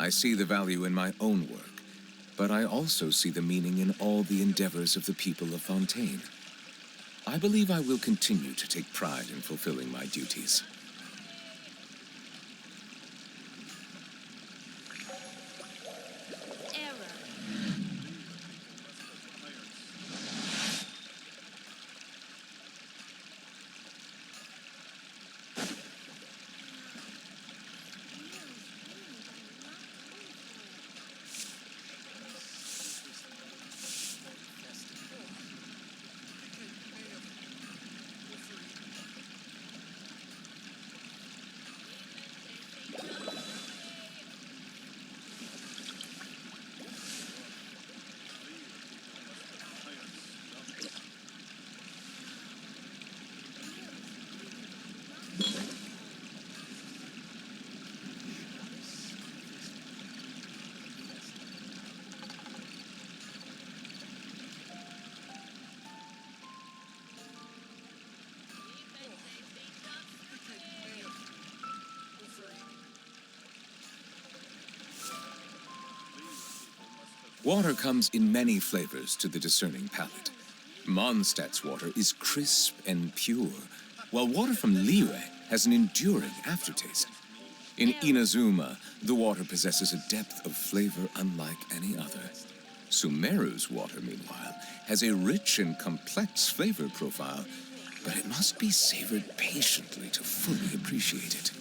I see the value in my own work, but I also see the meaning in all the endeavors of the people of Fontaine. I believe I will continue to take pride in fulfilling my duties. Water comes in many flavors to the discerning palate. Mondstadt's water is crisp and pure, while water from Liyue has an enduring aftertaste. In Inazuma, the water possesses a depth of flavor unlike any other. Sumeru's water, meanwhile, has a rich and complex flavor profile, but it must be savored patiently to fully appreciate it.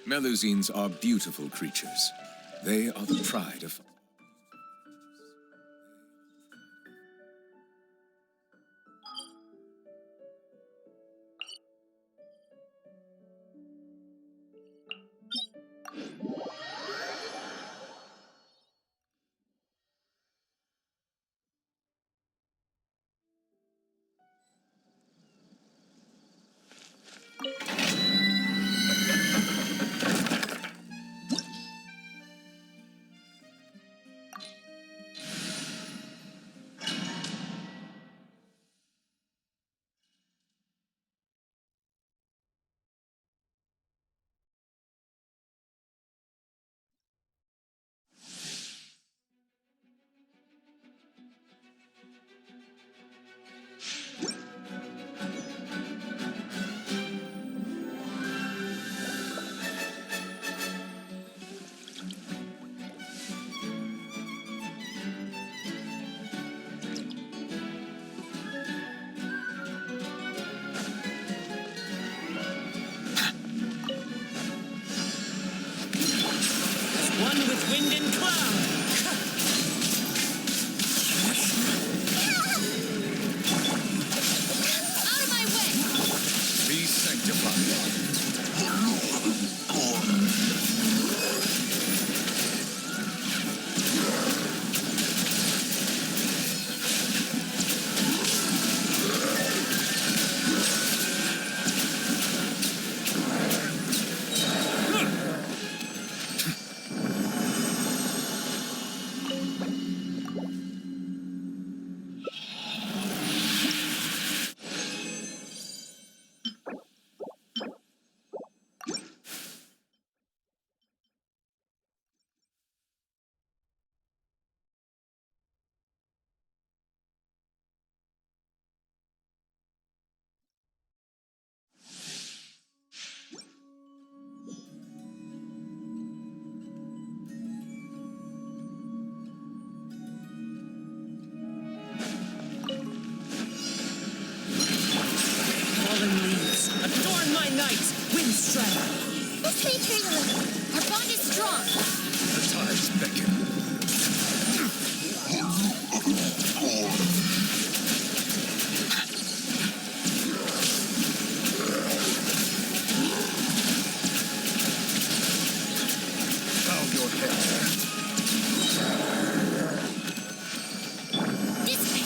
Melusines are beautiful creatures. They are the pride of... One with wind and cloud. Out of my way! Be sanctified. Fallen leaves, adorn my night, Windstrike. Let's stay trailing. Our bond is strong. The tides beckon. Bow your head. This way.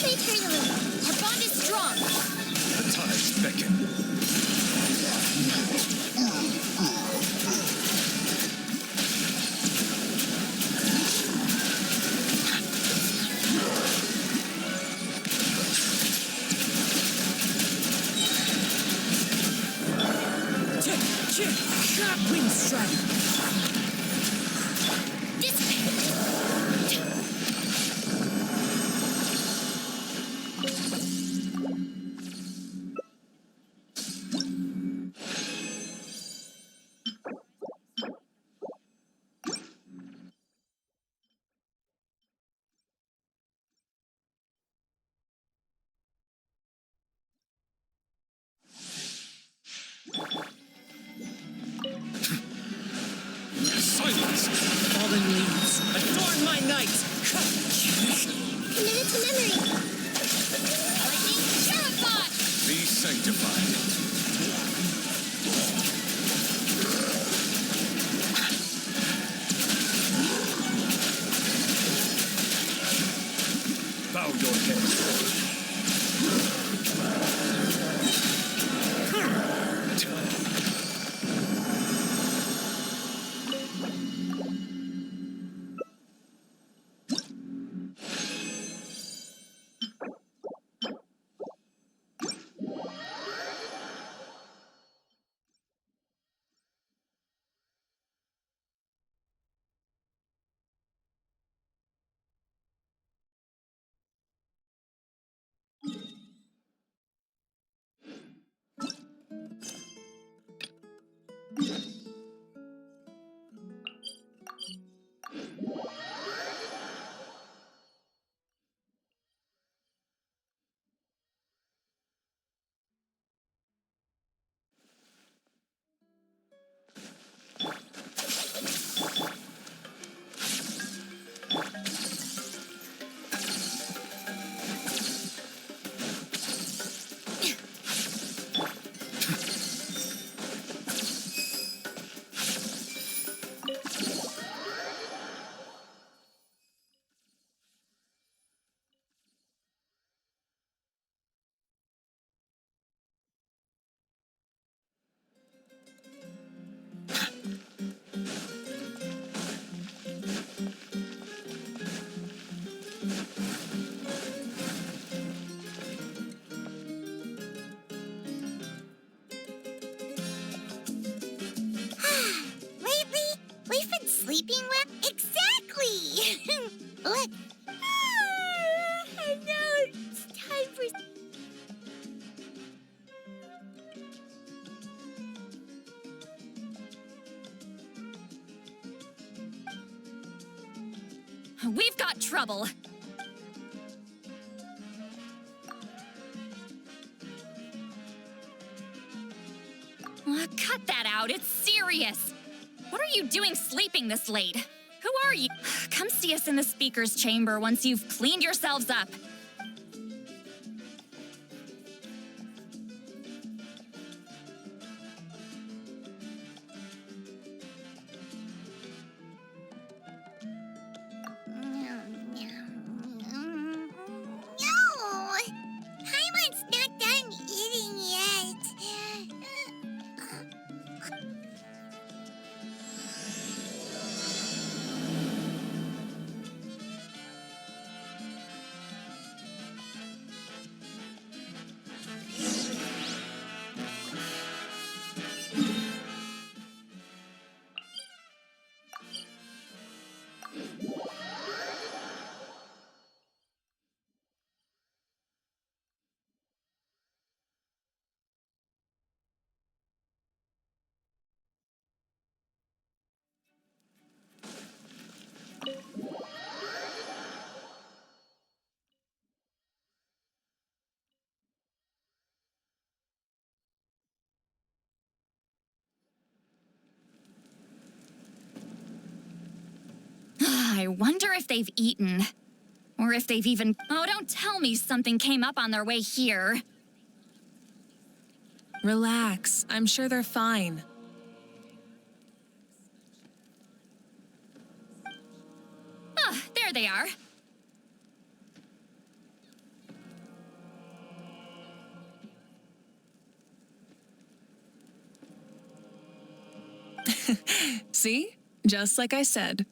This may turn a little. Our bond is strong. The tides beckon. Wind strider. Silence! Fallen leaves, adorn my night. Committed to memory. Lightning purified. Be sanctified. Bow your head. Sleeping well? Exactly! Look. I know. It's time for... We've got trouble. Cut that out. It's serious. What are you doing sleeping this late? Who are you? Come see us in the speaker's chamber once you've cleaned yourselves up. No! Paimon's not done eating yet. I wonder if they've eaten. Or if they've even... Oh, don't tell me something came up on their way here. Relax. I'm sure they're fine. Ah, there they are. See? Just like I said.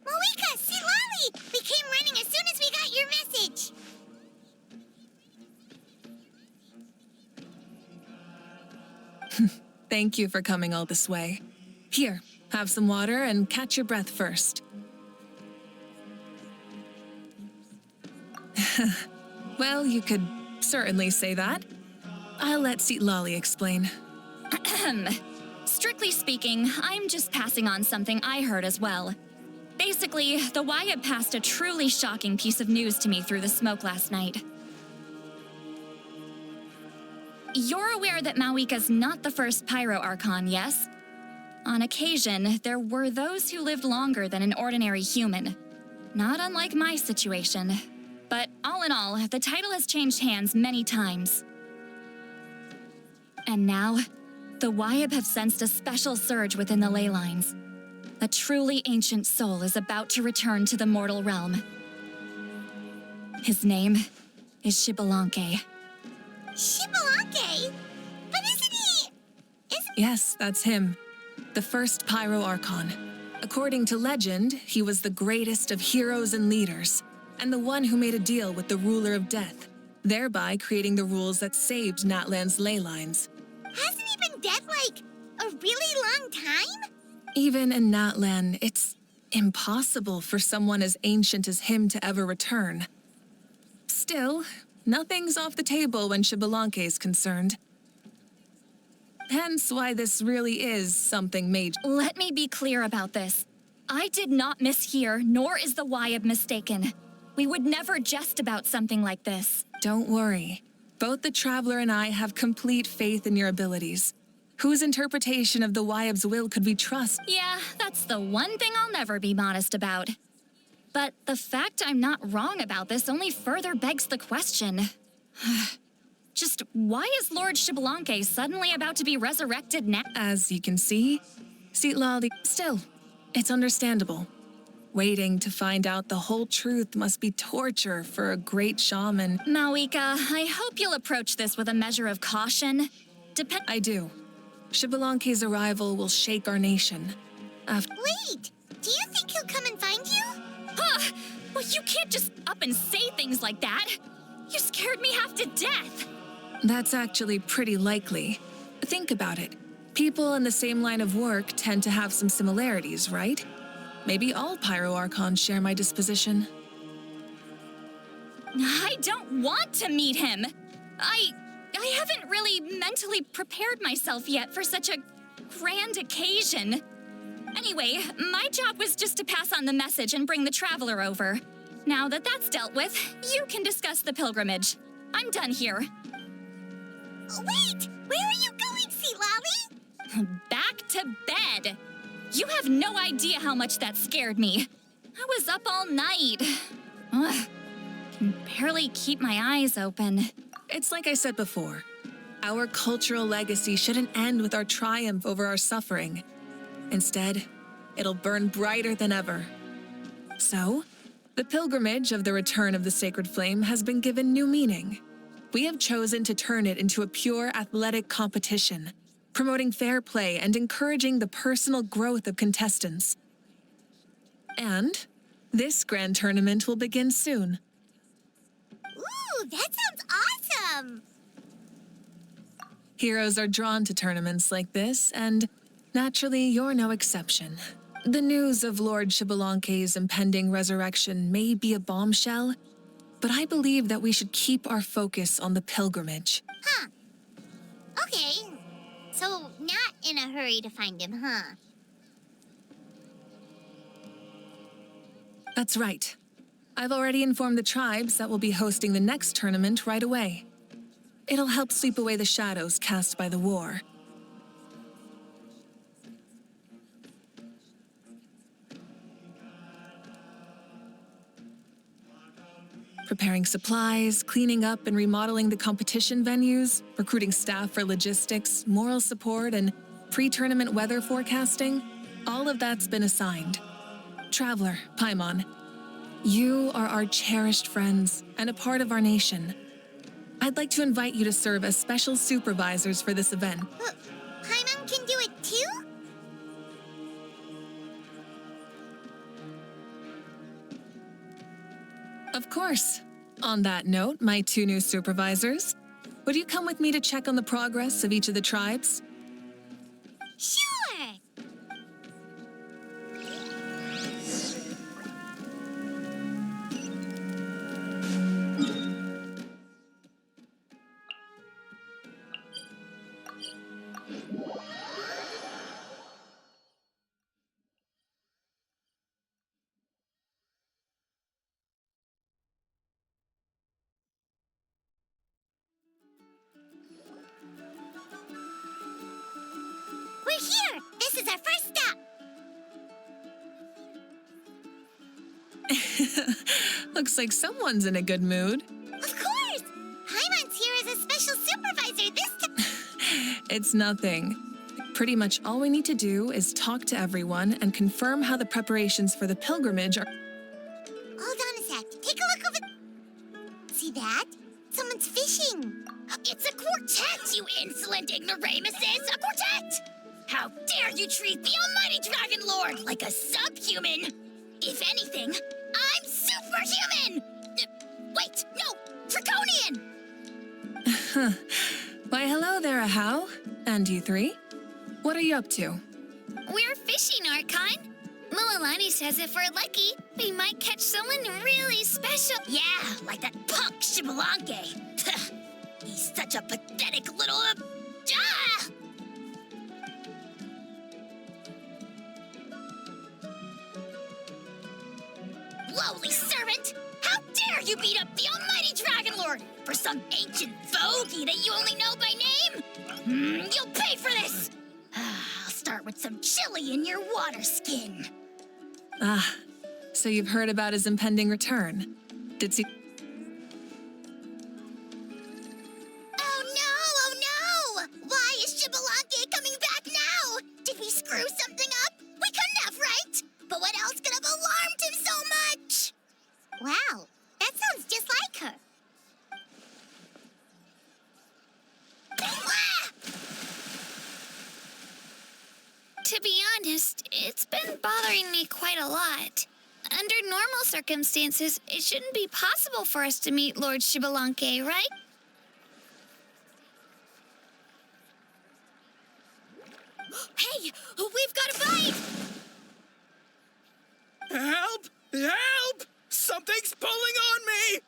Mavuika, citlali! We came running as soon as we got your message. Thank you for coming all this way. Here, have some water and catch your breath first. Well, you could certainly say that. I'll let citlali explain. Strictly speaking, I'm just passing on something I heard as well. Basically, the Wyatt passed a truly shocking piece of news to me through the smoke last night. You're aware that Mavuika's not the first Pyro Archon, yes? On occasion, there were those who lived longer than an ordinary human. Not unlike my situation. But all in all, the title has changed hands many times. And now, the Wyatt have sensed a special surge within the ley lines. A truly ancient soul is about to return to the mortal realm. His name is Xbalanque. Xbalanque? But isn't he... Yes, that's him. The first Pyro Archon. According to legend, he was the greatest of heroes and leaders, and the one who made a deal with the ruler of death, thereby creating the rules that saved Natlan's ley lines. Hasn't he been dead, like, a really long time? Even in Natlan, it's impossible for someone as ancient as him to ever return. Still, nothing's off the table when Xbalanque is concerned. Hence why this really is something major. Let me be clear about this. I did not mishear, nor is the Wyatt mistaken. We would never jest about something like this. Don't worry. Both the Traveler and I have complete faith in your abilities. Whose interpretation of the Wyatt's will could we trust? Yeah, that's the one thing I'll never be modest about. But the fact I'm not wrong about this only further begs the question. Just why is Lord Xbalanque suddenly about to be resurrected now? As you can see, citlali. Still, it's understandable. Waiting to find out the whole truth must be torture for a great shaman. Mavuika, I hope you'll approach this with a measure of caution. I do. Xbalanque's arrival will shake our nation. Wait! Do you think he'll come and find you? Huh! Well, you can't just up and say things like that. You scared me half to death. That's actually pretty likely. Think about it. People in the same line of work tend to have some similarities, right? Maybe all Pyro Archons share my disposition. I don't want to meet him. I haven't really mentally prepared myself yet for such a grand occasion. Anyway, my job was just to pass on the message and bring the Traveler over. Now that that's dealt with, you can discuss the pilgrimage. I'm done here. Wait! Where are you going, citlali? Back to bed. You have no idea how much that scared me. I was up all night. Ugh, can barely keep my eyes open. It's like I said before. Our cultural legacy shouldn't end with our triumph over our suffering. Instead, it'll burn brighter than ever. So, the pilgrimage of the return of the sacred flame has been given new meaning. We have chosen to turn it into a pure athletic competition, promoting fair play and encouraging the personal growth of contestants. And this grand tournament will begin soon. Ooh, that sounds awesome! Heroes are drawn to tournaments like this, and naturally, you're no exception. The news of Lord Xbalanque's impending resurrection may be a bombshell, but I believe that we should keep our focus on the pilgrimage. Huh. Okay. So, not in a hurry to find him, huh? That's right. I've already informed the tribes that we'll be hosting the next tournament right away. It'll help sweep away the shadows cast by the war. Preparing supplies, cleaning up and remodeling the competition venues, recruiting staff for logistics, moral support, and pre-tournament weather forecasting, all of that's been assigned. Traveler, Paimon, you are our cherished friends and a part of our nation. I'd like to invite you to serve as special supervisors for this event. Paimon can do it too? Of course. On that note, my 2 new supervisors, would you come with me to check on the progress of each of the tribes? Sure! We're here! This is our first stop! Looks like someone's in a good mood. Of course! Paimon's here as a special supervisor this time! It's nothing. Pretty much all we need to do is talk to everyone and confirm how the preparations for the pilgrimage are. Hold on a sec. Take a look over... See that? Someone's fishing. It's a quartet, you insolent ignoramuses! A quartet! How dare you treat the almighty Dragon Lord like a subhuman! If anything, I'm superhuman! Wait, no! Draconian! Why, hello there, Ahau. And you 3? What are you up to? We're fishing, Archon. Mualani says if we're lucky, we might catch someone really special. Yeah, like that punk Shibalanke. He's such a pathetic little... Lowly servant! How dare you beat up the almighty Dragon Lord for some ancient fogey that you only know by name? You'll pay for this! I'll start with some chili in your water skin. Ah, so you've heard about his impending return. Did he... Oh no! Why is Shibalanke coming back now? Did we screw something up? We couldn't have, right? But what else could have alarmed him so much? Wow, that sounds just like her. Ah! To be honest, it's been bothering me quite a lot. Under normal circumstances, it shouldn't be possible for us to meet Lord Shibalanke, right? Hey, we've got a bite! Help! Help! Something's pulling on me!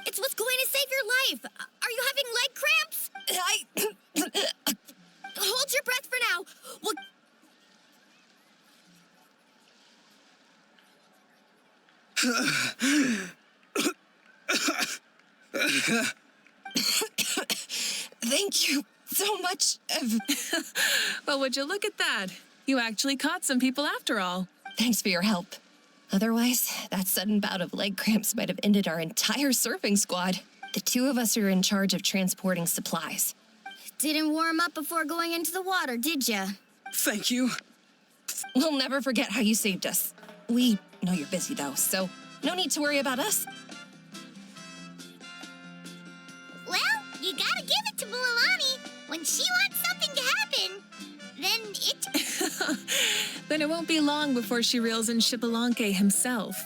It's what's going to save your life. Are you having leg cramps? Hold your breath for now. We'll... Thank you so much. Well, would you look at that? You actually caught some people after all. Thanks for your help. Otherwise, that sudden bout of leg cramps might have ended our entire surfing squad. The 2 of us are in charge of transporting supplies. Didn't warm up before going into the water, did ya? Thank you. We'll never forget how you saved us. We know you're busy, though, so no need to worry about us. Well, you gotta give it to Mualani. When she wants something to happen, then it... Then it won't be long before she reels in Shibalanke himself.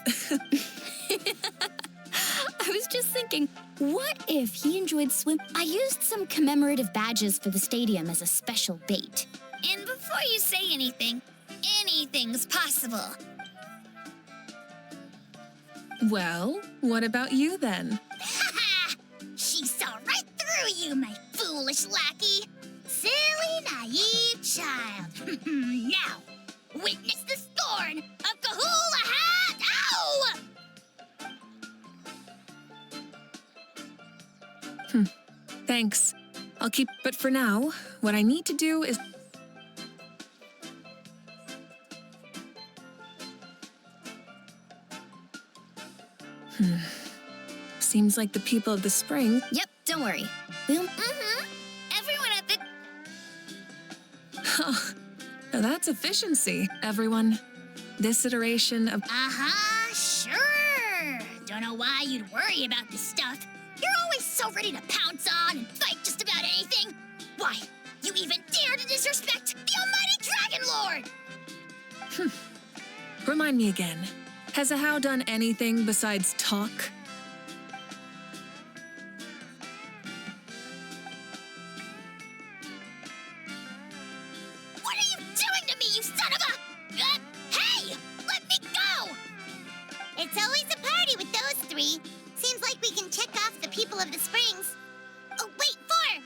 I was just thinking, what if he enjoyed swim? I used some commemorative badges for the stadium as a special bait. And before you say anything, anything's possible. Well, what about you then? Ha! She saw right through you, my foolish lackey. Silly, naive child. Now, witness the scorn of Kahula Hat! Ow! Thanks. I'll keep... But for now, what I need to do is... Seems like the people of the spring... Yep, don't worry. We'll... Everyone at the... Now that's efficiency, everyone. This iteration of... Uh-huh, sure. Don't know why you'd worry about this stuff. You're always so ready to pounce on and fight just about anything. Why, you even dare to disrespect the almighty Dragon Lord! Remind me again. Has a How done anything besides talk? What are you doing to me, you son of a... hey! Let me go! It's always a party with those three. Seems like we can check off the people of the springs. Oh, wait, four!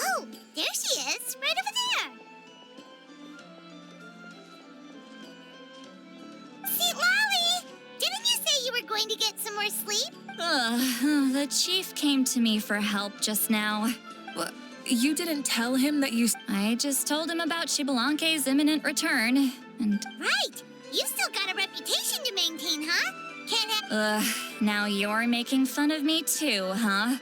Oh, there she is, right over there. Citlali! Didn't you say you were going to get some more sleep? The chief came to me for help just now. You didn't tell him that you... I just told him about Shibalanke's imminent return, and... Right. You still got a reputation to maintain, huh? Can't have... now you're making fun of me too, huh?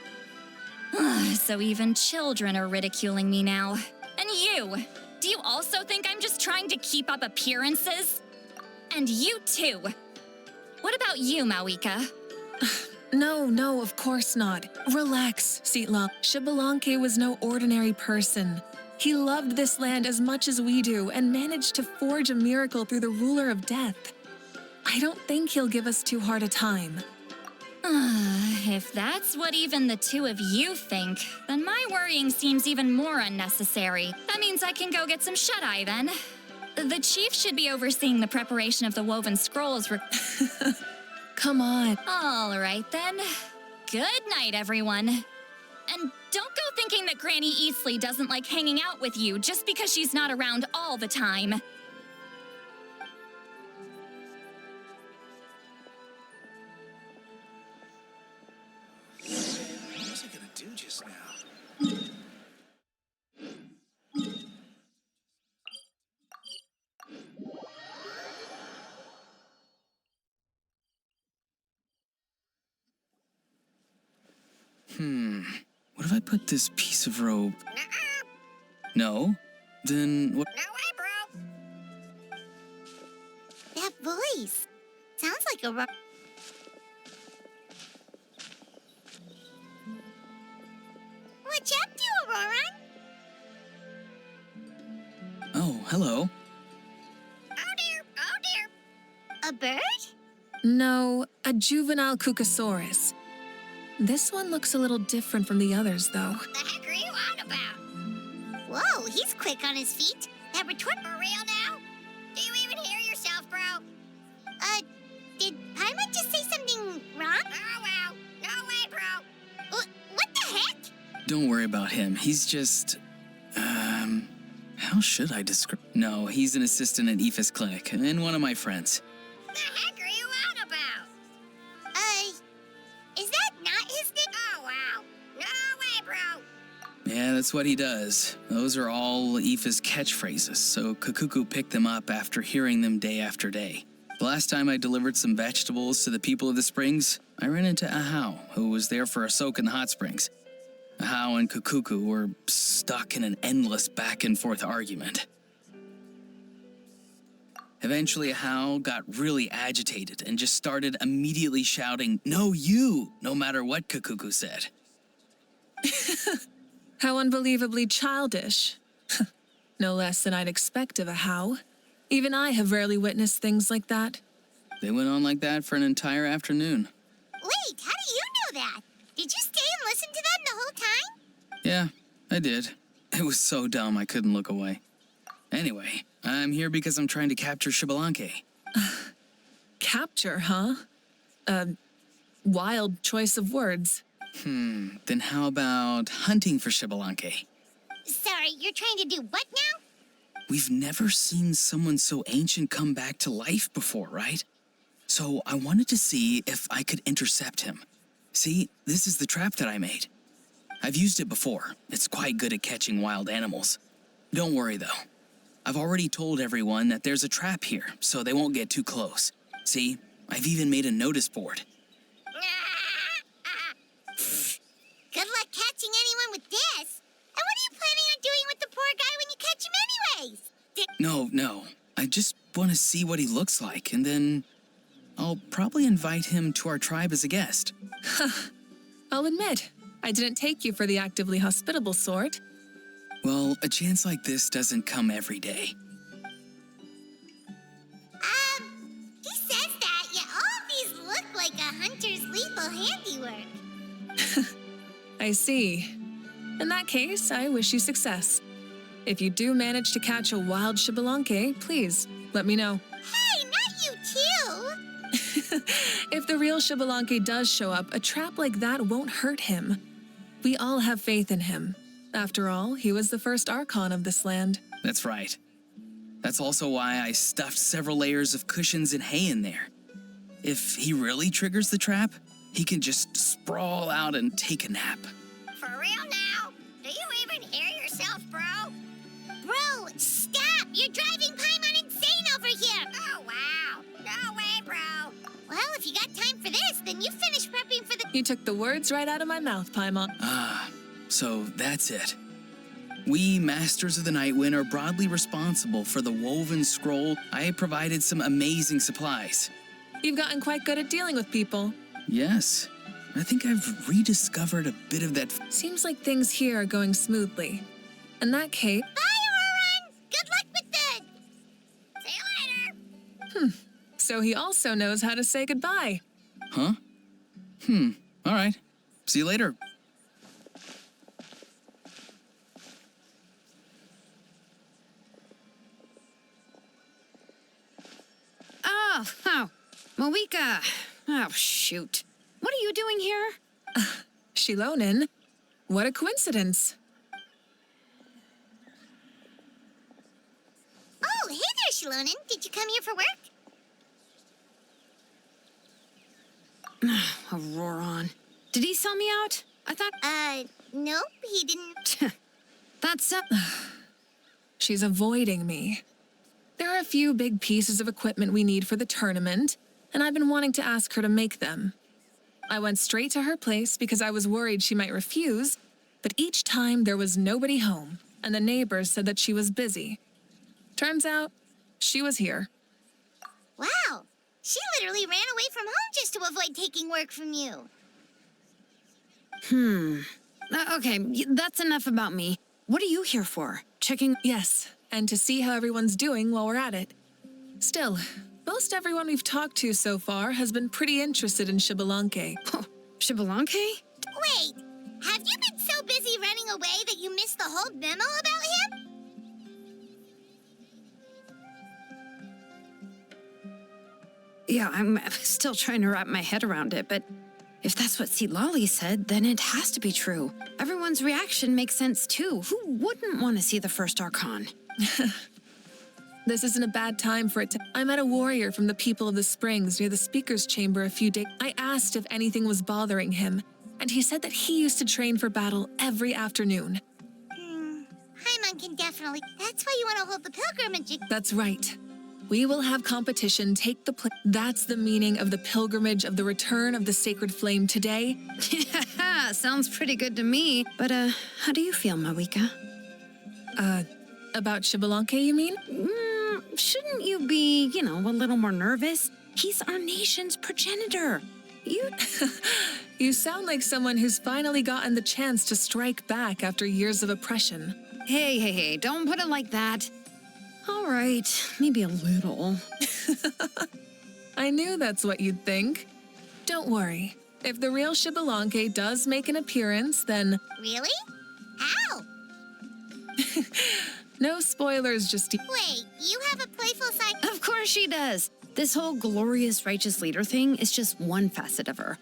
So even children are ridiculing me now. And you! Do you also think I'm just trying to keep up appearances? And you too! What about you, mavuika? No, of course not. Relax, Citlali. Shibalanke was no ordinary person. He loved this land as much as we do and managed to forge a miracle through the ruler of death. I don't think he'll give us too hard a time. If that's what even the two of you think, then my worrying seems even more unnecessary. That means I can go get some shut-eye then. The chief should be overseeing the preparation of the woven scrolls. Come on. All right then. Good night, everyone. And don't go thinking that Granny Eastley doesn't like hanging out with you just because she's not around all the time. What was I gonna do just now? What if I put this piece of rope? No? Then what? No way, bro! That voice. Sounds like a... What's up, to Aurora? Oh, hello. Oh dear, oh dear. A bird? No, a juvenile Cucasaurus. This one looks a little different from the others, though. What the heck are you on about? Whoa, he's quick on his feet. That retort... For real now? Do you even hear yourself, bro? Did Paimon just say something wrong? Oh, wow. No way, bro. What the heck? Don't worry about him. He's just... How should I describe... No, he's an assistant at Aoife's clinic, and one of my friends. The heck are you on about? Is that not his name? Oh, wow. No way, bro. Yeah, that's what he does. Those are all Aoife's catchphrases, so Kukuku picked them up after hearing them day after day. The last time I delivered some vegetables to the people of the springs, I ran into Ahau, who was there for a soak in the hot springs. Ahau and Kukuku were stuck in an endless back-and-forth argument. Eventually, Ahau got really agitated and just started immediately shouting, "No, you!" no matter what Kukuku said. How unbelievably childish. No less than I'd expect of a How. Even I have rarely witnessed things like that. They went on like that for an entire afternoon. Wait, how do you know that? Did you stay and listen to them the whole time? Yeah, I did. It was so dumb I couldn't look away. Anyway, I'm here because I'm trying to capture Shibalanke. Capture, huh? Wild choice of words. Then how about hunting for Shibalanke? Sorry, you're trying to do what now? we've never seen someone so ancient come back to life before, right? So I wanted to see if I could intercept him. See, this is the trap that I made. I've used it before. It's quite good at catching wild animals. Don't worry, though. I've already told everyone that there's a trap here, so they won't get too close. See, I've even made a notice board. Good luck catching anyone with this. And what are you planning on doing with the poor guy when you catch him anyways? No. I just want to see what he looks like, and then I'll probably invite him to our tribe as a guest. I'll admit, I didn't take you for the actively hospitable sort. Well, a chance like this doesn't come every day. He says that, yet all of these look like a hunter's lethal handiwork. I see. In that case, I wish you success. If you do manage to catch a wild Xbalanque, please let me know. Hey, not you too! If the real Xbalanque does show up, a trap like that won't hurt him. We all have faith in him. After all, he was the first Archon of this land. That's right. That's also why I stuffed several layers of cushions and hay in there. If he really triggers the trap, he can just sprawl out and take a nap. For real now? Do you even hear yourself, bro? Bro, stop! You're driving Paimon insane over here! Oh, wow. No way, bro. Well, if you got time for this, then you finish prepping for the... You took the words right out of my mouth, Paimon. So that's it. We, Masters of the Nightwind, are broadly responsible for the woven scroll. I provided some amazing supplies. You've gotten quite good at dealing with people. Yes, I think I've rediscovered a bit of that. Seems like things here are going smoothly. In that case... Bye, Auroran! Good luck with the... See you later! So he also knows how to say goodbye. Huh? All right. See you later. Oh, mavuika. Oh, shoot. What are you doing here? Shilonin? What a coincidence. Oh, hey there, Shilonin. Did you come here for work? Auroran. Did he sell me out? I thought... Nope, he didn't. That's... She's avoiding me. There are a few big pieces of equipment we need for the tournament, and I've been wanting to ask her to make them. I went straight to her place because I was worried she might refuse, but each time there was nobody home, and the neighbors said that she was busy. Turns out, she was here. Wow, she literally ran away from home just to avoid taking work from you. Okay, that's enough about me. What are you here for? Checking... Yes, and to see how everyone's doing while we're at it. Still, most everyone we've talked to so far has been pretty interested in Xbalanque. Oh, Xbalanque? Wait, have you been so busy running away that you missed the whole memo about him? Yeah, I'm still trying to wrap my head around it, but if that's what citlali said, then it has to be true. Everyone's reaction makes sense too. Who wouldn't want to see the first Archon? This isn't a bad time for it to... I met a warrior from the People of the Springs near the Speaker's Chamber a few days... I asked if anything was bothering him, and he said that he used to train for battle every afternoon. Paimon can definitely... That's why you want to hold the pilgrimage. That's right. We will have competition take the place. That's the meaning of the pilgrimage of the return of the sacred flame today. Sounds pretty good to me. But, how do you feel, mavuika? About Xbalanque, you mean? Shouldn't you be, a little more nervous? He's our nation's progenitor. You sound like someone who's finally gotten the chance to strike back after years of oppression. Hey, don't put it like that. All right, maybe a little. I knew that's what you'd think. Don't worry. If the real Xbalanque does make an appearance, then... Really? How? No spoilers, just... Wait, you have a playful side... Of course she does. This whole glorious righteous leader thing is just one facet of her.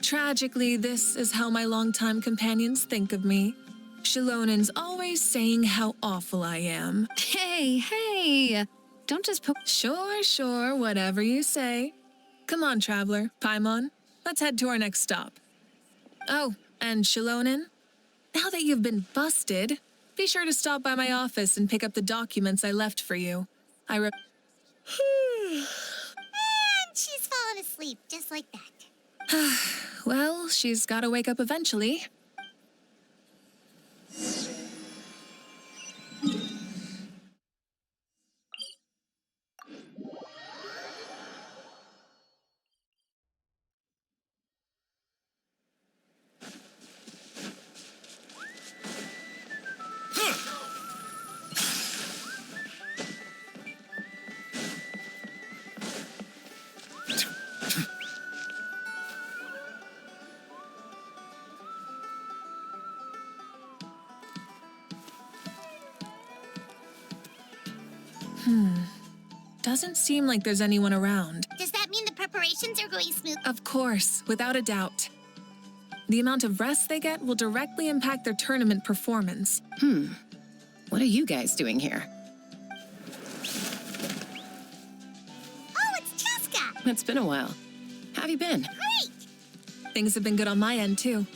Tragically, this is how my longtime companions think of me. Shalonen's always saying how awful I am. Hey, don't just poke. Sure, whatever you say. Come on, traveler, Paimon. Let's head to our next stop. Oh, and Shalonen, now that you've been busted, be sure to stop by my office and pick up the documents I left for you. And she's fallen asleep, just like that. Well, she's gotta wake up eventually. Doesn't seem like there's anyone around. Does that mean the preparations are going smooth? Of course, without a doubt. The amount of rest they get will directly impact their tournament performance. What are you guys doing here? Oh, it's Chaska! It's been a while. How have you been? Great! Things have been good on my end, too.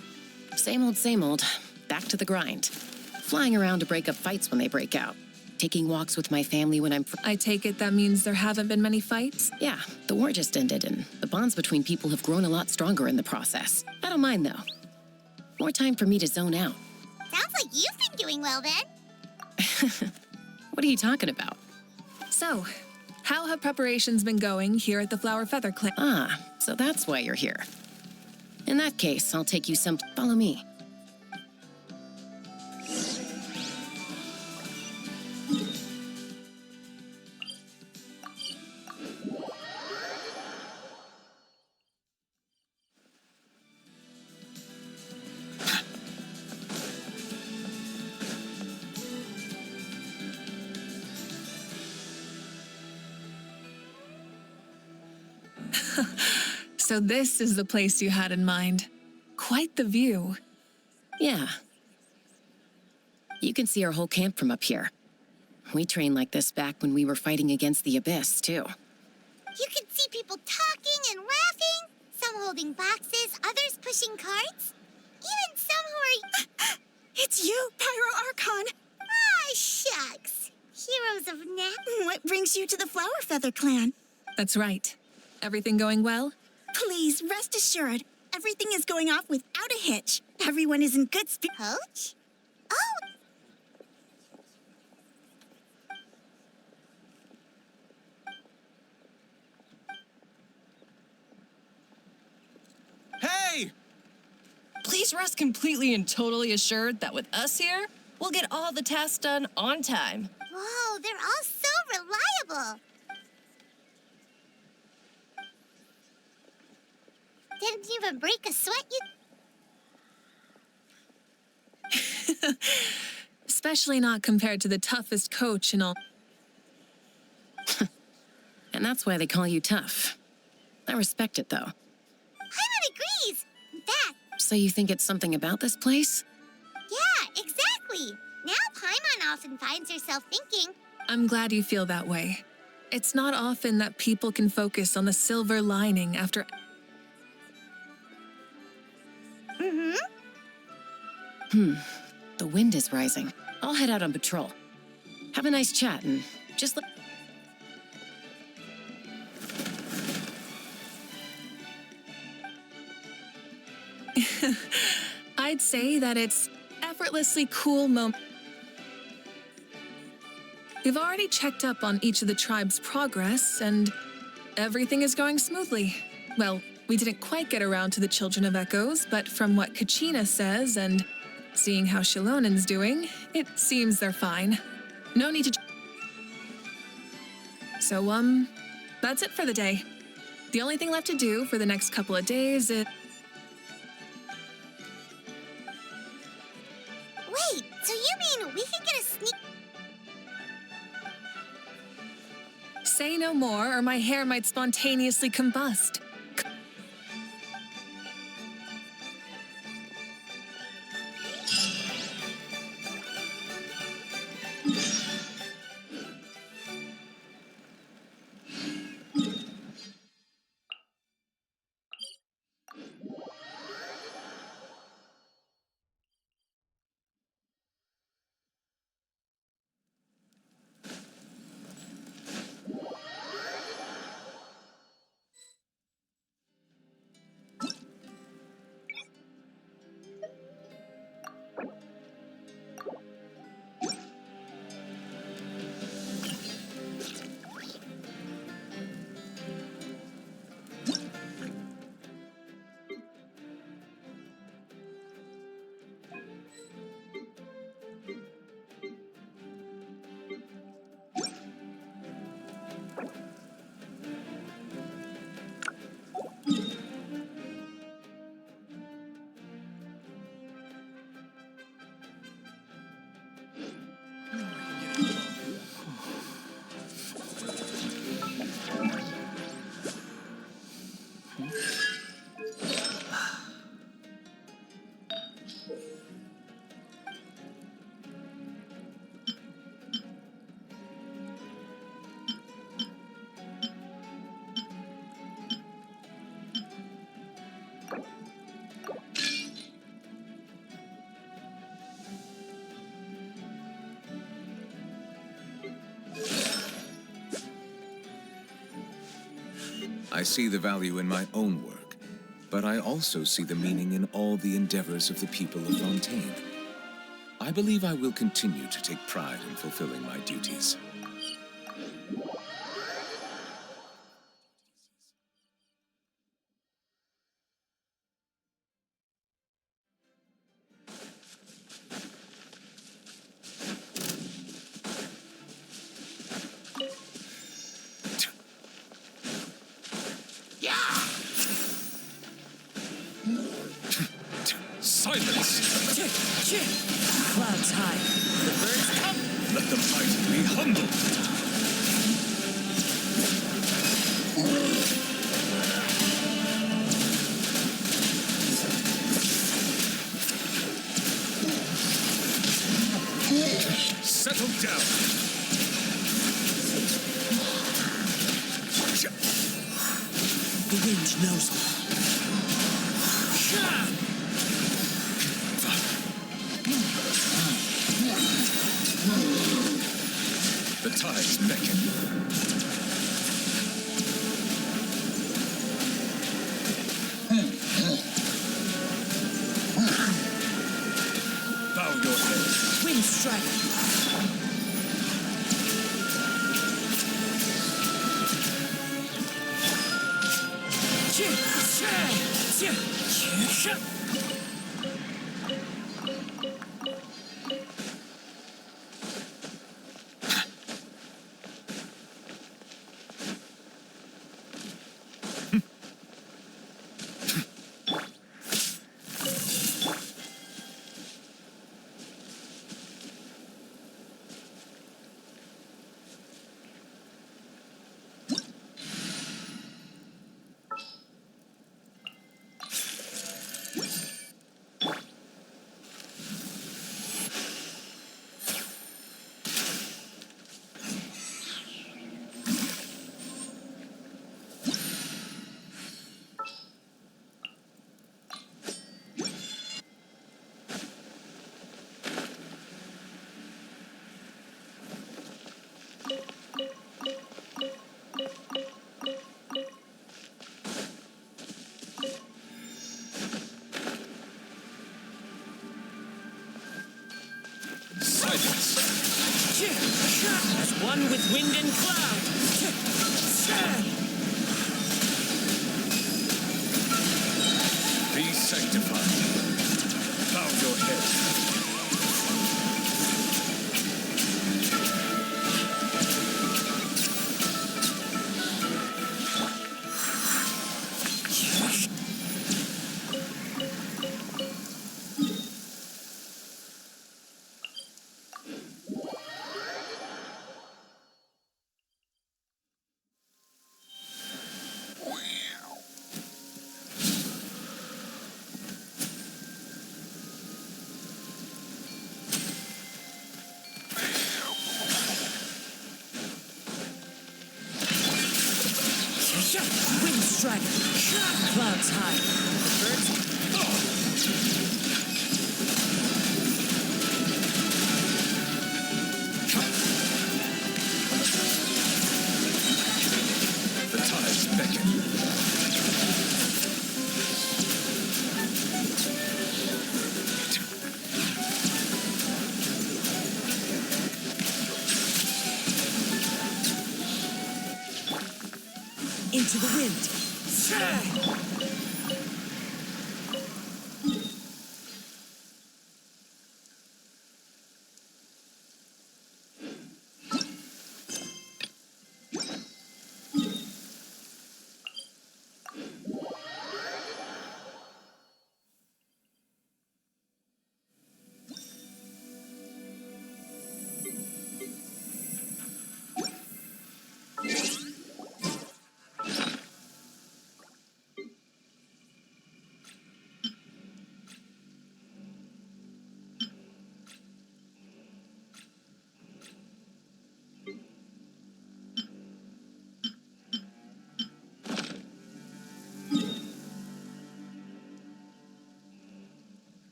Same old. Back to the grind. Flying around to break up fights when they break out. Taking walks with my family when I'm... I take it that means there haven't been many fights? Yeah, the war just ended, and the bonds between people have grown a lot stronger in the process. I don't mind, though. More time for me to zone out. Sounds like you've been doing well, then. What are you talking about? So, how have preparations been going here at the Flower Feather Clan? Ah, so that's why you're here. In that case, I'll take you some... Follow me. So this is the place you had in mind. Quite the view. Yeah. You can see our whole camp from up here. We trained like this back when we were fighting against the Abyss, too. You can see people talking and laughing, some holding boxes, others pushing carts. Even some who are... It's you, Pyro Archon. Ah, shucks. Heroes of Nap. What brings you to the Flower Feather Clan? That's right. Everything going well? Please, rest assured, everything is going off without a hitch. Everyone is in good spirits. Coach? Oh, Hey! Please rest completely and totally assured that with us here, we'll get all the tasks done on time. whoa, they're all so reliable. Didn't even break a sweat, you... Especially not compared to the toughest coach in all... And that's why they call you tough. I respect it, though. Paimon agrees. In fact, So you think it's something about this place? yeah, exactly. Now Paimon often finds herself thinking, I'm glad you feel that way. It's not often that people can focus on the silver lining after... The wind is rising. I'll head out on patrol. Have a nice chat and just let... I'd say that it's effortlessly cool moment. We've already checked up on each of the tribe's progress, and everything is going smoothly. Well, we didn't quite get around to the Children of Echoes, but from what Kachina says and seeing how Shalonen's doing, it seems they're fine. No need to... So, that's it for the day. The only thing left to do for the next couple of days is... wait, so you mean we can get a sneak... Say no more, or my hair might spontaneously combust. I see the value in my own work, but I also see the meaning in all the endeavors of the people of Fontaine. I believe I will continue to take pride in fulfilling my duties. Silence! Clouds high. The birds come. Let the mighty be humbled! Settle down! The wind knows me. The tides beckon. Bow your head. Wind strike. As one with wind and cloud. Be sanctified. Bow your head. Wind strike. Clouds high. Birds. The tides beckon. Into the wind.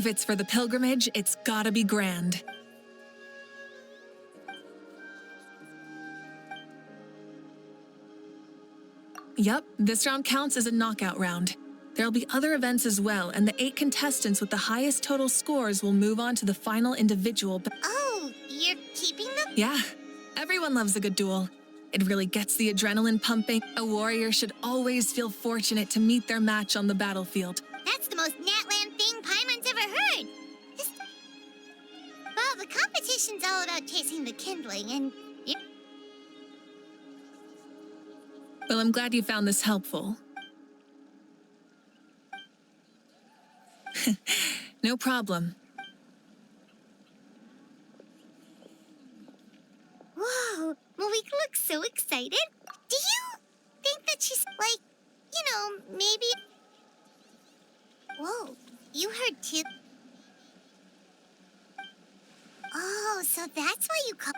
If it's for the pilgrimage, it's gotta be grand. Yep, this round counts as a knockout round. There'll be other events as well, and the 8 contestants with the highest total scores will move on to the final individual. Oh, you're keeping them? Yeah, everyone loves a good duel. It really gets the adrenaline pumping. A warrior should always feel fortunate to meet their match on the battlefield. That's the most Natland thing Paimon's ever heard. Well, the competition's all about chasing the kindling, and Well, I'm glad you found this helpful. No problem. whoa, Mavuika looks so excited. Do you think that she's like, maybe? Whoa, you heard too. Oh, so that's why you call.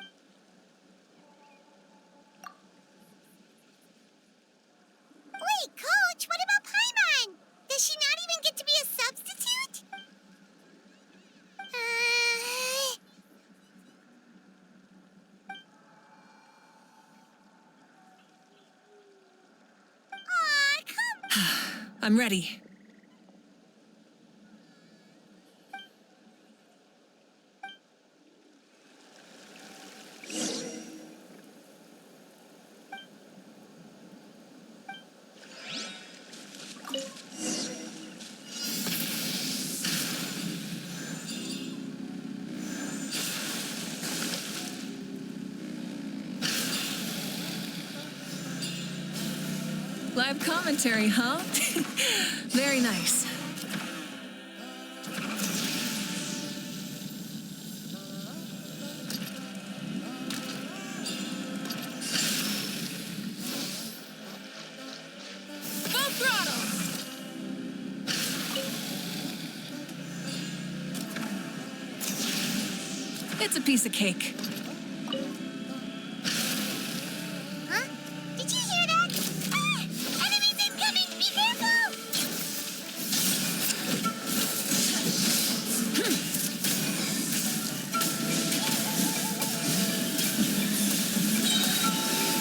Wait, Coach, what about Paimon? Does she not even get to be a substitute? Aw, come. I'm ready. Live commentary, huh? Very nice. Full throttle! It's a piece of cake. Huh? Did you hear that? Ah! Enemies incoming! Be careful!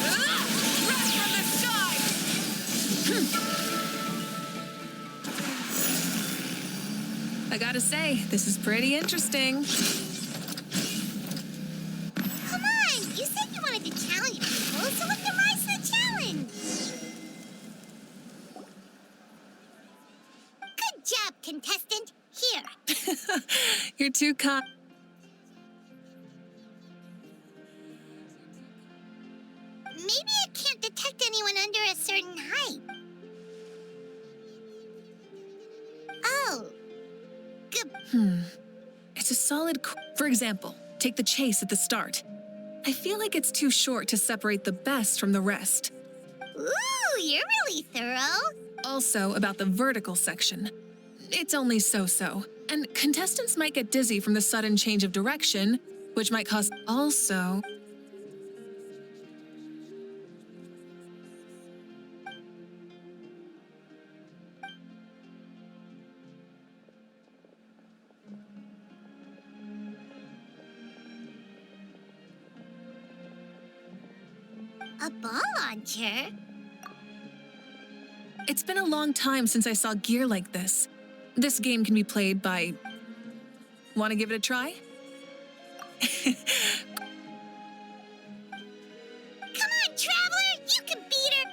Ah! Rush from the sky! I gotta say, this is pretty interesting. Come on! You said you wanted to challenge people, so what's the rise to the challenge? Good job, contestant. Here. You're too kind. Maybe it can't detect anyone under a certain height. Oh. Good. It's a solid. For example, take the chase at the start. I feel like it's too short to separate the best from the rest. Ooh, you're really thorough. Also, about the vertical section. It's only so-so, and contestants might get dizzy from the sudden change of direction, which might cause. Also, A ball launcher? it's been a long time since I saw gear like this. This game can be played by. Want to give it a try? Come on, Traveler! You can beat her!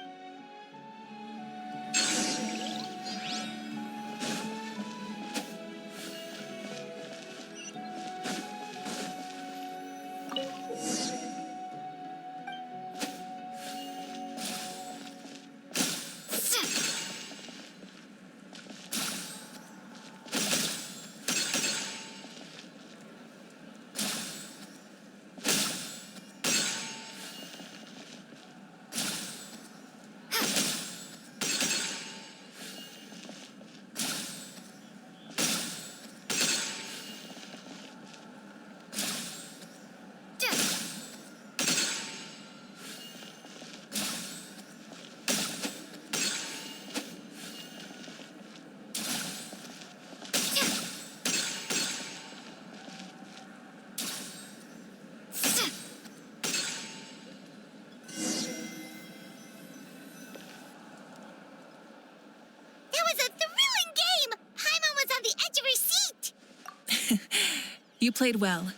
You played well.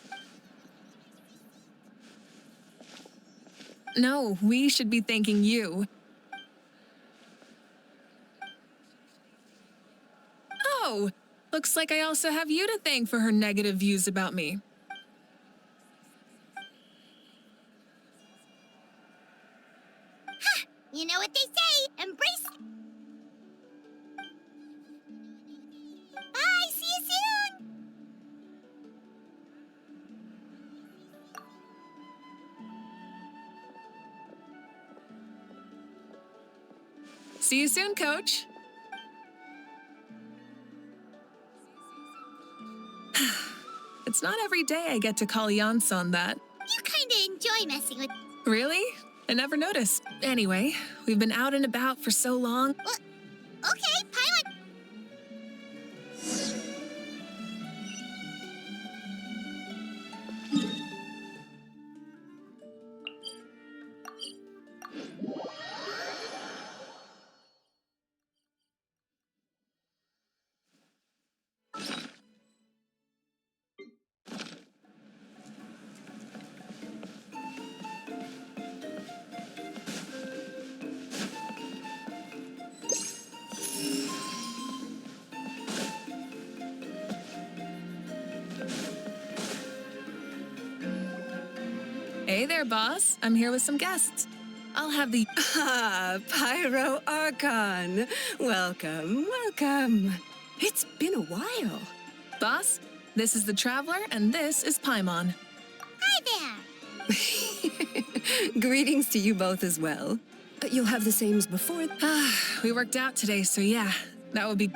No, we should be thanking you. Oh, looks like I also have you to thank for her negative views about me. You know what they say, embrace... Bye, see you soon! See you soon, Coach. It's not every day I get to call Janson that. You kinda enjoy messing with... Really? I never noticed. Anyway, we've been out and about for so long. Well, okay, Pilot. Hey there, boss. I'm here with some guests. I'll have the... Ah, Pyro Archon. Welcome, welcome. It's been a while. Boss, this is the Traveler, and this is Paimon. Hi there. Greetings to you both as well. You'll have the same as before. We worked out today, so yeah, that would be...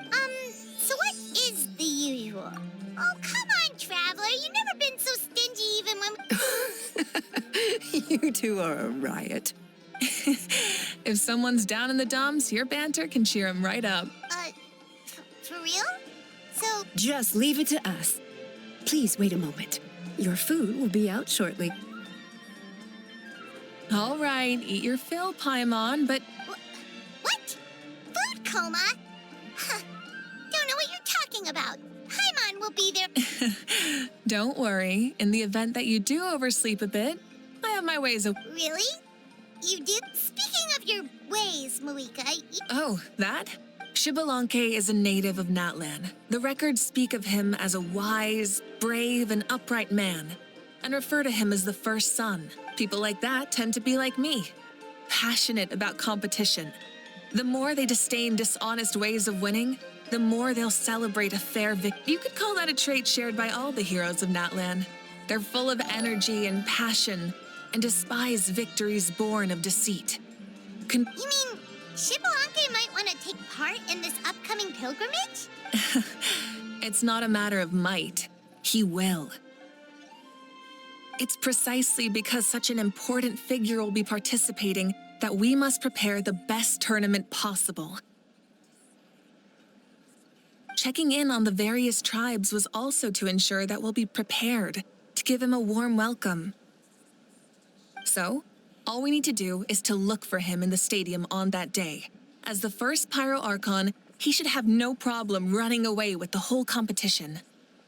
So what is the usual? Oh, come on, Traveler. You've never been so stingy even when... You two are a riot. If someone's down in the dumps, your banter can cheer him right up. For real? So... Just leave it to us. Please wait a moment. Your food will be out shortly. All right, eat your fill, Paimon, but... What? Food coma? Huh. Don't know what you're talking about. Paimon will be there. Don't worry. In the event that you do oversleep a bit, I have my ways of... Really? You did? Speaking of your ways, Mavuika, Oh, that? Shibalanke is a native of Natlan. The records speak of him as a wise, brave, and upright man, and refer to him as the first son. People like that tend to be like me, passionate about competition. The more they disdain dishonest ways of winning, the more they'll celebrate a fair victory. You could call that a trait shared by all the heroes of Natlan. They're full of energy and passion, and despise victories born of deceit. You mean Shibalanke might want to take part in this upcoming pilgrimage? It's not a matter of might. He will. It's precisely because such an important figure will be participating that we must prepare the best tournament possible. Checking in on the various tribes was also to ensure that we'll be prepared to give him a warm welcome. So, all we need to do is to look for him in the stadium on that day. As the first Pyro Archon, he should have no problem running away with the whole competition.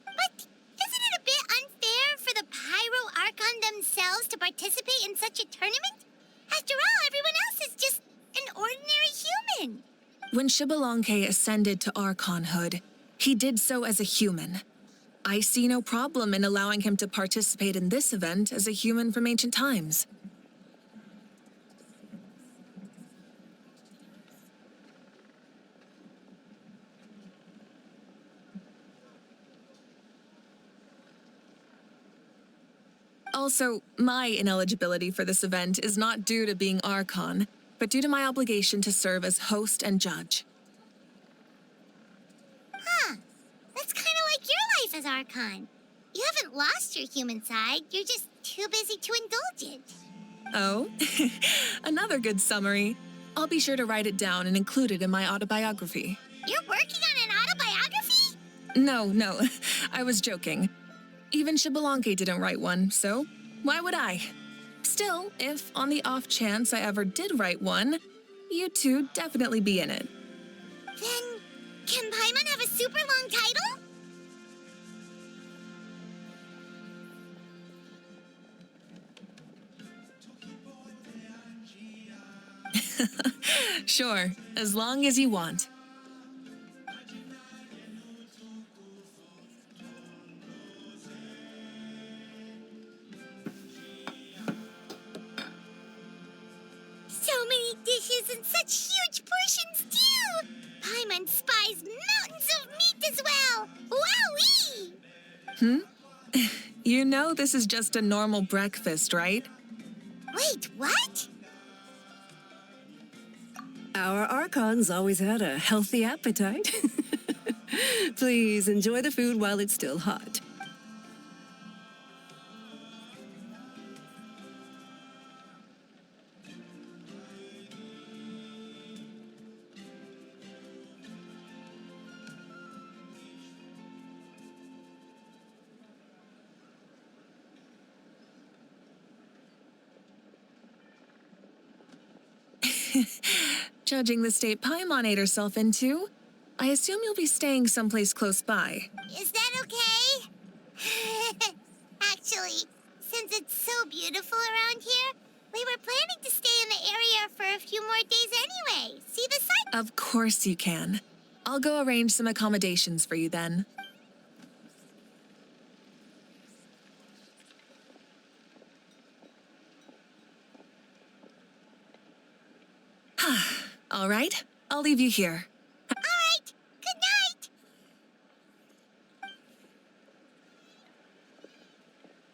But isn't it a bit unfair for the Pyro Archon themselves to participate in such a tournament? After all, everyone else is just an ordinary human. When Shibalanke ascended to Archonhood, he did so as a human. I see no problem in allowing him to participate in this event as a human from ancient times. Also, my ineligibility for this event is not due to being Archon, but due to my obligation to serve as host and judge. Huh. That's kind of like your life as Archon. You haven't lost your human side, you're just too busy to indulge it. Oh, another good summary. I'll be sure to write it down and include it in my autobiography. You're working on an autobiography? No, I was joking. Even Shibalanke didn't write one, so why would I? Still, if on the off chance I ever did write one, you two definitely be in it. Then, can Paimon have a super long title? Sure, as long as you want. So many dishes and such huge portions, too! Paimon spies mountains of meat as well! Wowee! You know this is just a normal breakfast, right? Wait, what? Our Archons always had a healthy appetite. Please enjoy the food while it's still hot. Judging the state Paimon ate herself into, I assume you'll be staying someplace close by. Is that okay? Actually, since it's so beautiful around here, we were planning to stay in the area for a few more days anyway. See the sights? Of course you can. I'll go arrange some accommodations for you then. All right, I'll leave you here. All right, good night!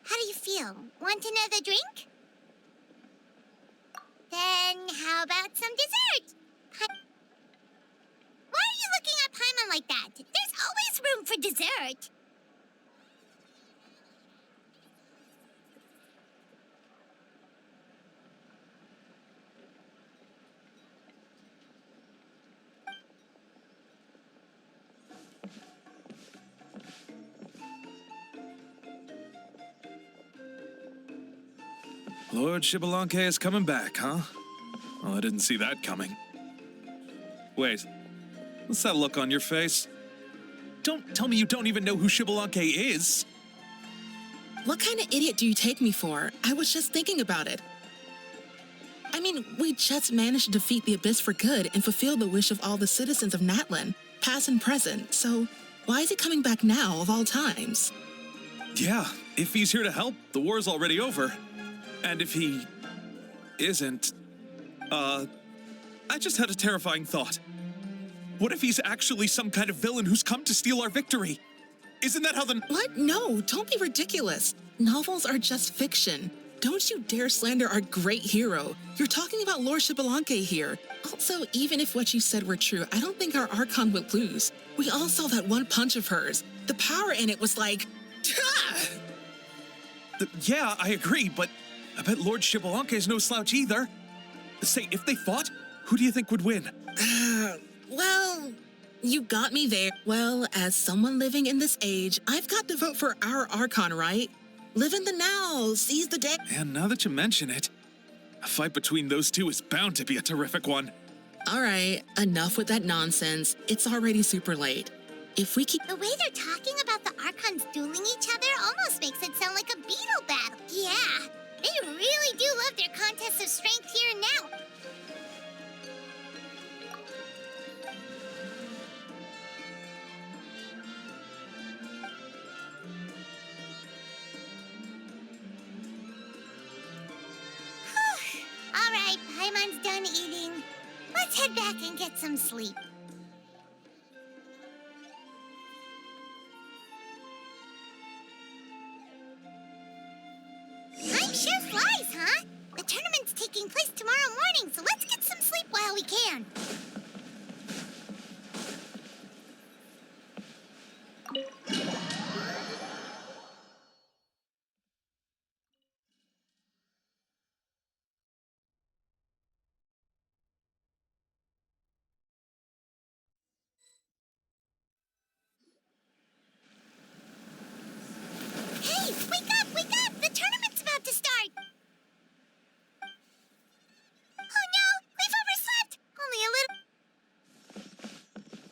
How do you feel? Want another drink? Then how about some dessert? Why are you looking at Paimon like that? There's always room for dessert. Lord Shibalanke is coming back, huh? Well, I didn't see that coming. Wait, what's that look on your face? Don't tell me you don't even know who Shibalanke is! What kind of idiot do you take me for? I was just thinking about it. I mean, we just managed to defeat the Abyss for good and fulfill the wish of all the citizens of Natlan, past and present, so why is he coming back now of all times? Yeah, if he's here to help, the war's already over. And if he isn't, I just had a terrifying thought. What if he's actually some kind of villain who's come to steal our victory? Isn't that how the— What? No, don't be ridiculous. Novels are just fiction. Don't you dare slander our great hero. You're talking about Lord Shibalanke here. Also, even if what you said were true, I don't think our Archon would lose. We all saw that one punch of hers. The power in it was like— Yeah, I agree, but I bet Lord Shibalanke is no slouch either. Say, if they fought, who do you think would win? Well, you got me there. Well, as someone living in this age, I've got to vote for our Archon, right? Live in the now, seize the day. And now that you mention it, a fight between those two is bound to be a terrific one. All right, enough with that nonsense. It's already super late. If we keep— The way they're talking about the Archons dueling each other almost makes it sound like a beetle battle. Yeah, they really do love their contests of strength here and now. All right, Paimon's done eating. Let's head back and get some sleep. Time sure flies, huh? The tournament's taking place tomorrow morning, so let's get some sleep while we can. Hey, wake up, wake up! The tournament's about to start! Oh no, we've overslept! Only a little—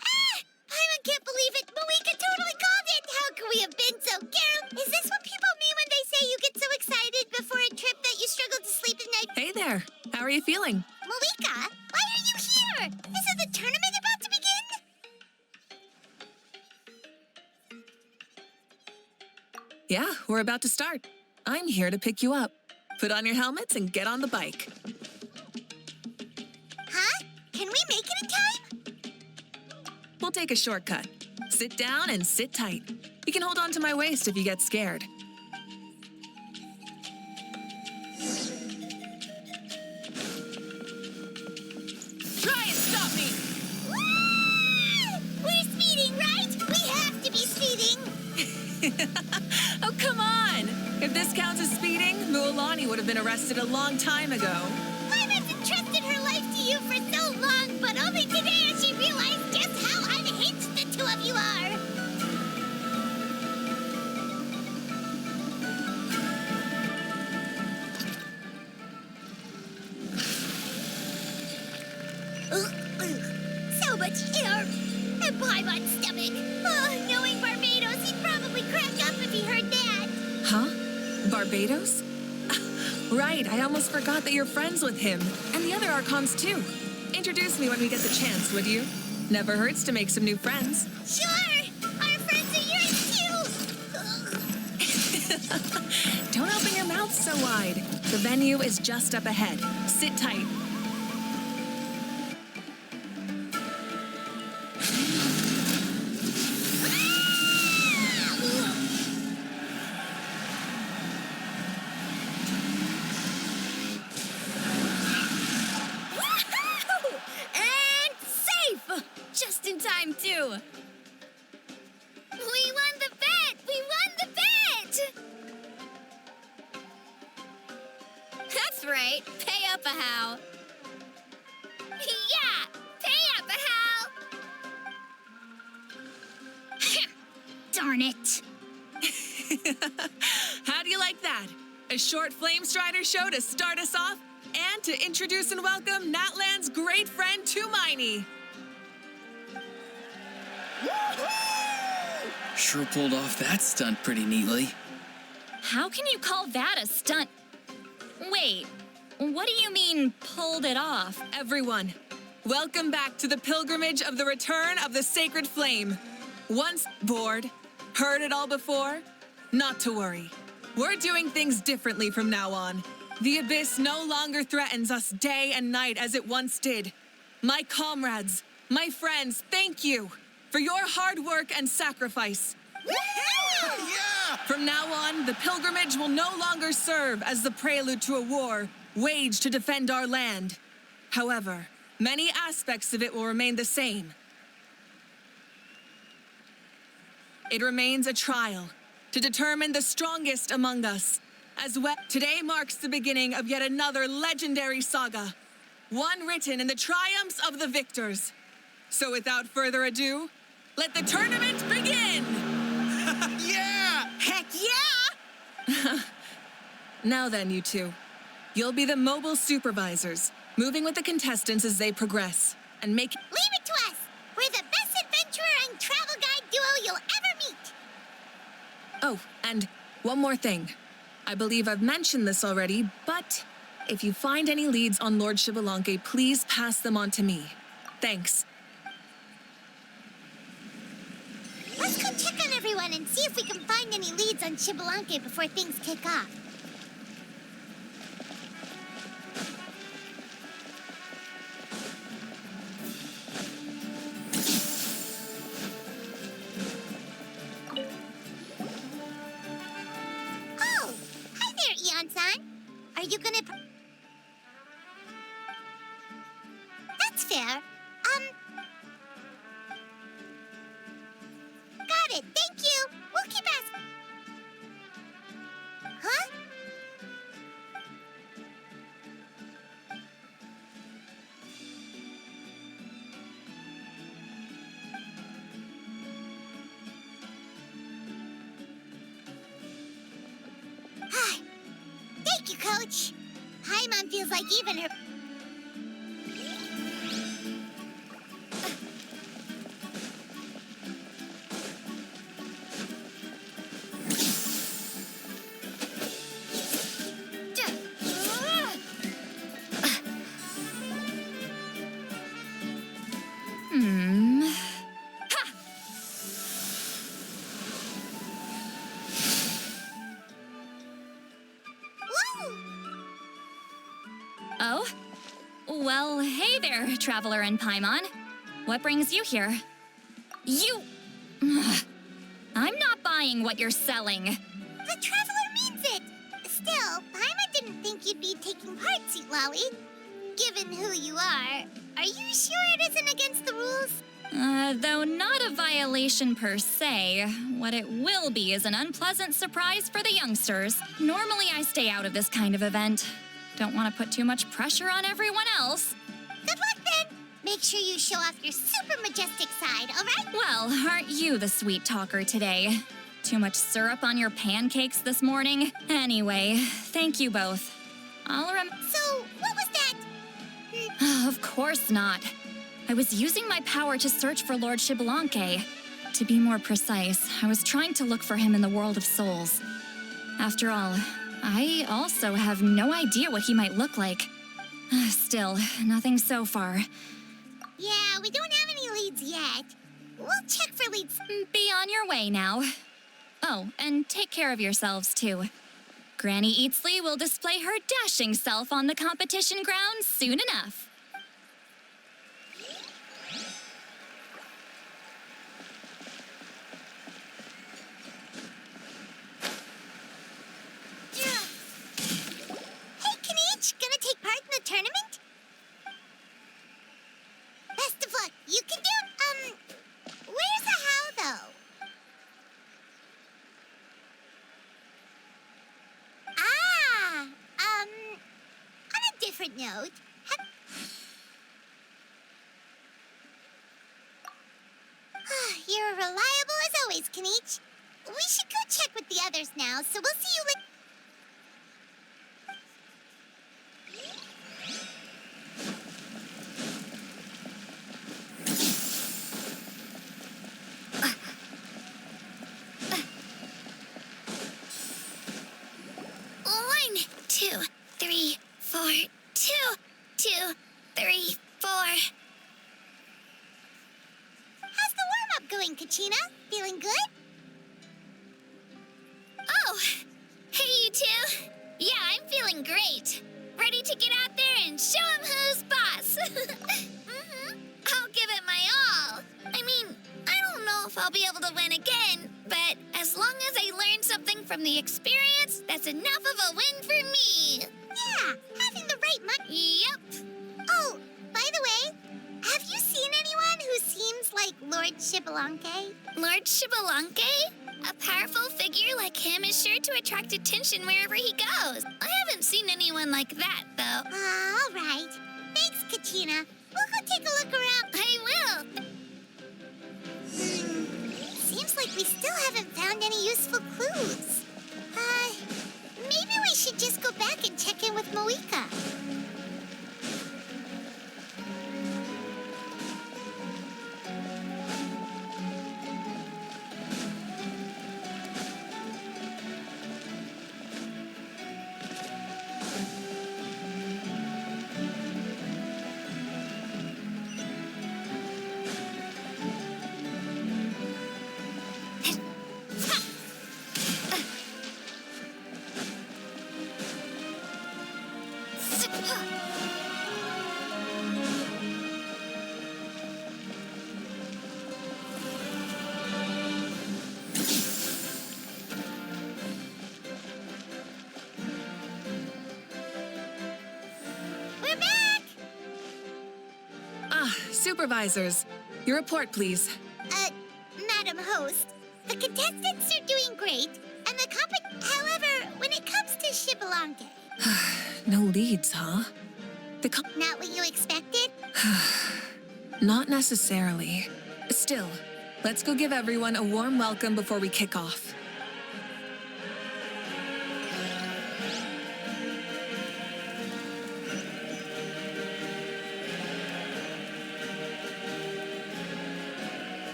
Ah! Paimon can't believe it! Mavuika totally called it! How could we have been so careless? Is this what people mean when they say you get so excited before a trip that you struggle to sleep at night? Hey there, how are you feeling? Mavuika, why are you here? Yeah, we're about to start. I'm here to pick you up. Put on your helmets and get on the bike. Huh? Can we make it in time? We'll take a shortcut. Sit down and sit tight. You can hold on to my waist if you get scared. Try and stop me! We're speeding, right? We have to be speeding. Oh, come on! If this counts as speeding, Mualani would have been arrested a long time ago. I've entrusted her life to you for so long, but only today has she realized just how unhinged the two of you are. So much air and Paimon's stomach. Oh, knowing Barbados, he'd probably crack up if he heard that. Huh? Barbados? Right, I almost forgot that you're friends with him. And the other Archons, too. Introduce me when we get the chance, would you? Never hurts to make some new friends. Sure! Our friends are yours, too! Don't open your mouth so wide. The venue is just up ahead. Sit tight. And safe! Just in time, too. We won the bet! We won the bet! That's right. Pay up a how. Yeah! Pay up, Hal! Darn it! How do you like that? A short Flame Strider show to start us off and to introduce and welcome Natlan's great friend, Tumaini. Sure pulled off that stunt pretty neatly. How can you call that a stunt? Wait, what do you mean, pulled it off? Everyone, welcome back to the pilgrimage of the return of the sacred flame. Once bored, heard it all before? Not to worry. We're doing things differently from now on. The abyss no longer threatens us day and night as it once did. My comrades, my friends, thank you for your hard work and sacrifice. From now on, the pilgrimage will no longer serve as the prelude to a war waged to defend our land. However, many aspects of it will remain the same. It remains a trial to determine the strongest among us. As well, today marks the beginning of yet another legendary saga, one written in the triumphs of the victors. So without further ado, let the tournament begin! Yeah! Heck yeah! Now then, you two. You'll be the mobile supervisors, moving with the contestants as they progress, and make... Leave it to us! We're the best adventurer and travel guide duo you'll ever meet! Oh, and one more thing. I believe I've mentioned this already, but if you find any leads on Lord Xbalanque, please pass them on to me. Thanks. Let's go check on everyone and see if we can find any leads on Xbalanque before things kick off. Oh! Hi there, Eon-san. Are you gonna... That's fair. Got it. Thank you. We'll keep asking. Huh? Thank you, Coach. Paimon feels like even her... Well, hey there, Traveler and Paimon. What brings you here? You... I'm not buying what you're selling. The Traveler means it! Still, Paimon didn't think you'd be taking part, citlali. Given who you are you sure it isn't against the rules? Though not a violation per se, what it will be is an unpleasant surprise for the youngsters. Normally I stay out of this kind of event. Don't want to put too much pressure on everyone else. Good luck then! Make sure you show off your super majestic side, alright? Well, aren't you the sweet talker today? Too much syrup on your pancakes this morning? Anyway, thank you both. So, what was that? Of course not. I was using my power to search for Lord Xbalanque. To be more precise, I was trying to look for him in the world of souls. After all, I also have no idea what he might look like. Still, nothing so far. Yeah, we don't have any leads yet. We'll check for leads. Be on your way now. Oh, and take care of yourselves, too. Granny Eatsley will display her dashing self on the competition grounds soon enough. Hey, Kanich, gonna take part in the tournament? Best of luck. You can do, where's the how, though? On a different note, you're reliable as always, Kanich. We should go check with the others now, so we'll see you later. One, two, three, four. 2, 2, 3, 4. How's the warm-up going, Kachina? Feeling good? Oh, hey, you two. Yeah, I'm feeling great. Ready to get out there and show 'em who's boss. I'll give it my all. I mean, I don't know if I'll be able to win again, but as long as I learn something from the experience, that's enough of a win for me. Yeah, having the right money. Yep. Oh, by the way, have you seen anyone who seems like Lord Xbalanque? Lord Xbalanque? A powerful figure like him is sure to attract attention wherever he goes. I haven't seen anyone like that, though. All right. Thanks, Kachina. We'll go take a look around. I will. Seems like we still haven't found any useful clues. Maybe we should just go back and check in with Mavuika. Supervisors, your report, please. Madam Host, the contestants are doing great, and the however, when it comes to Xbalanque... No leads, huh? Not what you expected? Not necessarily. Still, let's go give everyone a warm welcome before we kick off.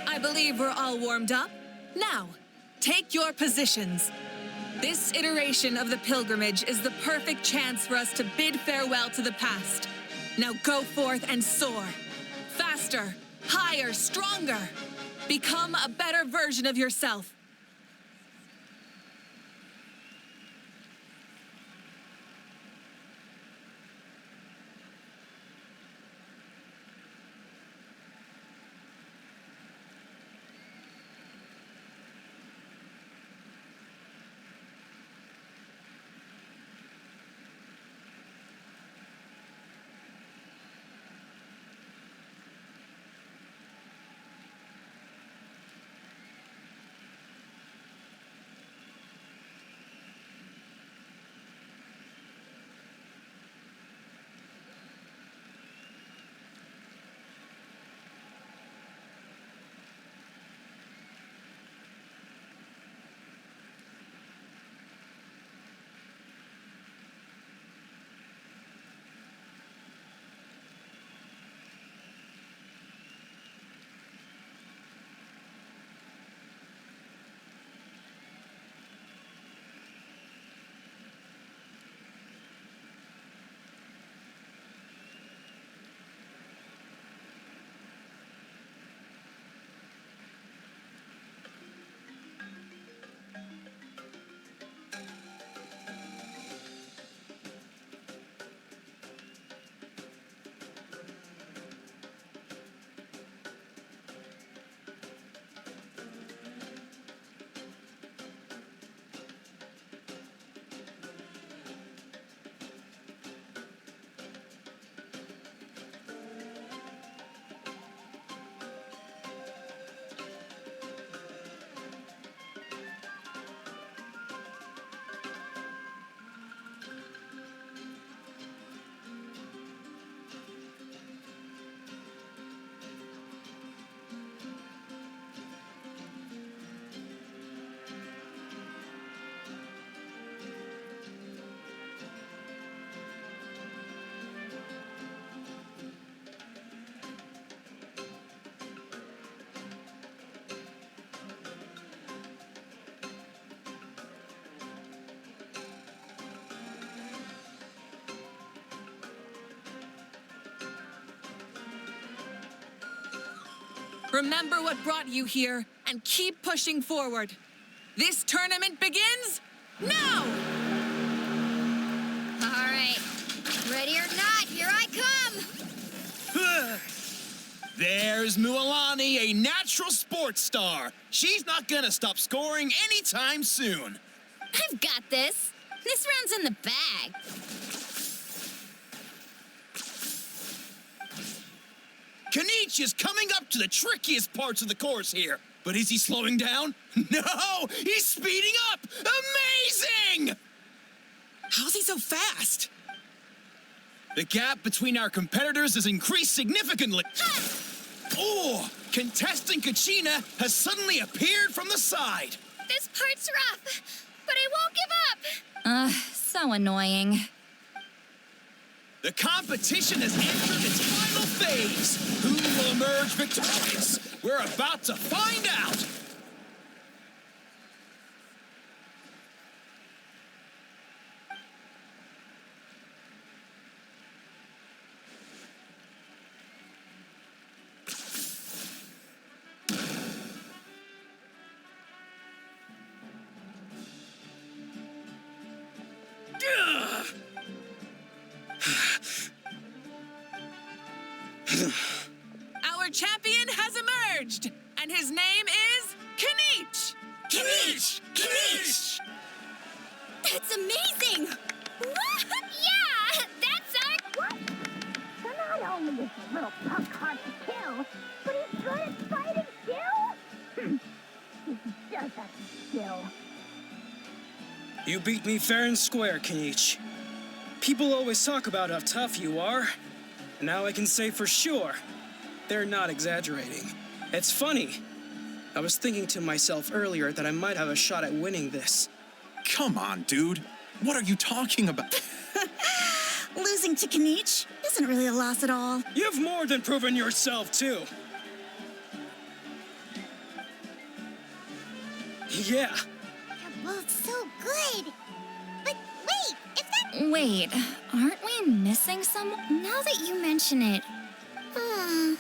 I believe we're all warmed up. Now, take your positions. This iteration of the pilgrimage is the perfect chance for us to bid farewell to the past. Now go forth and soar. Faster, higher, stronger. Become a better version of yourself. remember what brought you here and keep pushing forward. This tournament begins now! All right. Ready or not, here I come! There's Mualani, a natural sports star. She's not gonna stop scoring anytime soon. I've got this. This round's in the bag. Kanichi is coming up to the trickiest parts of the course here. But is he slowing down? No! He's speeding up! Amazing! How's he so fast? The gap between our competitors has increased significantly. Oh! Contestant Kachina has suddenly appeared from the side. This part's rough, but I won't give up. So annoying. The competition has entered its final phase. Who will emerge victorious? We're about to find out. Our champion has emerged, and his name is Kanichi! Kanichi! Kanichi! That's amazing! Yeah, that's our... What? So not only is the little punk hard to kill, but he's good at fighting too? He's just a skill. You beat me fair and square, Kanichi. People always talk about how tough you are. And now I can say for sure, they're not exaggerating. It's funny. I was thinking to myself earlier that I might have a shot at winning this. Come on, dude. What are you talking about? Losing to Kanichi isn't really a loss at all. You've more than proven yourself, too. Yeah. You're both so good. But wait, if that... Wait, aren't we missing someone? Now that you mention it. Huh?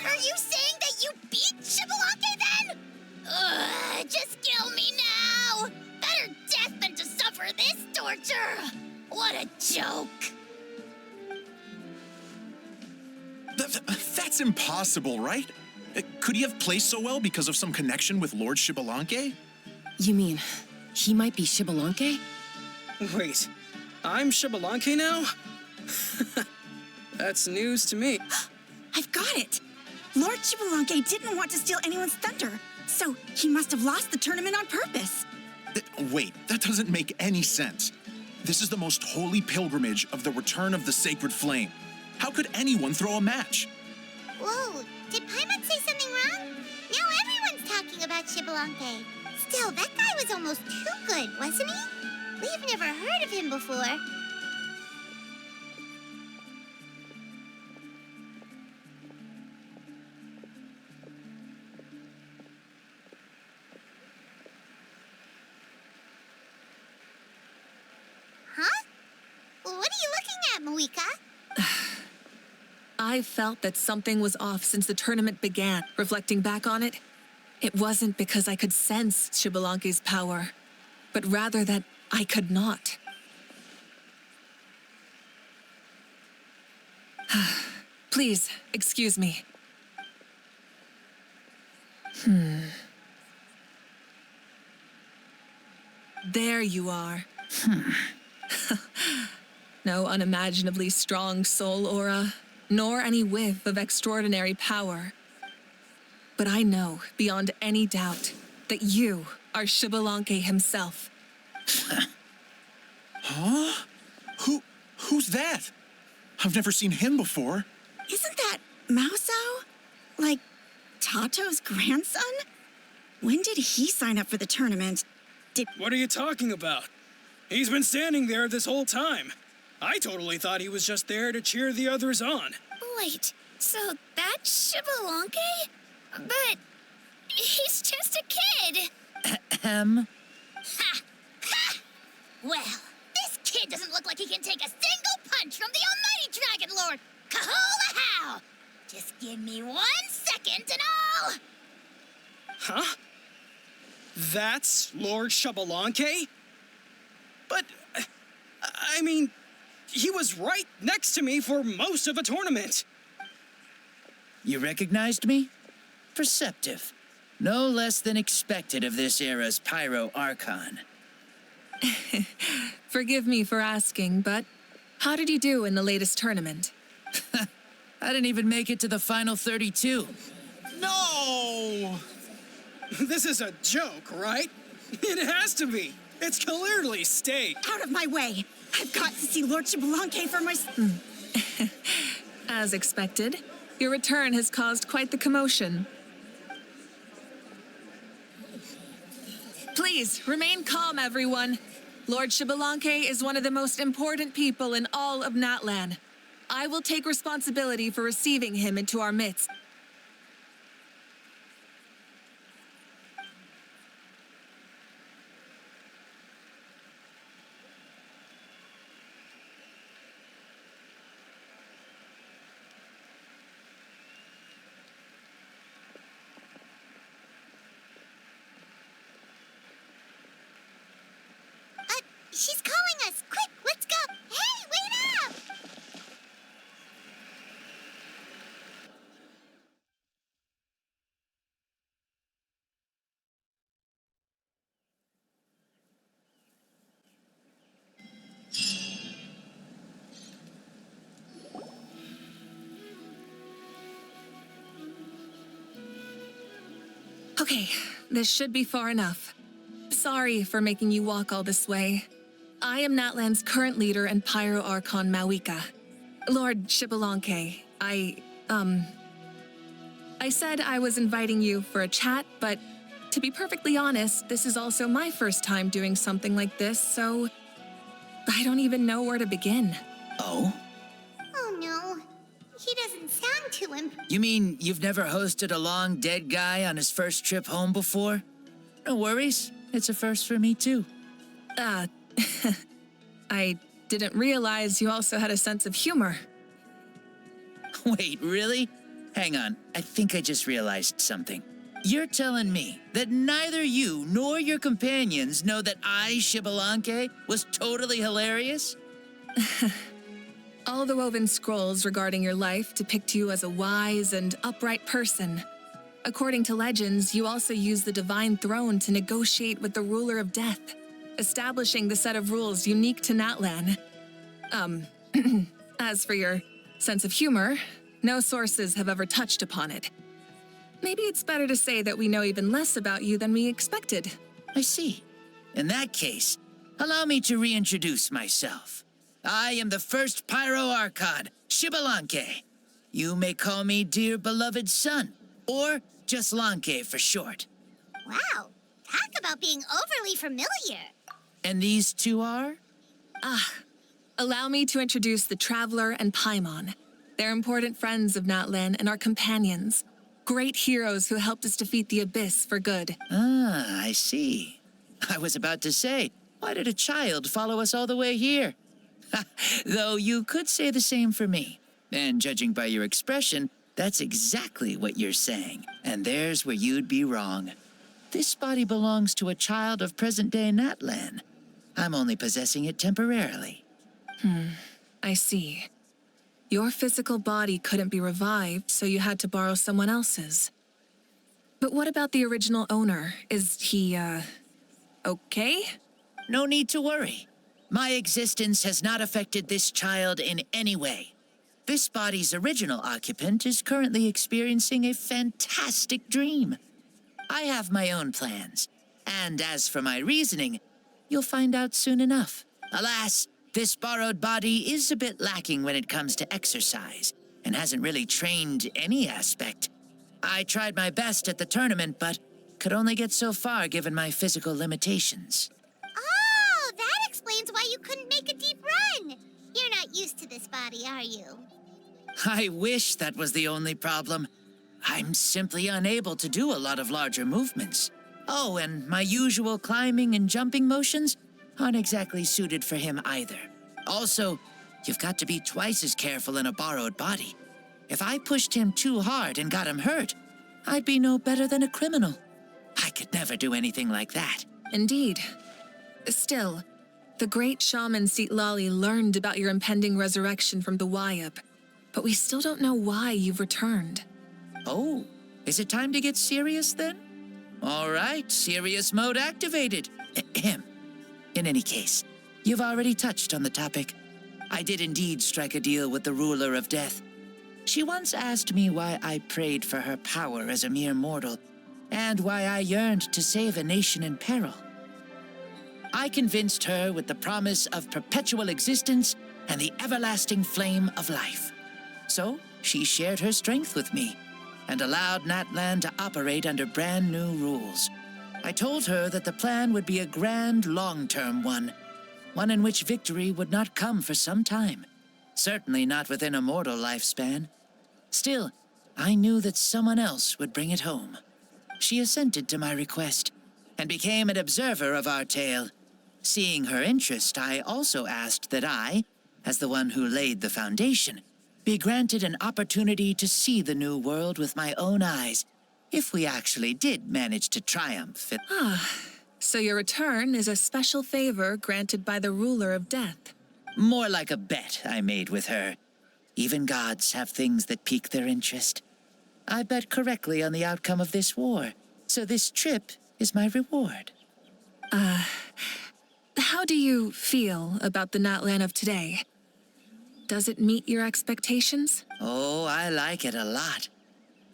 Are you saying that you beat Shibalake then? Just kill me now! Better death than to suffer this torture! What a joke! That's impossible, right? Could he have placed so well because of some connection with Lord Shibalanke? You mean, he might be Shibalanke? Wait, I'm Shibalanke now? That's news to me. I've got it! Lord Shibalanke didn't want to steal anyone's thunder, so he must have lost the tournament on purpose. Wait, that doesn't make any sense. This is the most holy pilgrimage of the return of the sacred flame. How could anyone throw a match? Whoa, did Paimon say something wrong? Now everyone's talking about Shibalonke. Still, that guy was almost too good, wasn't he? We've never heard of him before. Huh? What are you looking at, Mavuika? I felt that something was off since the tournament began. Reflecting back on it, it wasn't because I could sense Shibalanke's power, but rather that I could not. Please, excuse me. There you are. No unimaginably strong soul aura, nor any whiff of extraordinary power. But I know, beyond any doubt, that you are Shibalanke himself. Huh? Who's that? I've never seen him before. Isn't that Mauso? Like, Tato's grandson? When did he sign up for the tournament? What are you talking about? He's been standing there this whole time. I totally thought he was just there to cheer the others on. Wait, so that's Shibalonke? But he's just a kid. Ahem. Ha! Ha! Well, this kid doesn't look like he can take a single punch from the almighty Dragon Lord. Kahola how! Just give me 1 second and I'll... Huh? That's Lord Xbalanque? But, I mean, he was right next to me for most of the tournament. You recognized me? Perceptive. No less than expected of this era's Pyro Archon. Forgive me for asking, but how did you do in the latest tournament? I didn't even make it to the final 32. No! This is a joke, right? It has to be. It's clearly staged. Out of my way. I've got to see Lord Xbalanque for myself. As expected, your return has caused quite the commotion. Please, remain calm, everyone. Lord Xbalanque is one of the most important people in all of Natlan. I will take responsibility for receiving him into our midst. She's calling us! Quick, let's go! Hey, wait up! Okay, this should be far enough. Sorry for making you walk all this way. I am Natlan's current leader and Pyro Archon mavuika. Lord Xbalanque, I said I was inviting you for a chat, but to be perfectly honest, this is also my first time doing something like this, so I don't even know where to begin. Oh? Oh no, he doesn't sound too impressed. You mean you've never hosted a long dead guy on his first trip home before? No worries. It's a first for me, too. I didn't realize you also had a sense of humor. Wait, really? Hang on. I think I just realized something. You're telling me that neither you nor your companions know that I, Xbalanque, was totally hilarious? All the woven scrolls regarding your life depict you as a wise and upright person. According to legends, you also use the divine throne to negotiate with the ruler of death, establishing the set of rules unique to Natlan. As for your sense of humor, no sources have ever touched upon it. Maybe it's better to say that we know even less about you than we expected. I see. In that case, allow me to reintroduce myself. I am the first Pyro Archon, Xbalanque. You may call me dear beloved son, or just Lanque for short. Wow, talk about being overly familiar. And these two are? Allow me to introduce the Traveler and Paimon. They're important friends of Natlan and our companions. Great heroes who helped us defeat the Abyss for good. Ah, I see. I was about to say, why did a child follow us all the way here? Though you could say the same for me. And judging by your expression, that's exactly what you're saying. And there's where you'd be wrong. This body belongs to a child of present-day Natlan. I'm only possessing it temporarily. I see. Your physical body couldn't be revived, so you had to borrow someone else's. But what about the original owner? Is he, okay? No need to worry. My existence has not affected this child in any way. This body's original occupant is currently experiencing a fantastic dream. I have my own plans, and as for my reasoning, you'll find out soon enough. Alas, this borrowed body is a bit lacking when it comes to exercise, and hasn't really trained any aspect. I tried my best at the tournament, but could only get so far given my physical limitations. Oh, that explains why you couldn't make a deep run. You're not used to this body, are you? I wish that was the only problem. I'm simply unable to do a lot of larger movements. Oh, and my usual climbing and jumping motions? aren't exactly suited for him either. Also, you've got to be twice as careful in a borrowed body. If I pushed him too hard and got him hurt, I'd be no better than a criminal. I could never do anything like that. Indeed. Still, the great shaman Citlali learned about your impending resurrection from the Wayab, but we still don't know why you've returned. Oh, is it time to get serious then? All right, serious mode activated. Ahem. In any case, you've already touched on the topic. I did indeed strike a deal with the ruler of death. She once asked me why I prayed for her power as a mere mortal, and why I yearned to save a nation in peril. I convinced her with the promise of perpetual existence and the everlasting flame of life. So she shared her strength with me and allowed Natlan to operate under brand new rules. I told her that the plan would be a grand long-term one in which victory would not come for some time, certainly not within a mortal lifespan. Still, I knew that someone else would bring it home. She assented to my request and became an observer of our tale. Seeing her interest, I also asked that I, as the one who laid the foundation, be granted an opportunity to see the new world with my own eyes, if we actually did manage to triumph. So your return is a special favor granted by the ruler of death. More like a bet I made with her. Even gods have things that pique their interest. I bet correctly on the outcome of this war, so this trip is my reward. How do you feel about the Natlan of today? Does it meet your expectations? Oh, I like it a lot.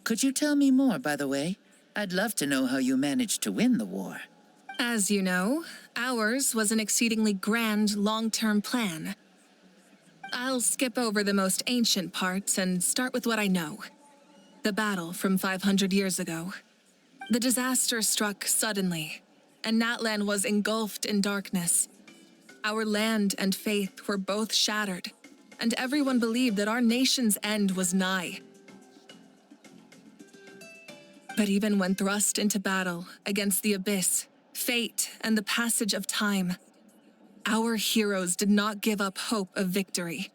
Could you tell me more, by the way? I'd love to know how you managed to win the war. As you know, ours was an exceedingly grand long-term plan. I'll skip over the most ancient parts and start with what I know. The battle from 500 years ago. The disaster struck suddenly, and Natlan was engulfed in darkness. Our land and faith were both shattered, and everyone believed that our nation's end was nigh. But even when thrust into battle against the abyss, fate, and the passage of time, our heroes did not give up hope of victory.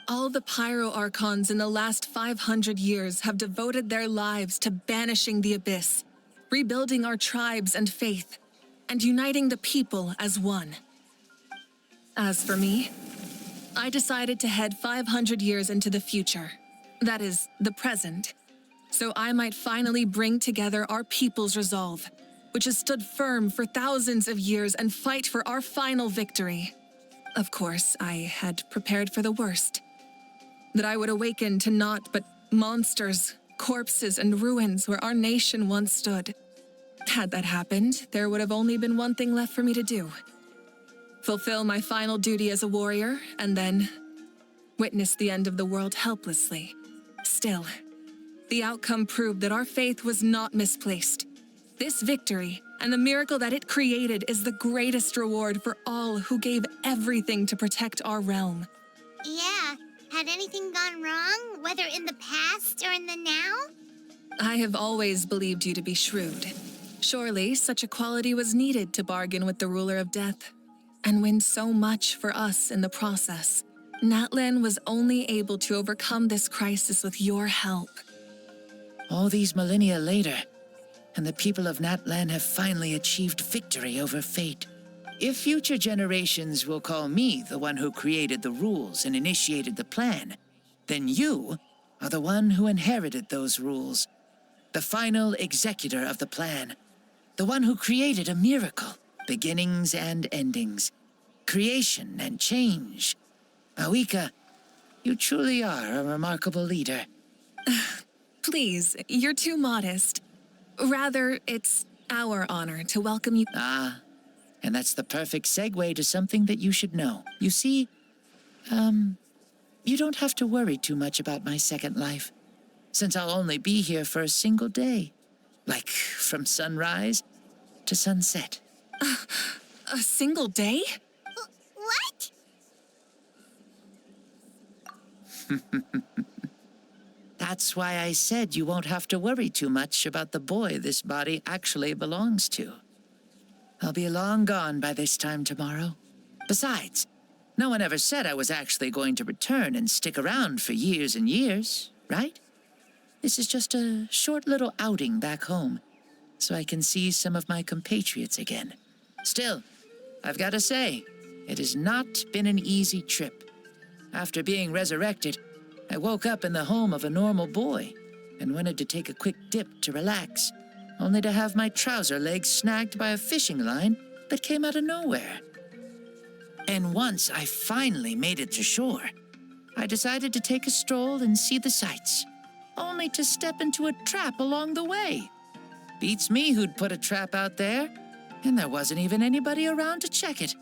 All the Pyro Archons in the last 500 years have devoted their lives to banishing the abyss, rebuilding our tribes and faith, and uniting the people as one. As for me, I decided to head 500 years into the future, that is, the present, so I might finally bring together our people's resolve, which has stood firm for thousands of years, and fight for our final victory. Of course, I had prepared for the worst. That I would awaken to naught but monsters, corpses, and ruins where our nation once stood. Had that happened, there would have only been one thing left for me to do. Fulfill my final duty as a warrior, and then witness the end of the world helplessly. Still, the outcome proved that our faith was not misplaced. This victory, and the miracle that it created, is the greatest reward for all who gave everything to protect our realm. Yeah, had anything gone wrong, whether in the past or in the now? I have always believed you to be shrewd. Surely, such a quality was needed to bargain with the ruler of death, and win so much for us in the process. Natlan was only able to overcome this crisis with your help. All these millennia later, and the people of Natlan have finally achieved victory over fate. If future generations will call me the one who created the rules and initiated the plan, then you are the one who inherited those rules. The final executor of the plan. The one who created a miracle, beginnings and endings, creation and change. Mavuika, you truly are a remarkable leader. Please, you're too modest. Rather, it's our honor to welcome you. And that's the perfect segue to something that you should know. You see, you don't have to worry too much about my second life, since I'll only be here for a single day. Like, from sunrise to sunset. A single day? What? That's why I said you won't have to worry too much about the boy this body actually belongs to. I'll be long gone by this time tomorrow. Besides, no one ever said I was actually going to return and stick around for years and years, right? This is just a short little outing back home, so I can see some of my compatriots again. Still, I've got to say, it has not been an easy trip. After being resurrected, I woke up in the home of a normal boy and wanted to take a quick dip to relax, only to have my trouser legs snagged by a fishing line that came out of nowhere. And once I finally made it to shore, I decided to take a stroll and see the sights, only to step into a trap along the way. Beats me who'd put a trap out there, and there wasn't even anybody around to check it.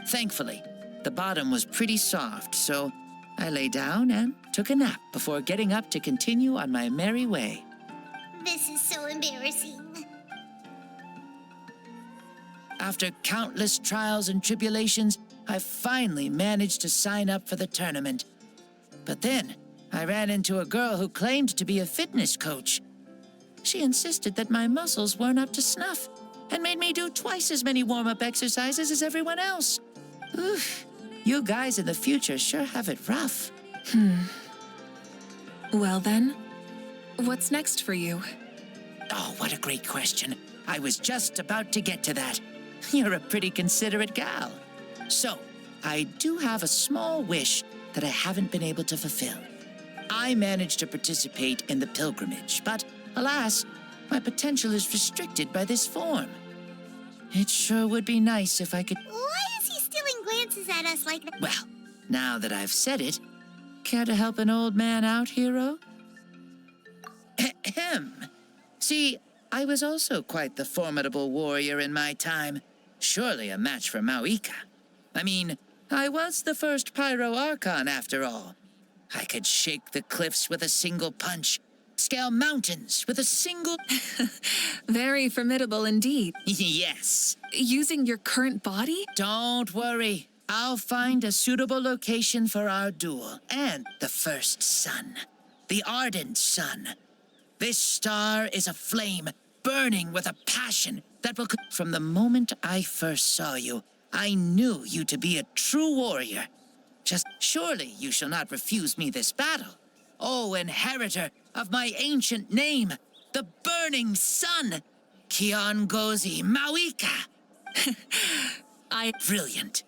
Thankfully, the bottom was pretty soft, so I lay down and took a nap before getting up to continue on my merry way. This is so embarrassing. After countless trials and tribulations, I finally managed to sign up for the tournament. But then, I ran into a girl who claimed to be a fitness coach. She insisted that my muscles weren't up to snuff and made me do twice as many warm-up exercises as everyone else. Oof, you guys in the future sure have it rough. Well then, what's next for you? Oh, what a great question. I was just about to get to that. You're a pretty considerate gal. So, I do have a small wish that I haven't been able to fulfill. I managed to participate in the pilgrimage, but alas, my potential is restricted by this form. It sure would be nice if I could... Why is he stealing glances at us like that? Well, now that I've said it, care to help an old man out, hero? Ahem. See, I was also quite the formidable warrior in my time. Surely a match for mavuika. I mean, I was the first Pyro Archon after all. I could shake the cliffs with a single punch, scale mountains with a single... Very formidable indeed. Yes. Using your current body? Don't worry. I'll find a suitable location for our duel and the first sun. The ardent sun. This star is a flame, burning with a passion that will... From the moment I first saw you, I knew you to be a true warrior. Just surely you shall not refuse me this battle. O inheritor of my ancient name, the burning sun, Kiongozi mavuika. Brilliant.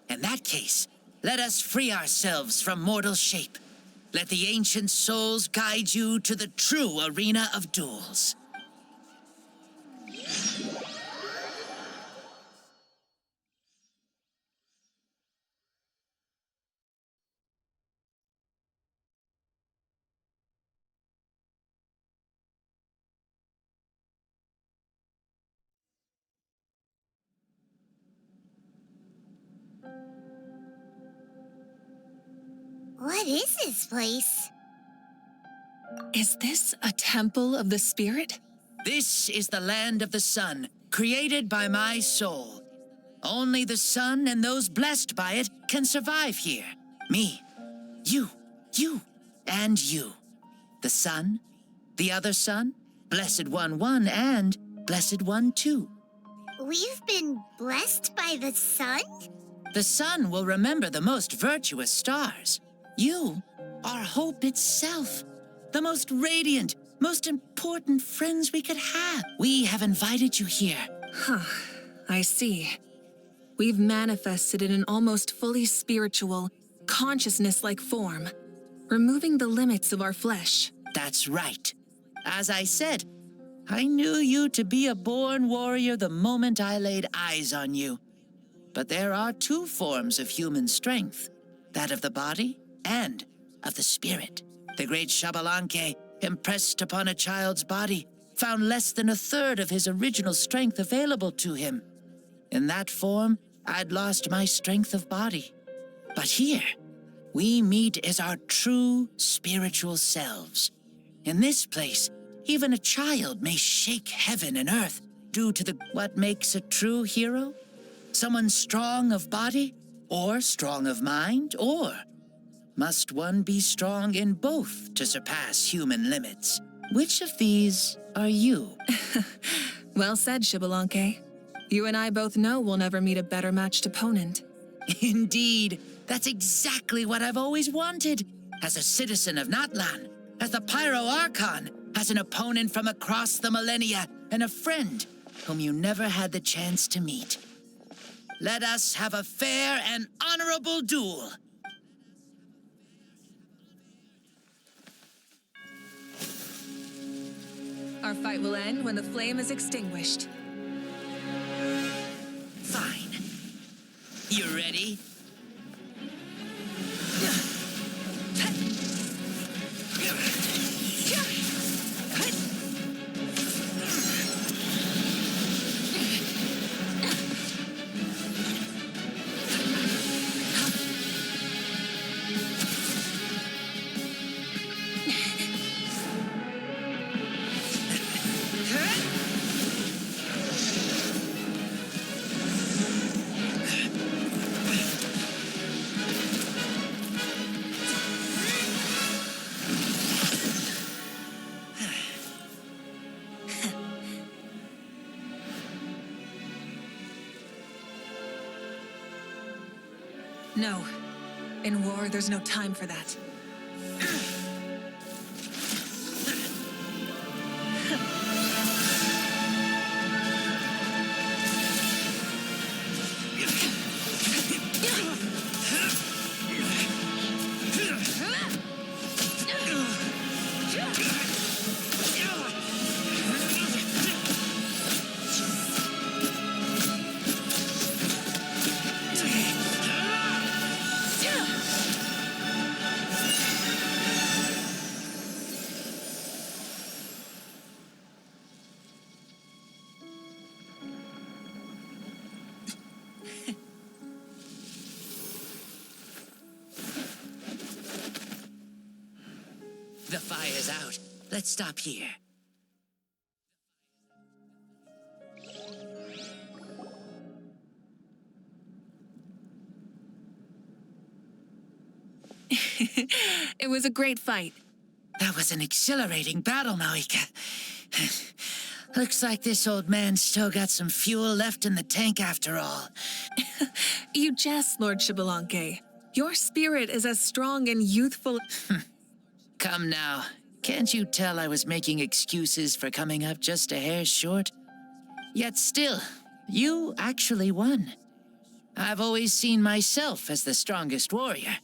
In that case, let us free ourselves from mortal shape. Let the ancient souls guide you to the true arena of duels. What is this place? Is this a temple of the spirit? This is the land of the sun, created by my soul. Only the sun and those blessed by it can survive here. Me, you, and you. The sun, the other sun, Blessed One 1, and Blessed One 2. We've been blessed by the sun? The sun will remember the most virtuous stars. You are hope itself. The most radiant, most important friends we could have. We have invited you here. I see. We've manifested in an almost fully spiritual, consciousness-like form, removing the limits of our flesh. That's right. As I said, I knew you to be a born warrior the moment I laid eyes on you. But there are two forms of human strength, that of the body and of the spirit. The great Xbalanque, impressed upon a child's body, found less than a third of his original strength available to him. In that form, I'd lost my strength of body. But here, we meet as our true spiritual selves. In this place, even a child may shake heaven and earth due to what makes a true hero? Someone strong of body, or strong of mind, or must one be strong in both to surpass human limits? Which of these are you? Well said, Xbalanque. You and I both know we'll never meet a better matched opponent. Indeed. That's exactly what I've always wanted. As a citizen of Natlan, as the Pyro Archon, as an opponent from across the millennia, and a friend whom you never had the chance to meet. Let us have a fair and honorable duel. Our fight will end when the flame is extinguished. Fine. You ready? No. In war, there's no time for that. The fire's out. Let's stop here. It was a great fight. That was an exhilarating battle, mavuika. Looks like this old man's still got some fuel left in the tank after all. You jest, Lord Xbalanque. Your spirit is as strong and youthful. Come now. Can't you tell I was making excuses for coming up just a hair short? Yet still, you actually won. I've always seen myself as the strongest warrior,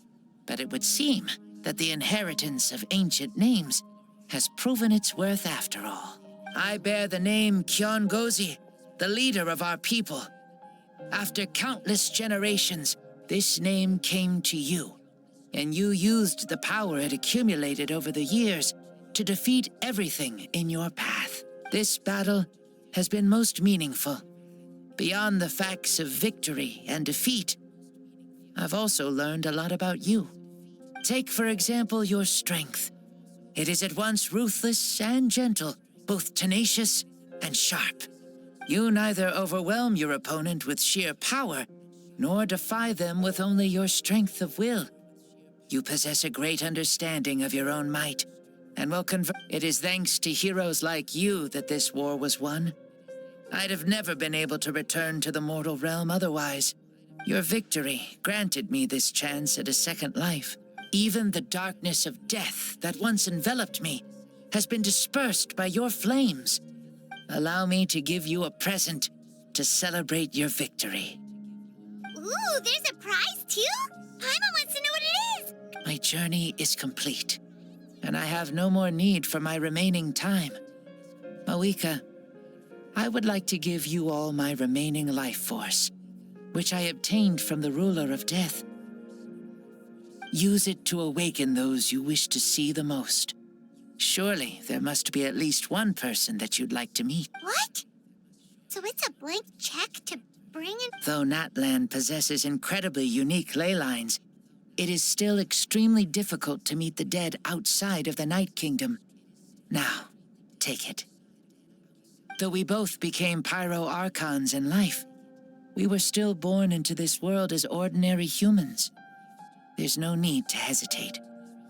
but it would seem that the inheritance of ancient names has proven its worth after all. I bear the name Kiongozi, the leader of our people. After countless generations, this name came to you, and you used the power it accumulated over the years to defeat everything in your path. This battle has been most meaningful. Beyond the facts of victory and defeat, I've also learned a lot about you. Take, for example, your strength. It is at once ruthless and gentle, both tenacious and sharp. You neither overwhelm your opponent with sheer power, nor defy them with only your strength of will. You possess a great understanding of your own might, and will convert. It is thanks to heroes like you that this war was won. I'd have never been able to return to the mortal realm otherwise. Your victory granted me this chance at a second life. Even the darkness of death that once enveloped me has been dispersed by your flames. Allow me to give you a present to celebrate your victory. Ooh, there's a prize too? Paimon wants to know what it is. My journey is complete, and I have no more need for my remaining time. Mavuika, I would like to give you all my remaining life force, which I obtained from the ruler of death. Use it to awaken those you wish to see the most. Surely there must be at least one person that you'd like to meet. What? So it's a blank check to bring in? Though Natlan possesses incredibly unique ley lines, it is still extremely difficult to meet the dead outside of the Night Kingdom. Now, take it. Though we both became Pyro Archons in life, we were still born into this world as ordinary humans. There's no need to hesitate.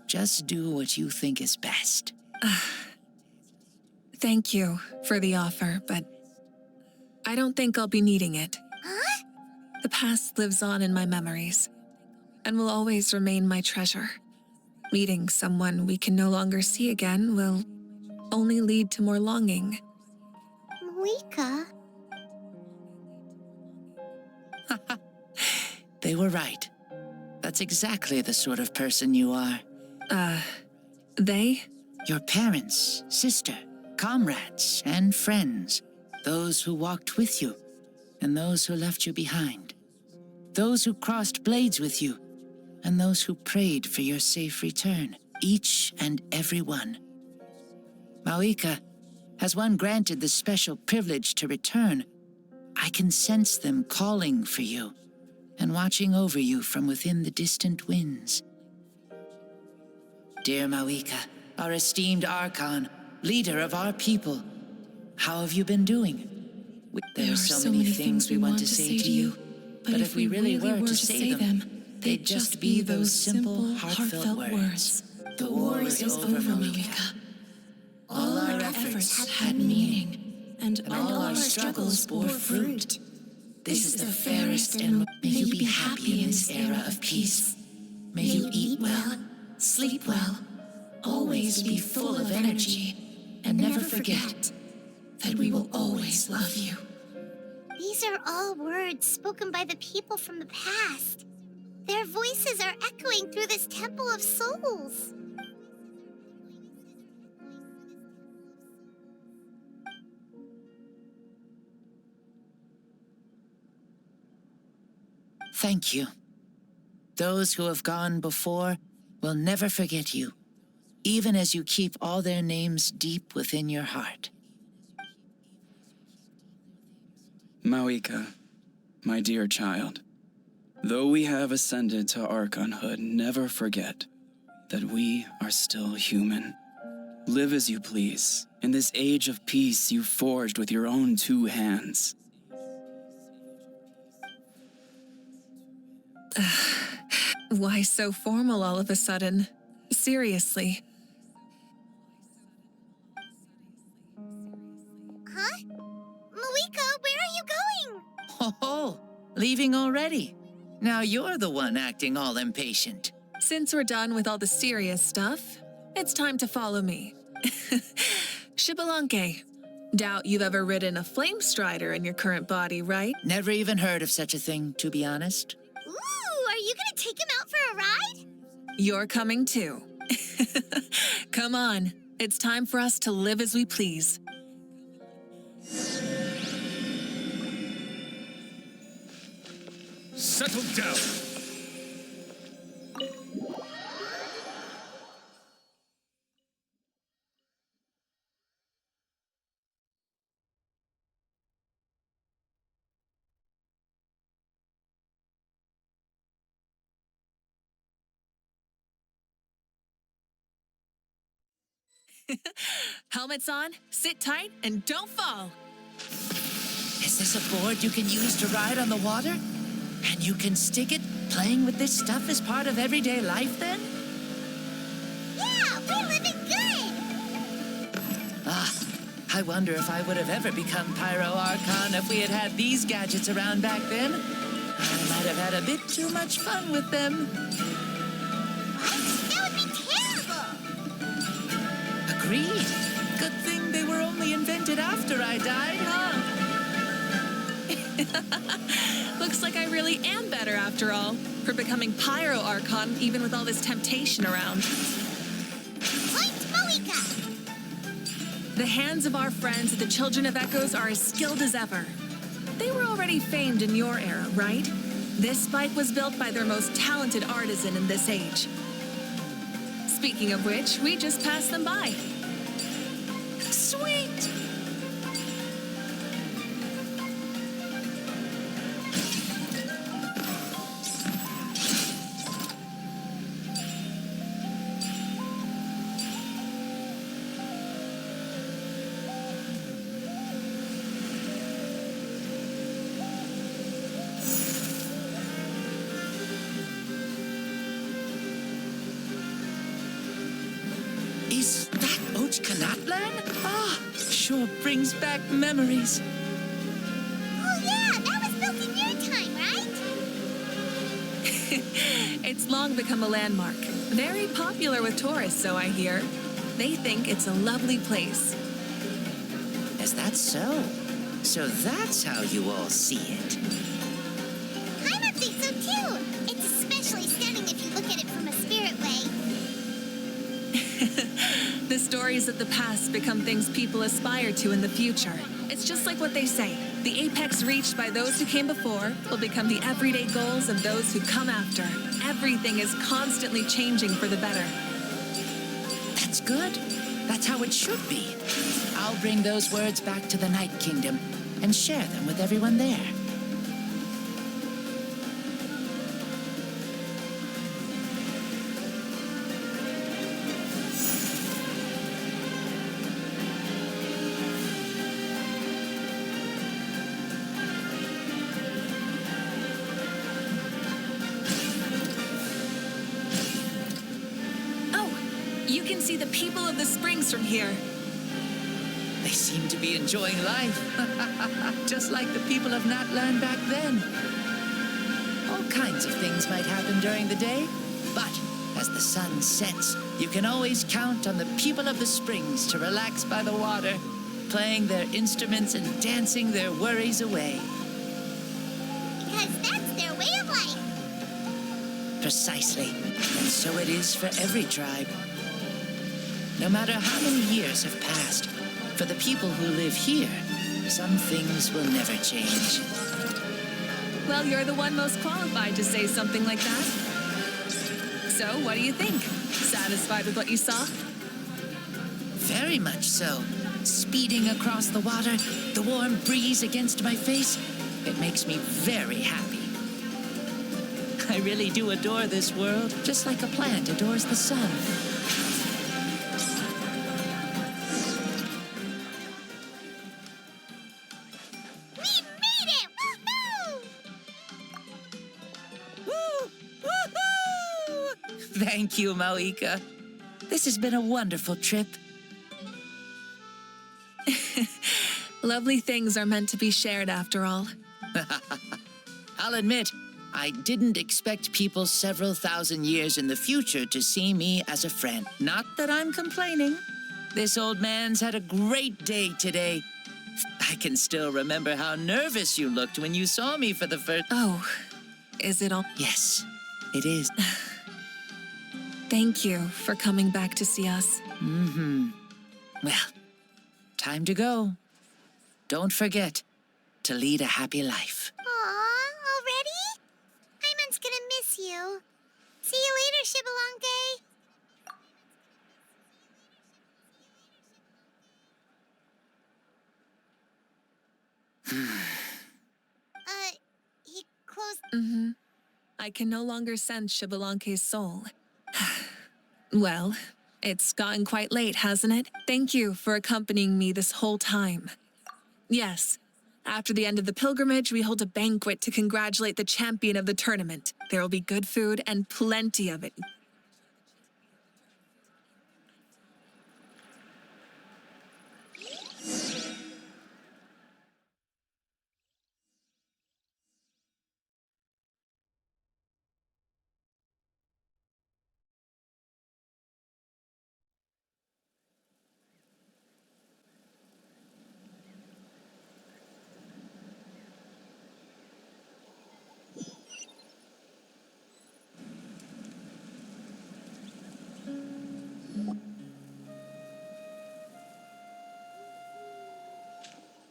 Just do what you think is best. Thank you for the offer, but I don't think I'll be needing it. Huh? The past lives on in my memories and will always remain my treasure. Meeting someone we can no longer see again will only lead to more longing. Mavuika? They were right. That's exactly the sort of person you are. They? Your parents, sister, comrades, and friends. Those who walked with you, and those who left you behind. Those who crossed blades with you, and those who prayed for your safe return. Each and every one. Mavuika, has one granted the special privilege to return, I can sense them calling for you and watching over you from within the distant winds. Dear Mavuika, our esteemed Archon, leader of our people, how have you been doing? There are so many things we want to say to you, but if we really were to say them, they'd just be those simple, heartfelt words. The war is over, Mavuika. All our efforts had meaning, and all our struggles bore fruit. This is the fairest, and may you be happy in this era of peace. May you eat well, sleep well, always be full of energy, and never forget that we will always love you. These are all words spoken by the people from the past. Their voices are echoing through this Temple of Souls. Thank you. Those who have gone before will never forget you, even as you keep all their names deep within your heart. Mavuika, my dear child, though we have ascended to Archonhood, never forget that we are still human. Live as you please, in this age of peace you forged with your own 2 hands. Why so formal all of a sudden? Seriously. Huh? Mavuika, where are you going? Oh, leaving already? Now you're the one acting all impatient. Since we're done with all the serious stuff, it's time to follow me. Xbalanque, doubt you've ever ridden a flame strider in your current body, right? Never even heard of such a thing, to be honest. Ooh, are you gonna take him out for a ride? You're coming too. Come on, it's time for us to live as we please. Settle down. Helmets on, sit tight, and don't fall. Is this a board you can use to ride on the water? And you can stick it, playing with this stuff as part of everyday life then? Yeah, we're living good! I wonder if I would have ever become Pyro Archon if we had had these gadgets around back then. I might have had a bit too much fun with them. What? That would be terrible! Agreed. Good thing they were only invented after I died, huh? Looks like I really am better after all, for becoming Pyro Archon even with all this temptation around. Point Mavuika! The hands of our friends, the Children of Echoes, are as skilled as ever. They were already famed in your era, right? This spike was built by their most talented artisan in this age. Speaking of which, we just passed them by. Sweet! Is that Ochkanatlan? Ah, sure brings back memories. It's long become a landmark. Very popular with tourists, so I hear. They think it's a lovely place. Is that so? So that's how you all see it. I think so too. It's especially stunning if you look at it from a spirit way. The stories of the past become things people aspire to in the future. It's just like what they say. The apex reached by those who came before will become the everyday goals of those who come after. Everything is constantly changing for the better. That's good. That's how it should be. I'll bring those words back to the Night Kingdom and share them with everyone there. You can see the people of the springs from here. They seem to be enjoying life. Just like the people of Natland back then. All kinds of things might happen during the day, but as the sun sets, you can always count on the people of the springs to relax by the water, playing their instruments and dancing their worries away. Because that's their way of life. Precisely. And so it is for every tribe. No matter how many years have passed, for the people who live here, some things will never change. Well, you're the one most qualified to say something like that. So, what do you think? Satisfied with what you saw? Very much so. Speeding across the water, the warm breeze against my face, it makes me very happy. I really do adore this world, just like a plant adores the sun. Thank you, Mavuika. This has been a wonderful trip. Lovely things are meant to be shared after all. I'll admit, I didn't expect people several thousand years in the future to see me as a friend. Not that I'm complaining. This old man's had a great day today. I can still remember how nervous you looked when you saw me for the first... Oh, is it all? Yes, it is. Thank you for coming back to see us. Mm-hmm. Well, time to go. Don't forget to lead a happy life. Aw, already? Hyman's gonna miss you. See you later, Shibalanke. He closed... Mm-hmm. I can no longer sense Shibalanke's soul. Well, it's gotten quite late, hasn't it? Thank you for accompanying me this whole time. Yes, after the end of the pilgrimage, we hold a banquet to congratulate the champion of the tournament. There will be good food and plenty of it.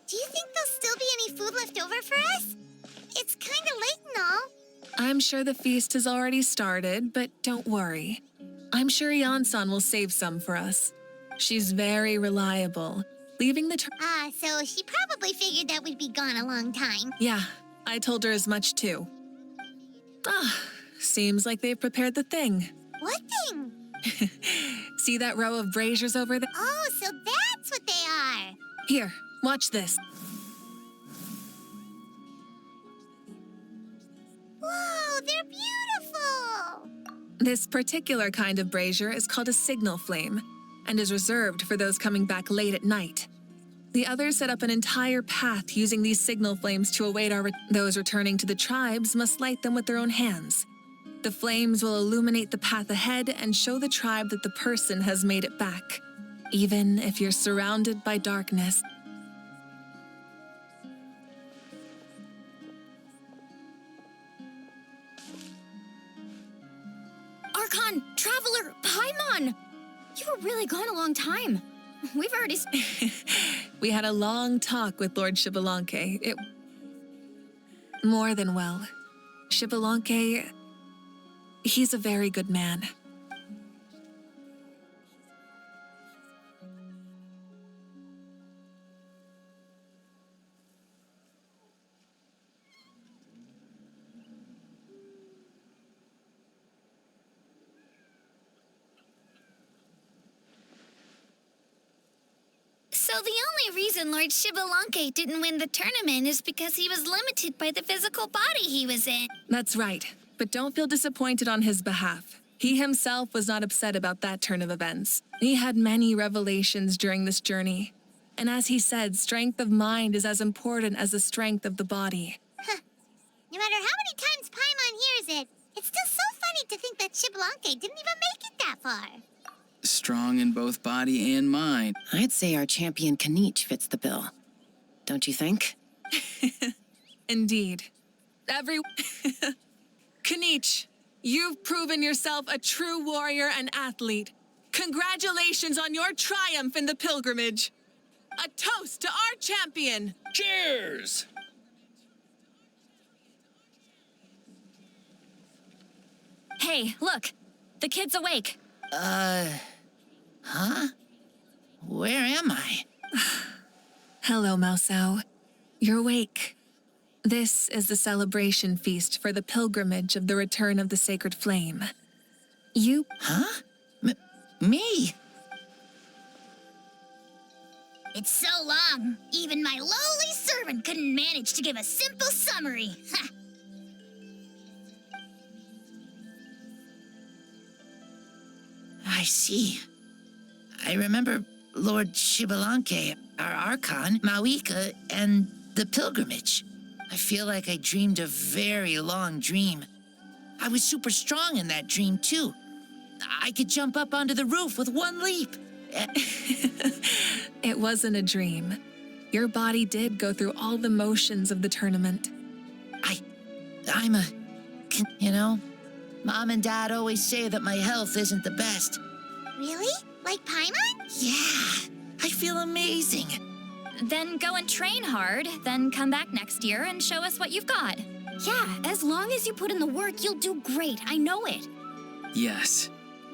Do you think there'll still be any food left over for us? It's kinda late and all. I'm sure the feast has already started, but don't worry. I'm sure Yan-san will save some for us. She's very reliable. Leaving the So she probably figured that we'd be gone a long time. Yeah, I told her as much too. Seems like they've prepared the thing. What thing? See that row of braziers over there? Oh, so that's what they are. Here, watch this. Whoa, they're beautiful! This particular kind of brazier is called a signal flame and is reserved for those coming back late at night. The others set up an entire path using these signal flames to await those returning to the tribes must light them with their own hands. The flames will illuminate the path ahead and show the tribe that the person has made it back, even if you're surrounded by darkness. Archon, Traveler, Paimon! You were really gone a long time. We've already... We had a long talk with Lord Xbalanque. It... More than well. Xbalanque... He's a very good man. So the only reason Lord Xbalanque didn't win the tournament is because he was limited by the physical body he was in. That's right, but don't feel disappointed on his behalf. He himself was not upset about that turn of events. He had many revelations during this journey. And as he said, strength of mind is as important as the strength of the body. Huh. No matter how many times Paimon hears it, it's still so funny to think that Xbalanque didn't even make it that far. Strong in both body and mind. I'd say our champion Kanich fits the bill. Don't you think? Indeed. Kanich, you've proven yourself a true warrior and athlete. Congratulations on your triumph in the pilgrimage. A toast to our champion. Cheers! Hey, look. The kid's awake. Huh? Where am I? Hello, Mausau. You're awake. This is the celebration feast for the pilgrimage of the return of the sacred flame. You... Huh? Me? It's so long, even my lowly servant couldn't manage to give a simple summary. Ha! I see. I remember Lord Xbalanque, our Archon, mavuika, and the pilgrimage. I feel like I dreamed a very long dream. I was super strong in that dream, too. I could jump up onto the roof with one leap. It wasn't a dream. Your body did go through all the motions of the tournament. I'm a... You know, Mom and Dad always say that my health isn't the best. Really? Like Paimon? Yeah, I feel amazing. Then go and train hard, then come back next year and show us what you've got. Yeah, as long as you put in the work, you'll do great. I know it. Yes.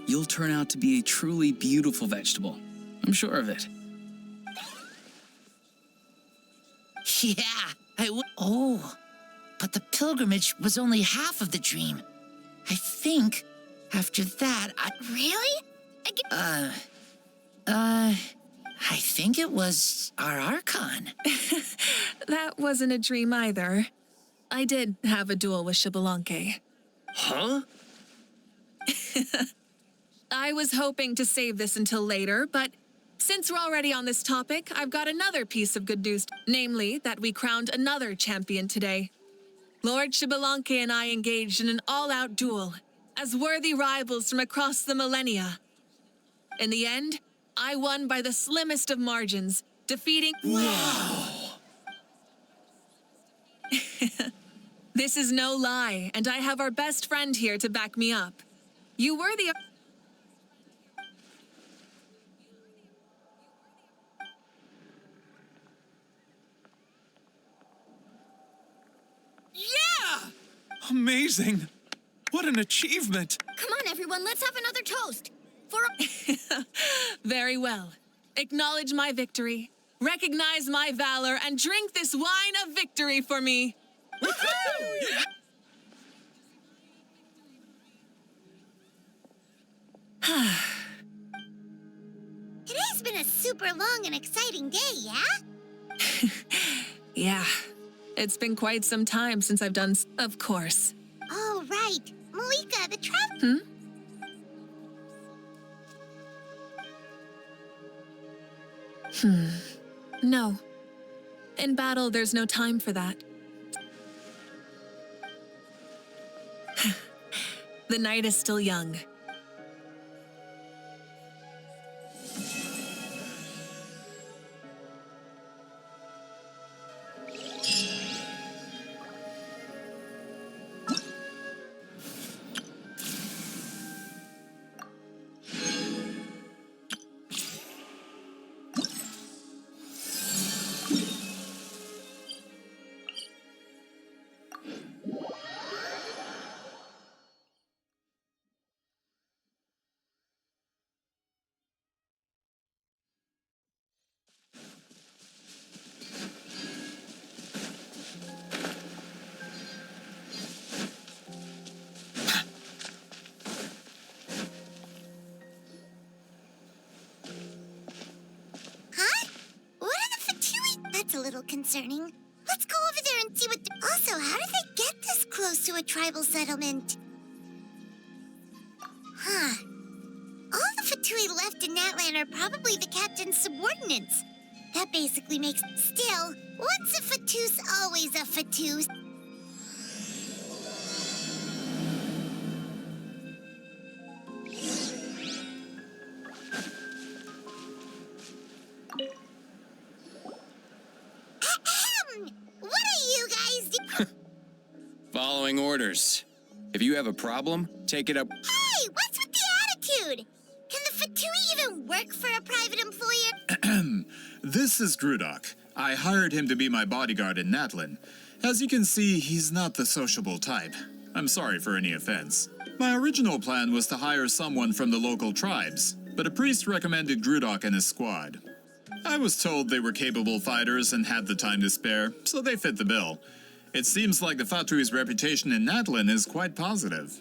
You'll turn out to be a truly beautiful vegetable. I'm sure of it. Yeah, I would. Oh, but the pilgrimage was only half of the dream. I think after that, Really? I think it was our Archon. That wasn't a dream either. I did have a duel with Xbalanque. Huh? I was hoping to save this until later, but since we're already on this topic, I've got another piece of good news, namely that we crowned another champion today. Lord Xbalanque and I engaged in an all-out duel, as worthy rivals from across the millennia. In the end, I won by the slimmest of margins, defeating... Wow! This is no lie, and I have our best friend here to back me up. You were the... Yeah! Amazing! What an achievement! Come on, everyone, let's have another toast. For Very well. Acknowledge my victory, recognize my valor, and drink this wine of victory for me. Today's been a super long and exciting day, yeah? Yeah, it's been quite some time since I've done... Of course. Oh, right. Mavuika, the travel... No. In battle, there's no time for that. The night is still young. Huh? What are the Fatui? That's a little concerning. Let's go over there and see what. Also, how did they get this close to a tribal settlement? Huh. All the Fatui left in Natlan are probably the captain's subordinates. That basically makes. Still, once a Fatu's always a Fatu. Ahem! What are you guys doing? Following orders. If you have a problem, take it up. Hey, what's with the attitude? Can the Fatui even work for a private employer? This is Grudok. I hired him to be my bodyguard in Natlan. As you can see, he's not the sociable type. I'm sorry for any offense. My original plan was to hire someone from the local tribes, but a priest recommended Grudok and his squad. I was told they were capable fighters and had the time to spare, so they fit the bill. It seems like the Fatui's reputation in Natlan is quite positive.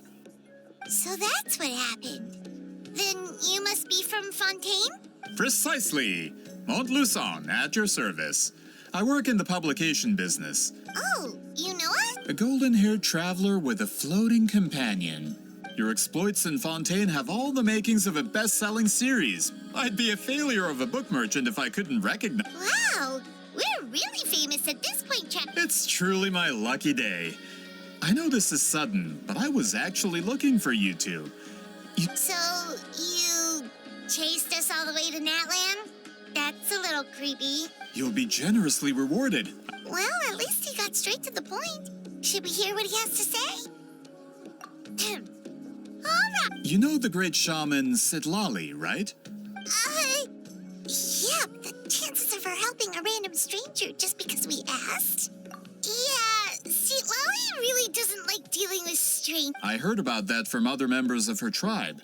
So that's what happened. Then you must be from Fontaine? Precisely! Montluçon, at your service. I work in the publication business. Oh, you know us? A golden-haired traveler with a floating companion. Your exploits in Fontaine have all the makings of a best-selling series. I'd be a failure of a book merchant if I couldn't recognize. Wow, we're really famous at this point, Chap. It's truly my lucky day. I know this is sudden, but I was actually looking for you two. So, you chased us all the way to Natlan? That's a little creepy. You'll be generously rewarded. Well, at least he got straight to the point. Should we hear what he has to say? All right. You know the great shaman citlali, right? Yeah, the chances of her helping a random stranger just because we asked? Yeah, citlali really doesn't like dealing with strangers. I heard about that from other members of her tribe.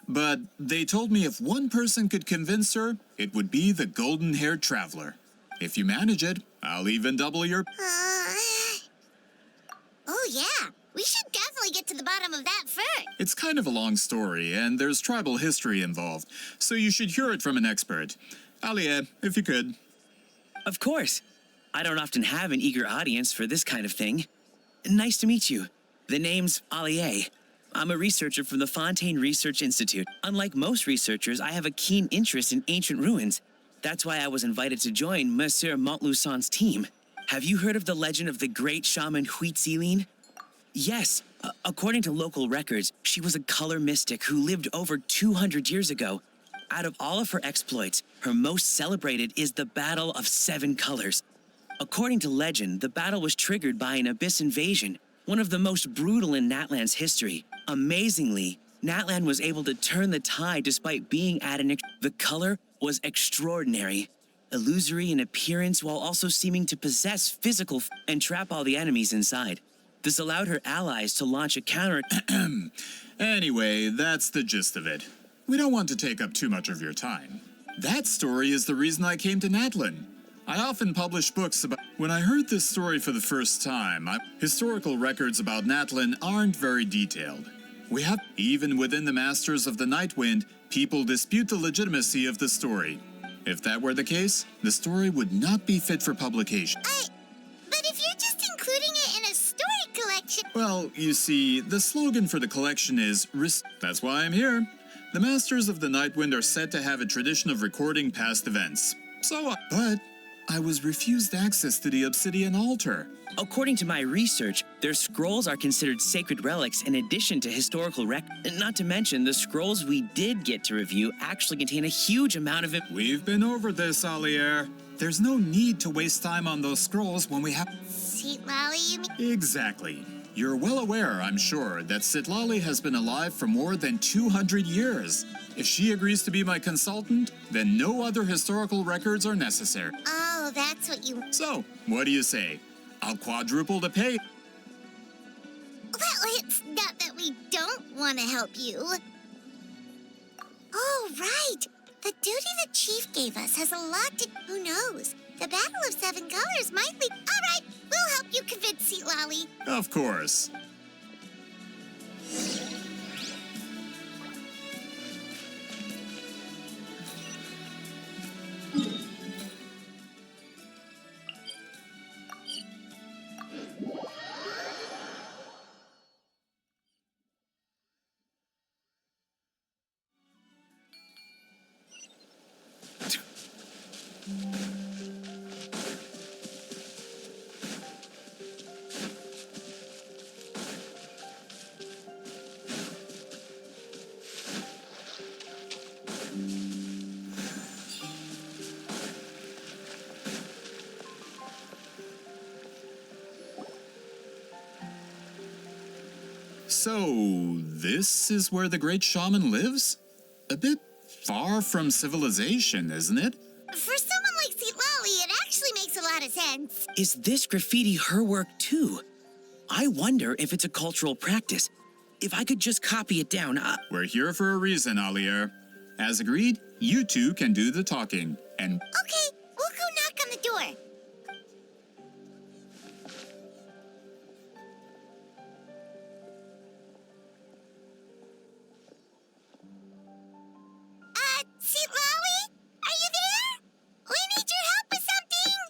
But they told me if one person could convince her, it would be the golden-haired traveler. If you manage it, I'll even double your... Oh yeah, we should definitely get to the bottom of that first. It's kind of a long story, and there's tribal history involved, so you should hear it from an expert. Alie, if you could. Of course. I don't often have an eager audience for this kind of thing. Nice to meet you. The name's Alie. I'm a researcher from the Fontaine Research Institute. Unlike most researchers, I have a keen interest in ancient ruins. That's why I was invited to join Monsieur Montluçon's team. Have you heard of the legend of the great shaman Huitziline? Yes. According to local records, she was a color mystic who lived over 200 years ago. Out of all of her exploits, her most celebrated is the Battle of Seven Colors. According to legend, the battle was triggered by an abyss invasion, one of the most brutal in Natlan's history. Amazingly, Natlan was able to turn the tide despite being at an... The color was extraordinary, illusory in appearance while also seeming to possess physical and trap all the enemies inside. This allowed her allies to launch a counter... Anyway, that's the gist of it. We don't want to take up too much of your time. That story is the reason I came to Natlan. I often publish books about... When I heard this story for the first time, historical records about Natlan aren't very detailed. We have... Even within the Masters of the Nightwind, people dispute the legitimacy of the story. If that were the case, the story would not be fit for publication. But if you're just including it in a story collection... Well, you see, the slogan for the collection is... That's why I'm here. The Masters of the Nightwind are said to have a tradition of recording past events. But I was refused access to the obsidian altar. According to my research, their scrolls are considered sacred relics in addition to historical Not to mention, the scrolls we did get to review actually contain a huge amount of it. We've been over this, Alier. There's no need to waste time on those scrolls when we have... Citlali, you mean? Exactly. You're well aware, I'm sure, that Citlali has been alive for more than 200 years. If she agrees to be my consultant, then no other historical records are necessary. Oh, that's what you... So, what do you say? I'll quadruple the pay. Well, it's not that we don't want to help you. Oh, right. The duty the chief gave us has a lot to... Who knows? The Battle of Seven Colors might lead... All right, we'll help you convince Citlali. Of course. So, this is where the great shaman lives? A bit far from civilization, isn't it? For someone like Citlali, it actually makes a lot of sense. Is this graffiti her work too? I wonder if it's a cultural practice. If I could just copy it down, We're here for a reason, Alier. As agreed, you two can do the talking, and... Okay, we'll go knock on the door. Citlali? Are you there? We need your help with something.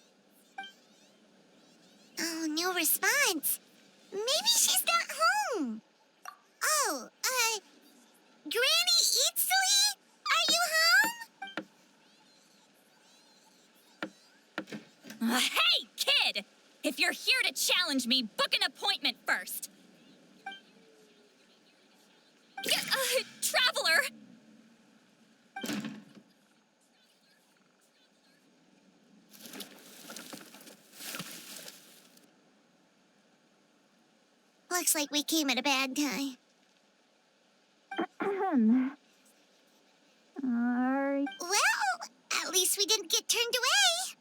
Oh, no response. Maybe she's not home. Oh, Granny Eatsley? Are you home? Hey, kid! If you're here to challenge me, book an appointment first. Traveler! Looks like we came at a bad time. Well, at least we didn't get turned away.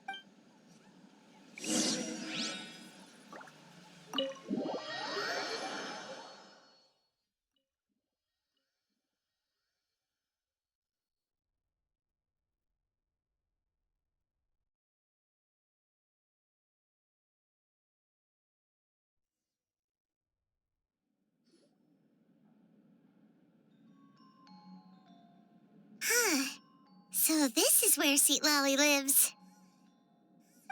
So this is where Citlali lives.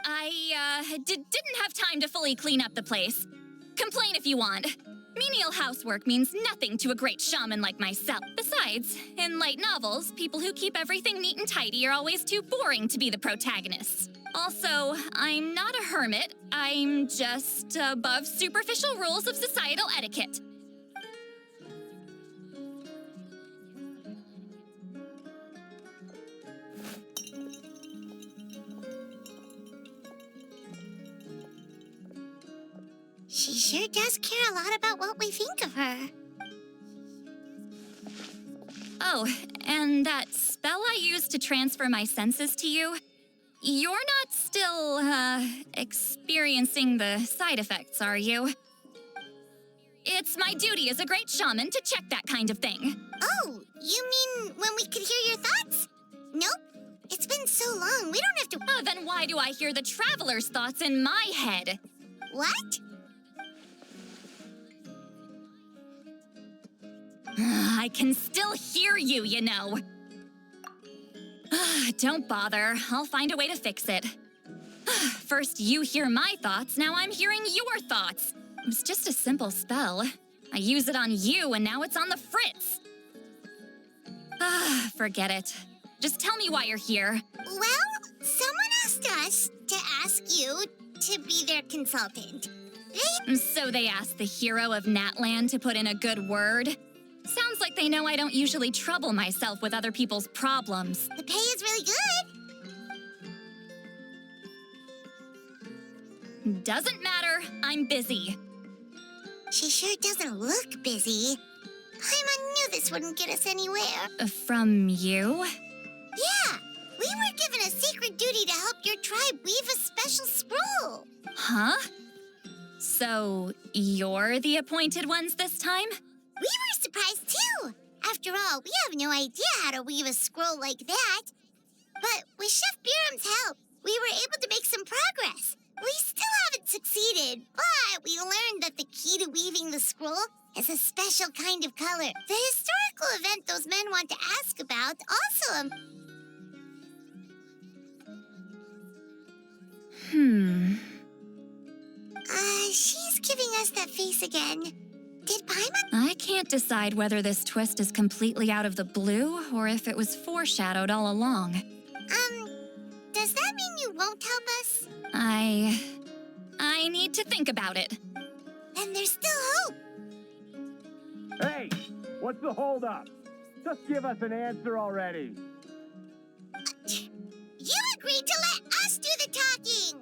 I, didn't have time to fully clean up the place. Complain if you want. Menial housework means nothing to a great shaman like myself. Besides, in light novels, people who keep everything neat and tidy are always too boring to be the protagonists. Also, I'm not a hermit. I'm just above superficial rules of societal etiquette. She sure does care a lot about what we think of her. Oh, and that spell I used to transfer my senses to you, you're not still, experiencing the side effects, are you? It's my duty as a great shaman to check that kind of thing. Oh, you mean when we could hear your thoughts? Nope. It's been so long, we don't have to... Then why do I hear the traveler's thoughts in my head? What? I can still hear you, you know. Don't bother. I'll find a way to fix it. First you hear my thoughts, now I'm hearing your thoughts. It was just a simple spell. I use it on you, and now it's on the Fritz. Forget it. Just tell me why you're here. Well, someone asked us to ask you to be their consultant. So they asked the hero of Natland to put in a good word? Sounds like they know I don't usually trouble myself with other people's problems. The pay is really good. Doesn't matter. I'm busy. She sure doesn't look busy. Paimon knew this wouldn't get us anywhere. From you? Yeah, we were given a secret duty to help your tribe weave a special scroll. Huh? So, you're the appointed ones this time? We were surprised too. After all, we have no idea how to weave a scroll like that. But with Chef Biram's help, we were able to make some progress. We still haven't succeeded, but we learned that the key to weaving the scroll is a special kind of color. The historical event those men want to ask about also... She's giving us that face again. Did Paimon? I can't decide whether this twist is completely out of the blue or if it was foreshadowed all along. Does that mean you won't help us? I need to think about it. Then there's still hope. Hey, what's the holdup? Just give us an answer already. You agreed to let us do the talking.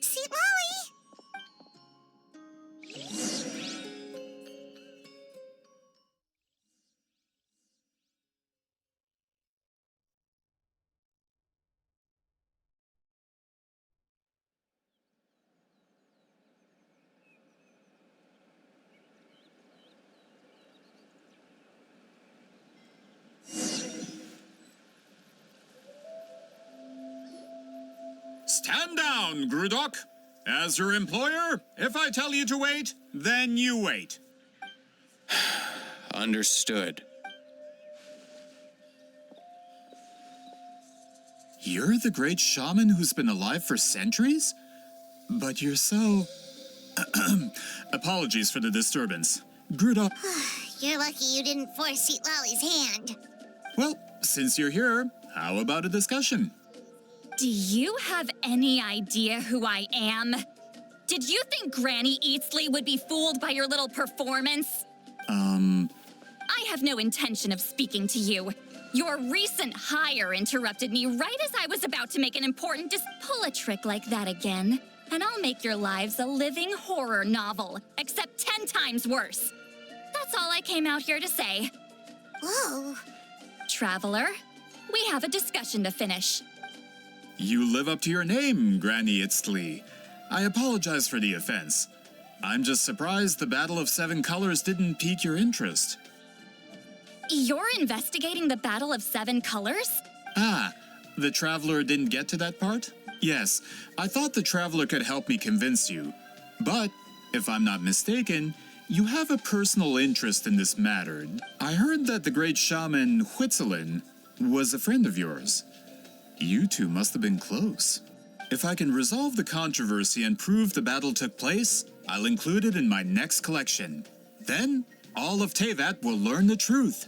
Citlali? Stand down, Grudok. As your employer, if I tell you to wait, then you wait. Understood. You're the great shaman who's been alive for centuries? But you're so... Apologies for the disturbance. Grudok... You're lucky you didn't force Citlali's hand. Well, since you're here, how about a discussion? Do you have any idea who I am? Did you think Granny Eatsley would be fooled by your little performance? I have no intention of speaking to you. Your recent hire interrupted me right as I was about to make an important pull a trick like that again, and I'll make your lives a living horror novel, except 10 times worse. That's all I came out here to say. Whoa. Traveler, we have a discussion to finish. You live up to your name, Granny Itztli. I apologize for the offense. I'm just surprised the Battle of Seven Colors didn't pique your interest. You're investigating the Battle of Seven Colors? Ah, the Traveler didn't get to that part? Yes, I thought the Traveler could help me convince you. But, if I'm not mistaken, you have a personal interest in this matter. I heard that the great shaman Huitzilin was a friend of yours. You two must have been close. If I can resolve the controversy and prove the battle took place, I'll include it in my next collection. Then, all of Teyvat will learn the truth.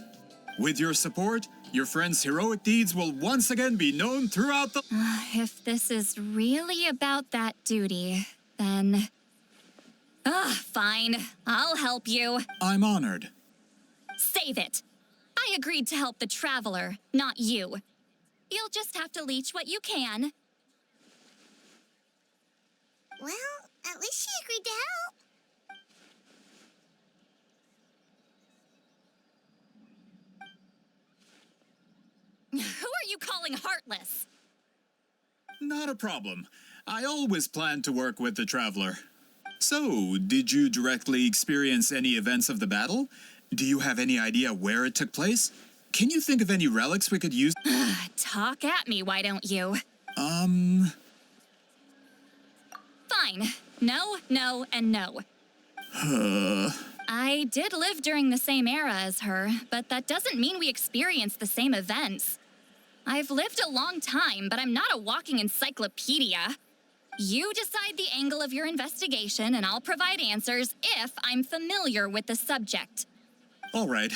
With your support, your friend's heroic deeds will once again be known throughout the... If this is really about that duty, then... fine. I'll help you. I'm honored. Save it. I agreed to help the Traveler, not you. You'll just have to leech what you can. Well, at least she agreed to help. Who are you calling heartless? Not a problem. I always plan to work with the Traveler. So, did you directly experience any events of the battle? Do you have any idea where it took place? Can you think of any relics we could use? Talk at me, why don't you? Fine. No, no, and no. I did live during the same era as her, but that doesn't mean we experienced the same events. I've lived a long time, but I'm not a walking encyclopedia. You decide the angle of your investigation, and I'll provide answers if I'm familiar with the subject. All right.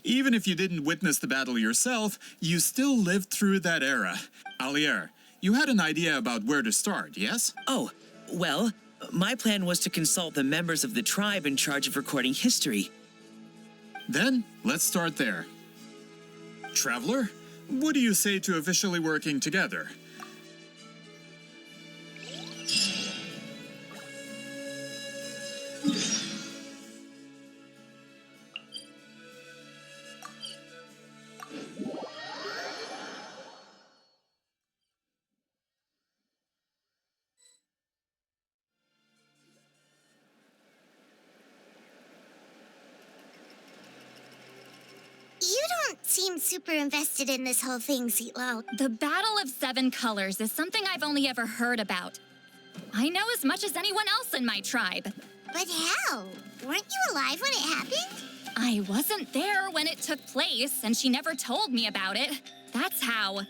Even if you didn't witness the battle yourself, you still lived through that era. Alier, you had an idea about where to start, yes? Oh, well, my plan was to consult the members of the tribe in charge of recording history. Then, let's start there. Traveler, what do you say to officially working together? You don't seem super invested in this whole thing, Citlali. The Battle of Seven Colors is something I've only ever heard about. I know as much as anyone else in my tribe. But how? Weren't you alive when it happened? I wasn't there when it took place, and she never told me about it. That's how.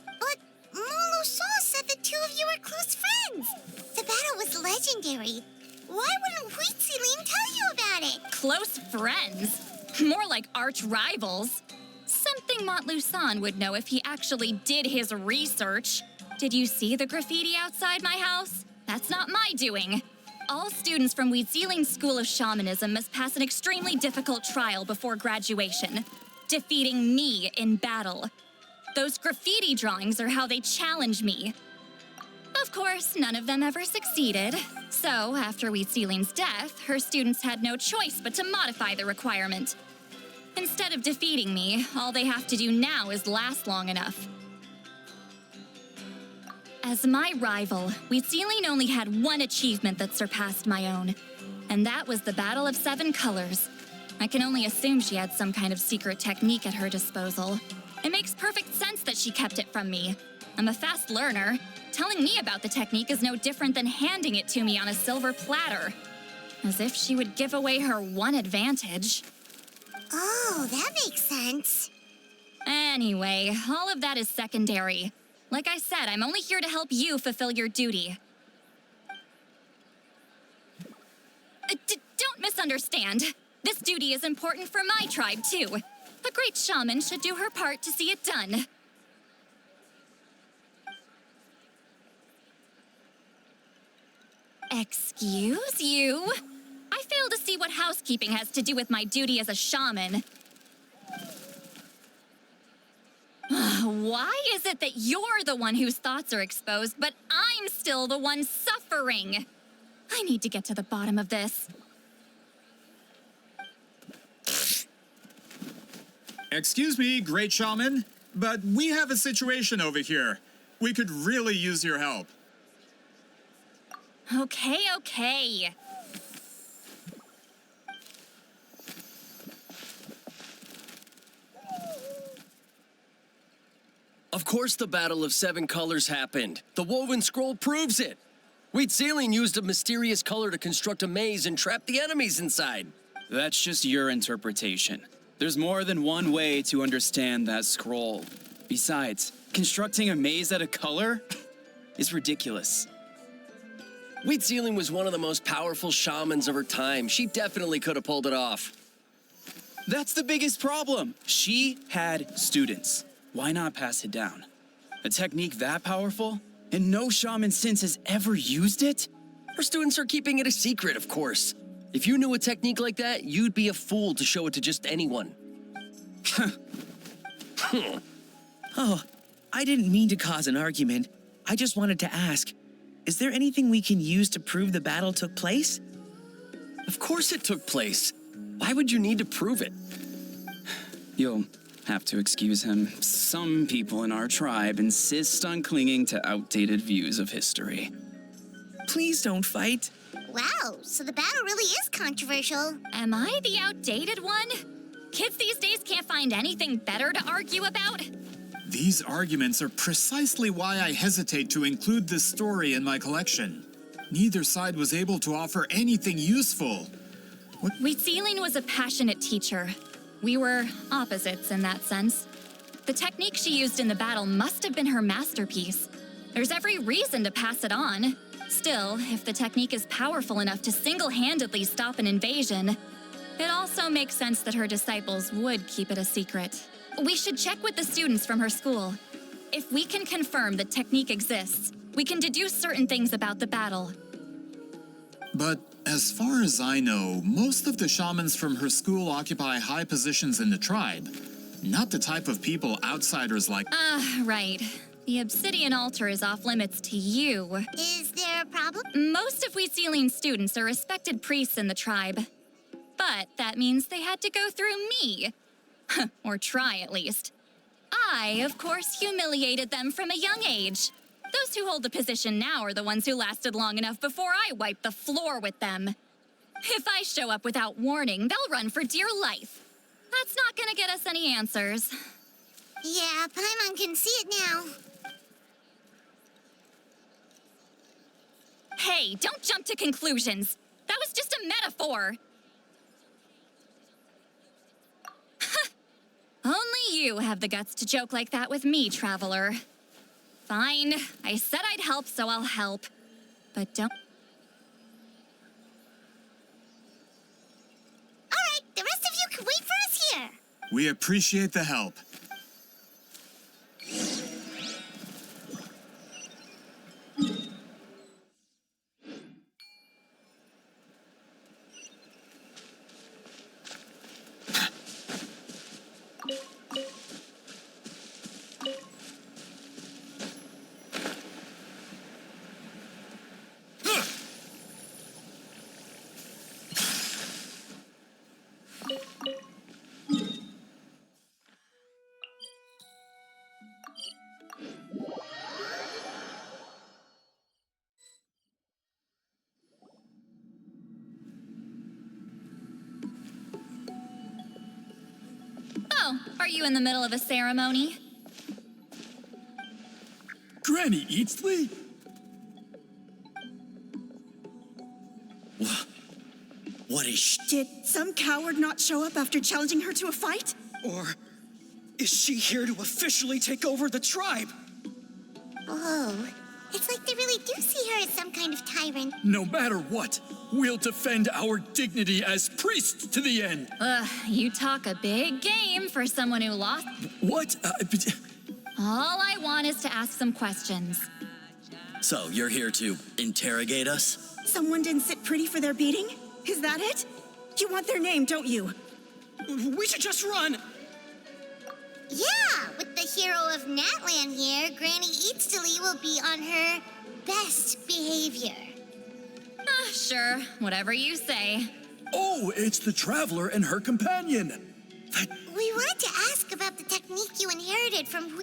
But Molusan said the two of you were close friends. The battle was legendary. Why wouldn't Huitziling tell you about it? Close friends? More like arch rivals. Something Montluçon would know if he actually did his research. Did you see the graffiti outside my house? That's not my doing. All students from Huitziling School of Shamanism must pass an extremely difficult trial before graduation, defeating me in battle. Those graffiti drawings are how they challenge me. Of course, none of them ever succeeded. So, after Huitziling's death, her students had no choice but to modify the requirement. Instead of defeating me, all they have to do now is last long enough. As my rival, Huitziling only had one achievement that surpassed my own, and that was the Battle of Seven Colors. I can only assume she had some kind of secret technique at her disposal. It makes perfect sense that she kept it from me. I'm a fast learner. Telling me about the technique is no different than handing it to me on a silver platter. As if she would give away her one advantage. Oh, that makes sense. Anyway, all of that is secondary. Like I said, I'm only here to help you fulfill your duty. Don't misunderstand. This duty is important for my tribe, too. A great shaman should do her part to see it done. Excuse you? I fail to see what housekeeping has to do with my duty as a shaman. Why is it that you're the one whose thoughts are exposed, but I'm still the one suffering? I need to get to the bottom of this. Excuse me, great shaman, but we have a situation over here. We could really use your help. Okay. Of course the Battle of Seven Colors happened. The woven scroll proves it. Huitziling used a mysterious color to construct a maze and trap the enemies inside. That's just your interpretation. There's more than one way to understand that scroll. Besides, constructing a maze out of color is ridiculous. Huitziling was one of the most powerful shamans of her time. She definitely could have pulled it off. That's the biggest problem. She had students. Why not pass it down? A technique that powerful? And no shaman since has ever used it? Her students are keeping it a secret, of course. If you knew a technique like that, you'd be a fool to show it to just anyone. Oh, I didn't mean to cause an argument. I just wanted to ask, is there anything we can use to prove the battle took place? Of course it took place. Why would you need to prove it? You'll have to excuse him. Some people in our tribe insist on clinging to outdated views of history. Please don't fight. Wow, so the battle really is controversial. Am I the outdated one? Kids these days can't find anything better to argue about? These arguments are precisely why I hesitate to include this story in my collection. Neither side was able to offer anything useful. Huitziling was a passionate teacher. We were opposites in that sense. The technique she used in the battle must have been her masterpiece. There's every reason to pass it on. Still, if the technique is powerful enough to single-handedly stop an invasion, It also makes sense that her disciples would keep it a secret. We should check with the students from her school. If we can confirm the technique exists, we can deduce certain things about the battle. But as far as I know, most of the shamans from her school occupy high positions in the tribe. Not the type of people outsiders like— right. The obsidian altar is off limits to you. Is there a problem? Most of Wheatsealing students are respected priests in the tribe. But that means they had to go through me. Or try, at least. I, of course, humiliated them from a young age. Those who hold the position now are the ones who lasted long enough before I wiped the floor with them. If I show up without warning, they'll run for dear life. That's not gonna get us any answers. Yeah, Paimon can see it now. Hey, don't jump to conclusions. That was just a metaphor. Only you have the guts to joke like that with me, Traveler. Fine, I said I'd help, so I'll help. But don't... All right, the rest of you can wait for us here. We appreciate the help. Oh, are you in the middle of a ceremony? Granny Eatsley? What is Did some coward not show up after challenging her to a fight? Or is she here to officially take over the tribe? Whoa, it's like they really do see her as some kind of tyrant. No matter what, we'll defend our dignity as priests to the end. You talk a big game for someone who lost. What? All I want is to ask some questions. So, you're here to interrogate us? Someone didn't sit pretty for their beating? Is that it? You want their name, don't you? We should just run! Yeah, with the hero of Natlan here, Granny Eatsley will be on her best behavior. Sure, whatever you say. Oh, it's the Traveler and her companion. We wanted to ask about the technique you inherited from...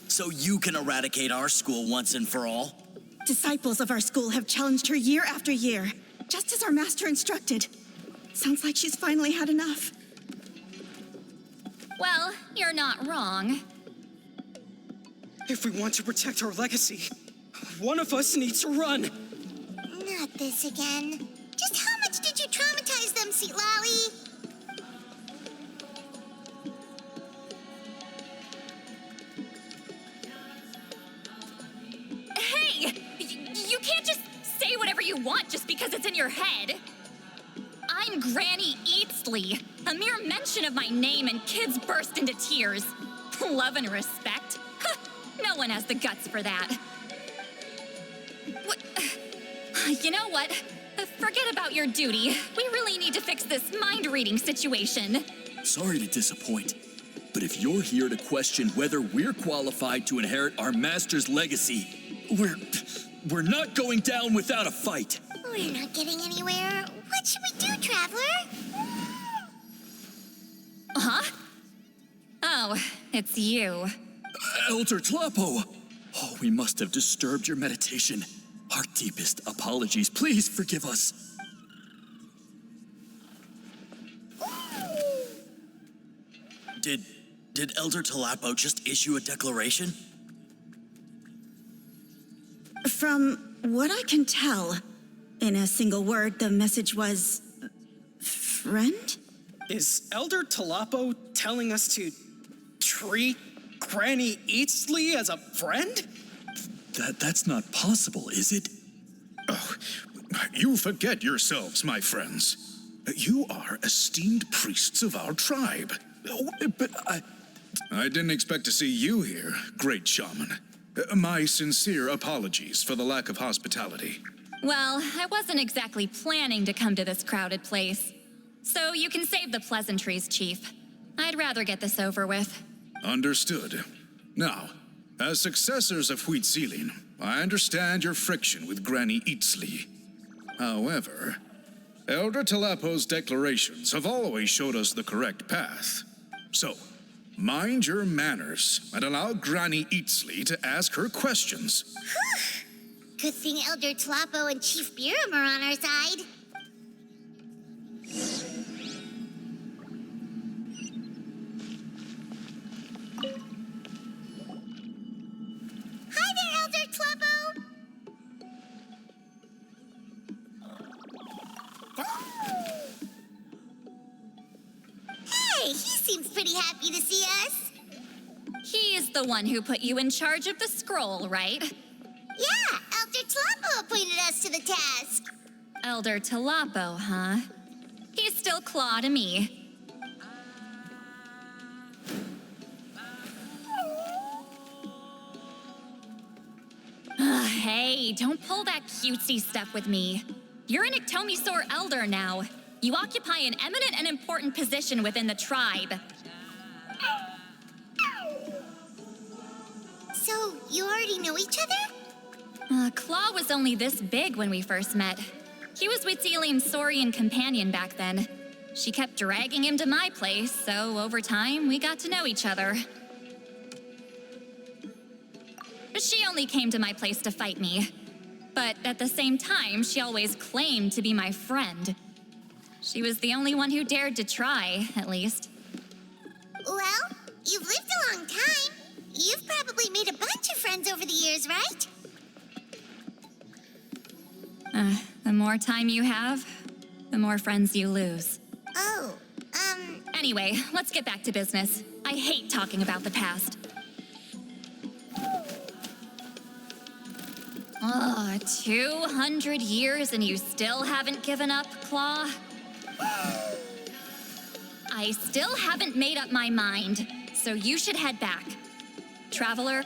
So you can eradicate our school once and for all? Disciples of our school have challenged her year after year, just as our master instructed. Sounds like she's finally had enough. Well, you're not wrong. If we want to protect our legacy, one of us needs to run. Not this again. Just how much did you traumatize them, citlali? Hey! You can't just say whatever you want just because it's in your head. I'm Granny Eatsley. A mere mention of my name and kids burst into tears. Love and respect? No one has the guts for that. What? You know what? Forget about your duty. We really need to fix this mind-reading situation. Sorry to disappoint, but if you're here to question whether we're qualified to inherit our master's legacy, we're not going down without a fight. We're not getting anywhere. What should we do, Traveler? Huh? Oh, it's you. Elder Tlapo! Oh, we must have disturbed your meditation. Our deepest apologies. Please forgive us. Did Elder Tlapo just issue a declaration? From what I can tell, in a single word, the message was... friend? Is Elder Tlapo telling us to treat Granny Eatsley as a friend? That's not possible, is it? Oh, you forget yourselves, my friends. You are esteemed priests of our tribe. But I didn't expect to see you here, great shaman. My sincere apologies for the lack of hospitality. Well, I wasn't exactly planning to come to this crowded place. So you can save the pleasantries, Chief. I'd rather get this over with. Understood. Now, as successors of Huitzilin, I understand your friction with Granny Itzli. However, Elder Talapo's declarations have always showed us the correct path. So, mind your manners and allow Granny Itzli to ask her questions. Good thing Elder Tlapo and Chief Biram are on our side. Hi there, Elder Tlapo! Hey, he seems pretty happy to see us. He is the one who put you in charge of the scroll, right? Yeah, Elder Tlapo appointed us to the task. Elder Talapo, huh? He's still Claw to me. Hey, don't pull that cutesy stuff with me. You're an Iktomi-Sor elder now. You occupy an eminent and important position within the tribe. So, you already know each other? Claw was only this big when we first met. He was Huitzilin's Saurian companion back then. She kept dragging him to my place, so over time, we got to know each other. She only came to my place to fight me. But at the same time, she always claimed to be my friend. She was the only one who dared to try, at least. Well, you've lived a long time. You've probably made a bunch of friends over the years, right? The more time you have, the more friends you lose. Oh, Anyway, let's get back to business. I hate talking about the past. 200 years and you still haven't given up, Claw? I still haven't made up my mind, so you should head back. Traveler?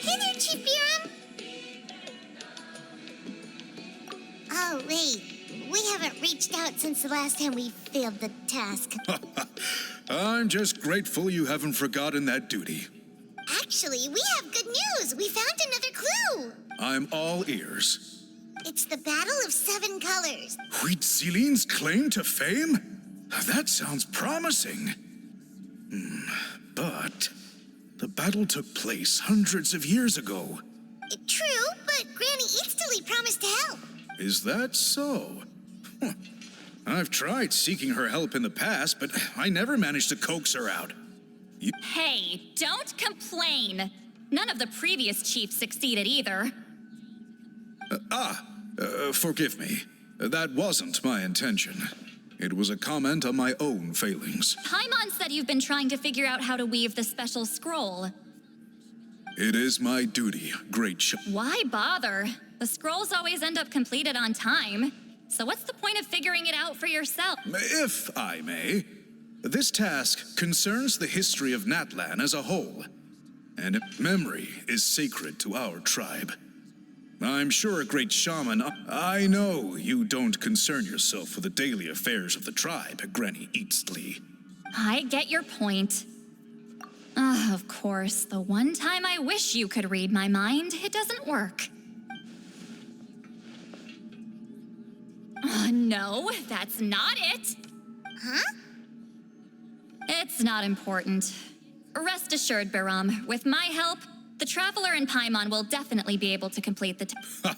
Hey there, Chief Biram. Oh, wait. We haven't reached out since the last time we failed the task. I'm just grateful you haven't forgotten that duty. Actually, we have good news. We found another clue. I'm all ears. It's the Battle of Seven Colors. Huitzilin's claim to fame? That sounds promising. But the battle took place hundreds of years ago. True, but Granny Eatstily promised to help. Is that so? Huh. I've tried seeking her help in the past, but I never managed to coax her out. Hey, don't complain. None of the previous chiefs succeeded either. Forgive me. That wasn't my intention. It was a comment on my own failings. Paimon said you've been trying to figure out how to weave the special scroll. It is my duty, great Why bother? The scrolls always end up completed on time. So what's the point of figuring it out for yourself? If I may, this task concerns the history of Natlan as a whole, and memory is sacred to our tribe. I'm sure, great shaman, I know you don't concern yourself with the daily affairs of the tribe, Granny Eatstly. I get your point. Of course, the one time I wish you could read my mind, it doesn't work. No, that's not it. Huh? It's not important. Rest assured, Biram, with my help, the Traveler and Paimon will definitely be able to complete the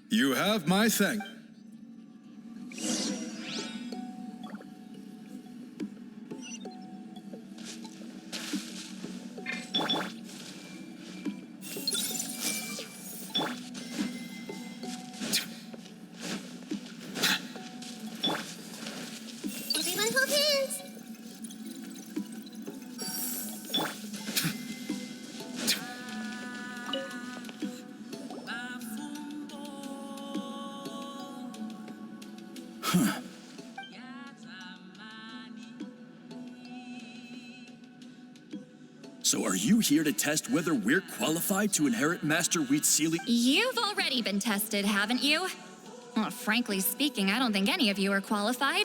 You have my thanks. So are you here to test whether we're qualified to inherit Master Wheatsealy? You've already been tested, haven't you? Well, frankly speaking, I don't think any of you are qualified.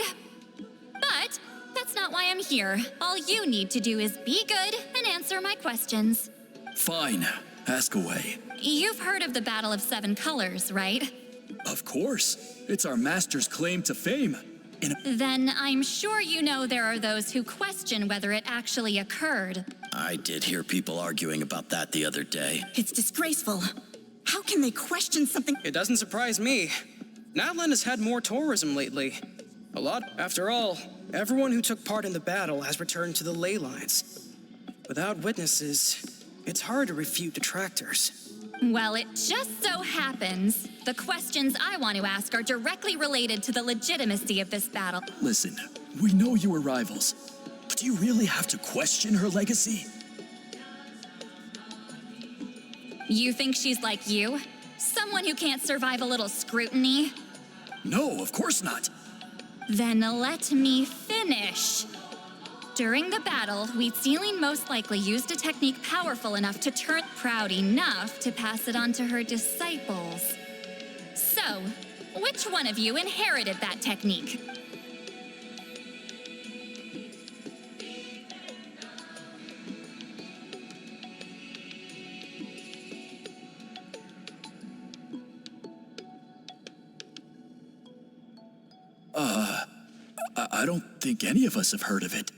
But that's not why I'm here. All you need to do is be good and answer my questions. Fine. Ask away. You've heard of the Battle of Seven Colors, right? Of course. It's our master's claim to fame. Then I'm sure you know there are those who question whether it actually occurred. I did hear people arguing about that the other day. It's disgraceful. How can they question something? It doesn't surprise me. Natlan has had more tourism lately. A lot. After all, everyone who took part in the battle has returned to the ley lines. Without witnesses, it's hard to refute detractors. Well, it just so happens the questions I want to ask are directly related to the legitimacy of this battle. Listen, we know you were rivals, but do you really have to question her legacy? You think she's like you? Someone who can't survive a little scrutiny? No, of course not. Then let me finish. During the battle, Wheatsealing most likely used a technique powerful enough to turn proud enough to pass it on to her disciples. So, which one of you inherited that technique? I don't think any of us have heard of it.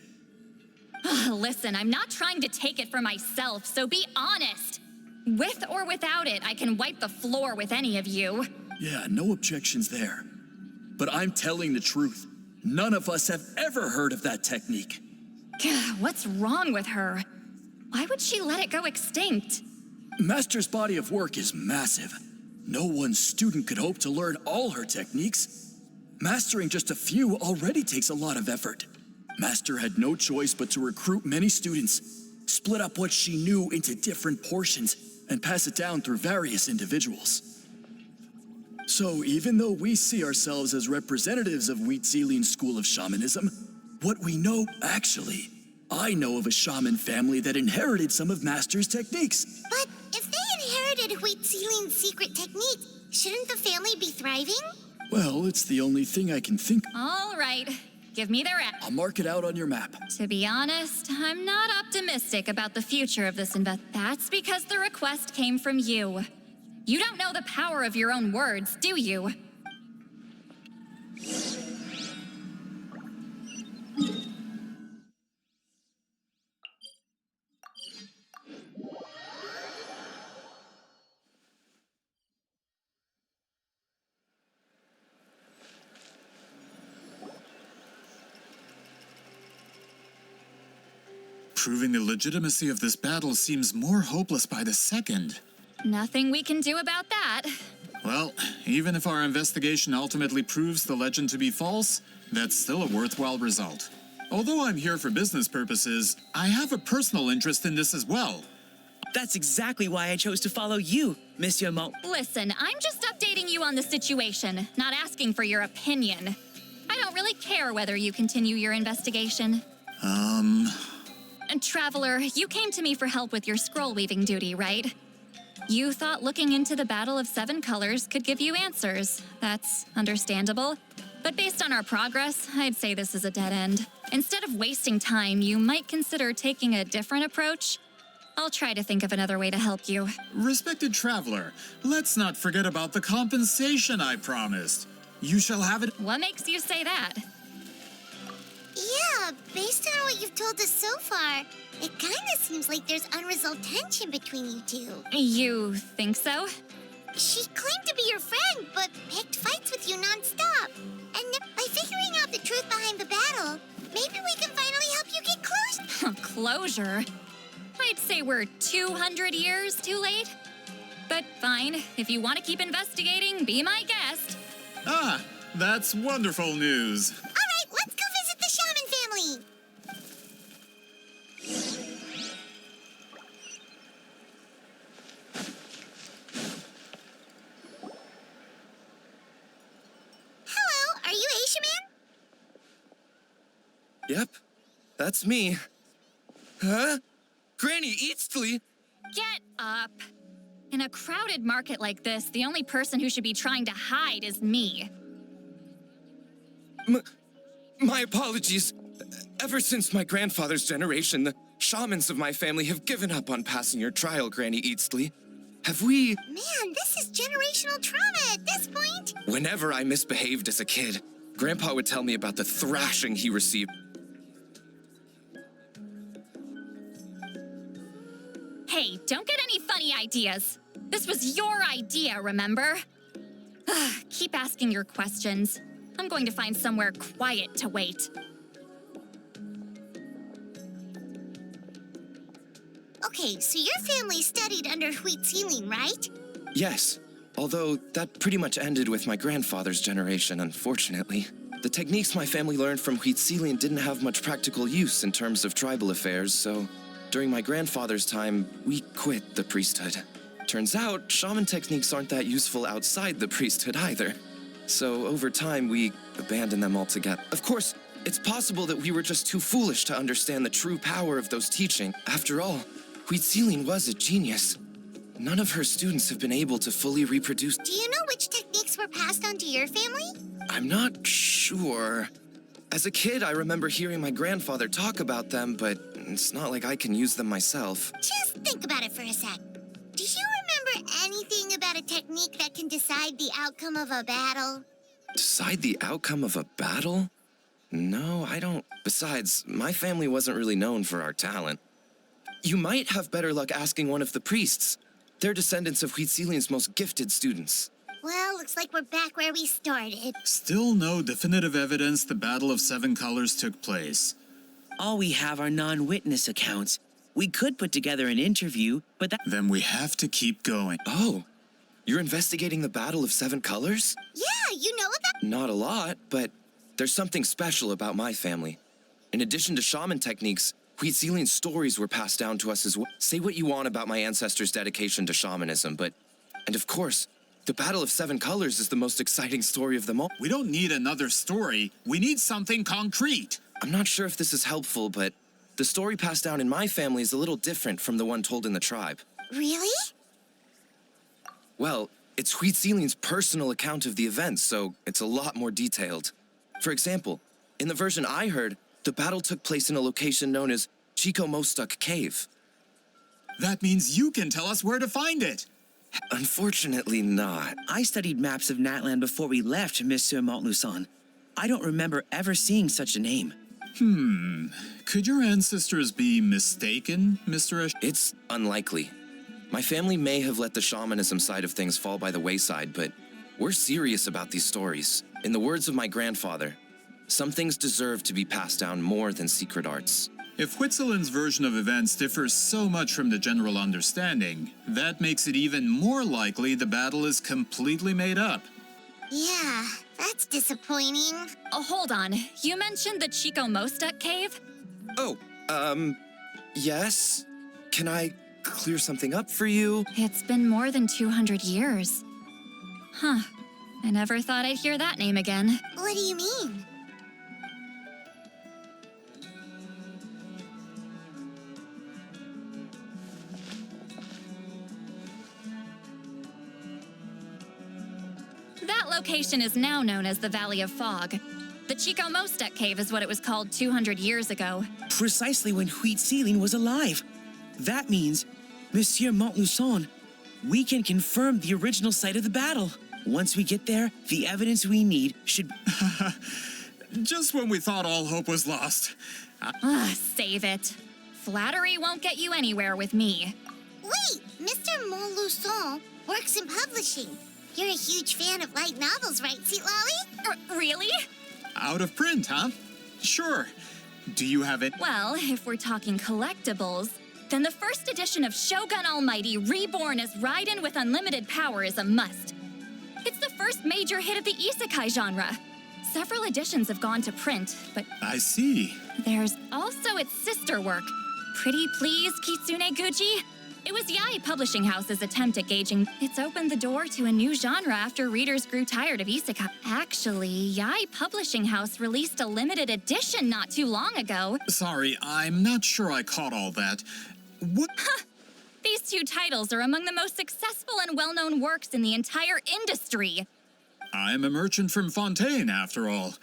Listen, I'm not trying to take it for myself, so be honest. With or without it, I can wipe the floor with any of you. Yeah, no objections there. But I'm telling the truth. None of us have ever heard of that technique. What's wrong with her? Why would she let it go extinct? Master's body of work is massive. No one student could hope to learn all her techniques. Mastering just a few already takes a lot of effort. Master had no choice but to recruit many students, split up what she knew into different portions, and pass it down through various individuals. So even though we see ourselves as representatives of Wheatsealing's school of shamanism, what we know actually, I know of a shaman family that inherited some of Master's techniques. But if they inherited Wheatsealing's secret technique, shouldn't the family be thriving? Well, it's the only thing I can think. All right, give me their I'll mark it out on your map. To be honest, I'm not optimistic about the future of this That's because the request came from you. You don't know the power of your own words, do you? Proving the legitimacy of this battle seems more hopeless by the second. Nothing we can do about that. Well, even if our investigation ultimately proves the legend to be false, that's still a worthwhile result. Although I'm here for business purposes, I have a personal interest in this as well. That's exactly why I chose to follow you, Monsieur Mo. Listen, I'm just updating you on the situation, not asking for your opinion. I don't really care whether you continue your investigation. And Traveler, you came to me for help with your scroll weaving duty, right? You thought looking into the Battle of Seven Colors could give you answers. That's understandable. But based on our progress, I'd say this is a dead end. Instead of wasting time, you might consider taking a different approach. I'll try to think of another way to help you. Respected traveler, let's not forget about the compensation I promised. You shall have it. What makes you say that? Yeah, based on what you've told us so far, it kinda seems like there's unresolved tension between you two. You think so? She claimed to be your friend, but picked fights with you non-stop. And by figuring out the truth behind the battle, maybe we can finally help you get close. Closure? I'd say we're 200 years too late. But fine, if you want to keep investigating, be my guest. Ah, that's wonderful news. All right, let's go visit the shaman family. Hello, are you a shaman? Yep, that's me. Huh? Granny Eatsley? Get up. In a crowded market like this, the only person who should be trying to hide is me. My apologies. Ever since my grandfather's generation, the shamans of my family have given up on passing your trial, Granny Eatsley. Have we... Man, this is generational trauma at this point. Whenever I misbehaved as a kid, Grandpa would tell me about the thrashing he received. Hey, don't get any funny ideas. This was your idea, remember? Keep asking your questions. I'm going to find somewhere quiet to wait. Okay, so your family studied under wheat ceiling, right? Yes, although that pretty much ended with my grandfather's generation, unfortunately. The techniques my family learned from wheat ceiling didn't have much practical use in terms of tribal affairs, so during my grandfather's time, we quit the priesthood. Turns out, shaman techniques aren't that useful outside the priesthood either. So over time, we abandoned them altogether. Of course, it's possible that we were just too foolish to understand the true power of those teachings. After all, Wheat Ceiling was a genius. None of her students have been able to fully reproduce. Do you know which techniques were passed on to your family? I'm not sure. As a kid, I remember hearing my grandfather talk about them, but it's not like I can use them myself. Just think about it for a sec. Do you remember anything about a technique that can decide the outcome of a battle? Decide the outcome of a battle? No, I don't. Besides, my family wasn't really known for our talent. You might have better luck asking one of the priests. They're descendants of Wheat Ceiling's most gifted students. Well, looks like we're back where we started. Still no definitive evidence the Battle of Seven Colors took place. All we have are non-witness accounts. We could put together an interview, but that... Then we have to keep going. Oh, you're investigating the Battle of Seven Colors? Yeah, you know about... Not a lot, but there's something special about my family. In addition to shaman techniques, Wheat Ceiling's stories were passed down to us as well. Say what you want about my ancestors' dedication to shamanism, but... And of course, the Battle of Seven Colors is the most exciting story of them all. We don't need another story. We need something concrete. I'm not sure if this is helpful, but the story passed down in my family is a little different from the one told in the tribe. Really? Well, it's Wheat Ceiling's personal account of the events, so it's a lot more detailed. For example, in the version I heard, the battle took place in a location known as Chico Mostuk Cave. That means you can tell us where to find it. Unfortunately not. I studied maps of Natland before we left, Monsieur Montluçon. I don't remember ever seeing such a name. Could your ancestors be mistaken, Mr. It's unlikely. My family may have let the shamanism side of things fall by the wayside, but we're serious about these stories. In the words of my grandfather, some things deserve to be passed down more than secret arts. If Whitzelin's version of events differs so much from the general understanding, that makes it even more likely the battle is completely made up. Yeah, that's disappointing. Oh, hold on. You mentioned the Chico Mostuk Cave? Oh, yes? Can I clear something up for you? It's been more than 200 years. Huh. I never thought I'd hear that name again. What do you mean? That location is now known as the Valley of Fog. The Chico Mostuk Cave is what it was called 200 years ago. Precisely when Wheat Ceiling was alive. That means, Monsieur Montluçon, we can confirm the original site of the battle. Once we get there, the evidence we need should... Just when we thought all hope was lost. Save it. Flattery won't get you anywhere with me. Wait, Mr. Montluçon works in publishing. You're a huge fan of light novels, right, citlali? Really? Out of print, huh? Sure. Do you have it? Well, if we're talking collectibles, then the first edition of Shogun Almighty Reborn as Raiden with Unlimited Power is a must. It's the first major hit of the isekai genre. Several editions have gone to print, but... I see. There's also its sister work, Pretty Please Kitsune Guji. It was Yai Publishing House's attempt at gauging. It's opened the door to a new genre after readers grew tired of isekai. Actually, Yai Publishing House released a limited edition not too long ago. Sorry, I'm not sure I caught all that. What? These two titles are among the most successful and well-known works in the entire industry. I'm a merchant from Fontaine, after all.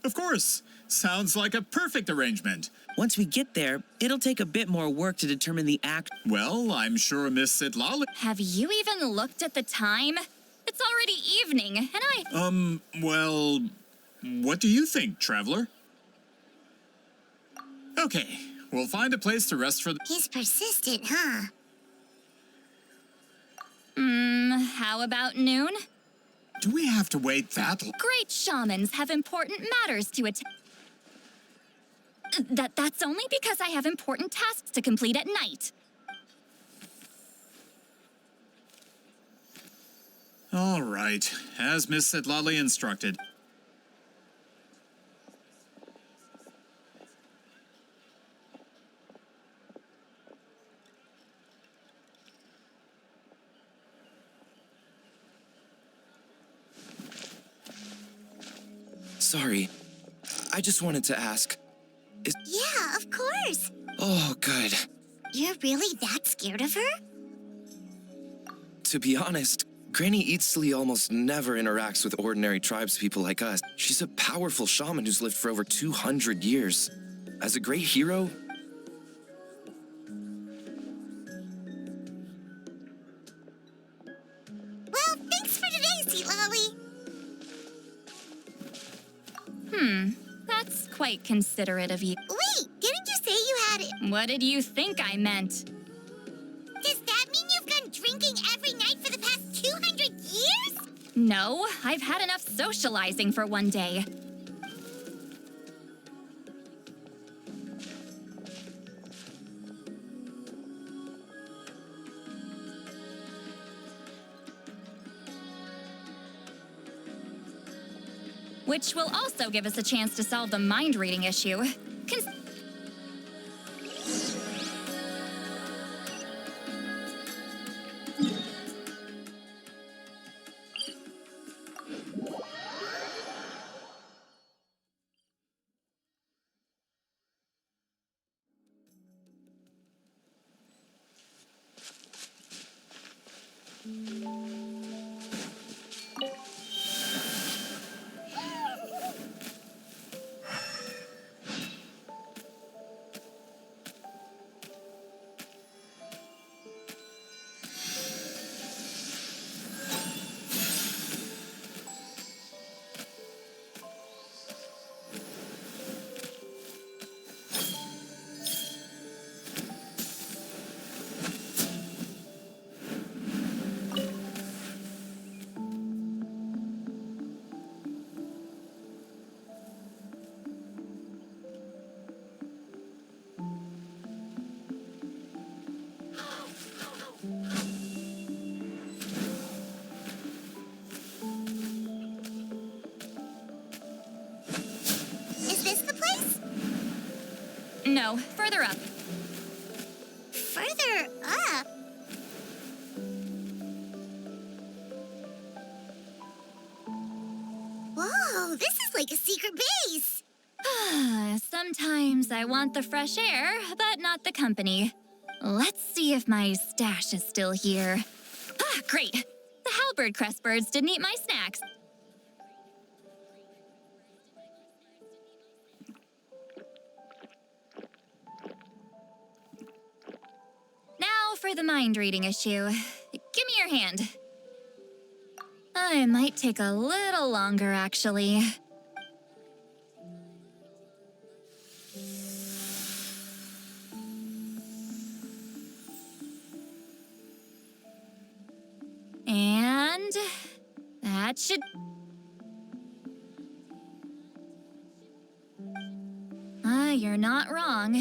Of course. Sounds like a perfect arrangement. Once we get there, it'll take a bit more work to determine the act. Well, I'm sure Miss Citlali... Have you even looked at the time? It's already evening, and well, what do you think, traveler? Okay, we'll find a place to rest for the... He's persistent, huh? How about noon? Do we have to wait that long? Great shamans have important matters to attend. That's only because I have important tasks to complete at night. All right, as Miss Citlali instructed. Sorry, I just wanted to ask. Yeah, of course. Oh, good. You're really that scared of her? To be honest, Granny Eatsley almost never interacts with ordinary tribespeople like us. She's a powerful shaman who's lived for over 200 years. As a great hero... Well, thanks for today, citlali. That's quite considerate of you. Wait, didn't you say you had it? What did you think I meant? Does that mean you've gone drinking every night for the past 200 years? No, I've had enough socializing for one day. Which will also give us a chance to solve the mind-reading issue. No, further up. Further up? Whoa, this is like a secret base. Sometimes I want the fresh air, but not the company. Let's see if my stash is still here. Ah, great. The halberd crest birds didn't eat my snacks. Now for the mind-reading issue. Give me your hand. It might take a little longer, actually. And that should... you're not wrong.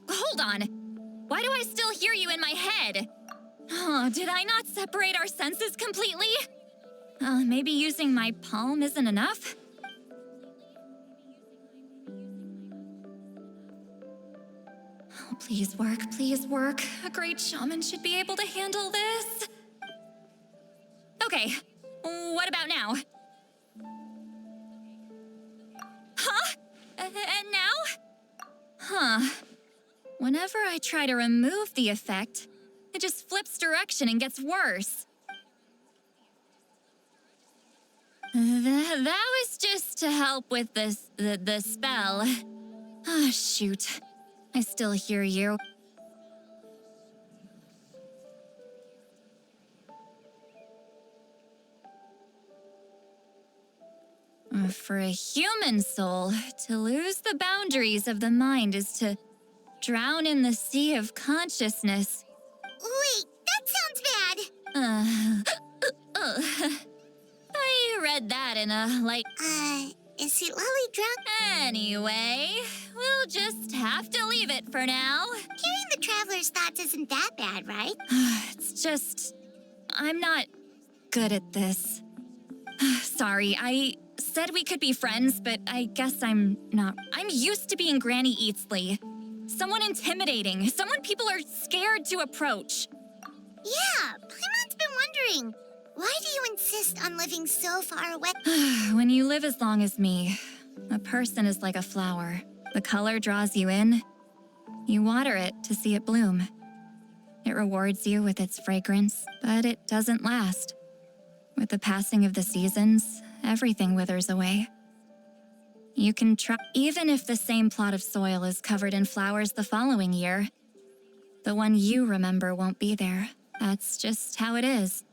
Hold on. Why do I still hear you in my head? Oh, did I not separate our senses completely? Maybe using my palm isn't enough? Please work, please work. A great shaman should be able to handle this. Okay, what about now? Huh? And now? Huh. Whenever I try to remove the effect, it just flips direction and gets worse. That was just to help with the spell. Ah, shoot. I still hear you. For a human soul, to lose the boundaries of the mind is to drown in the sea of consciousness. Wait, that sounds bad. I read that in a, is citlali drunk? Anyway, we'll just have to leave it for now. Hearing the traveler's thoughts isn't that bad, right? It's just... I'm not good at this. Sorry, I said we could be friends, but I guess I'm not. I'm used to being Granny Eatsley. Someone intimidating, someone people are scared to approach. Yeah, Paimon's been wondering. Why do you insist on living so far away? When you live as long as me, a person is like a flower. The color draws you in. You water it to see it bloom. It rewards you with its fragrance, but it doesn't last. With the passing of the seasons, everything withers away. You can try, even if the same plot of soil is covered in flowers the following year, the one you remember won't be there. That's just how it is.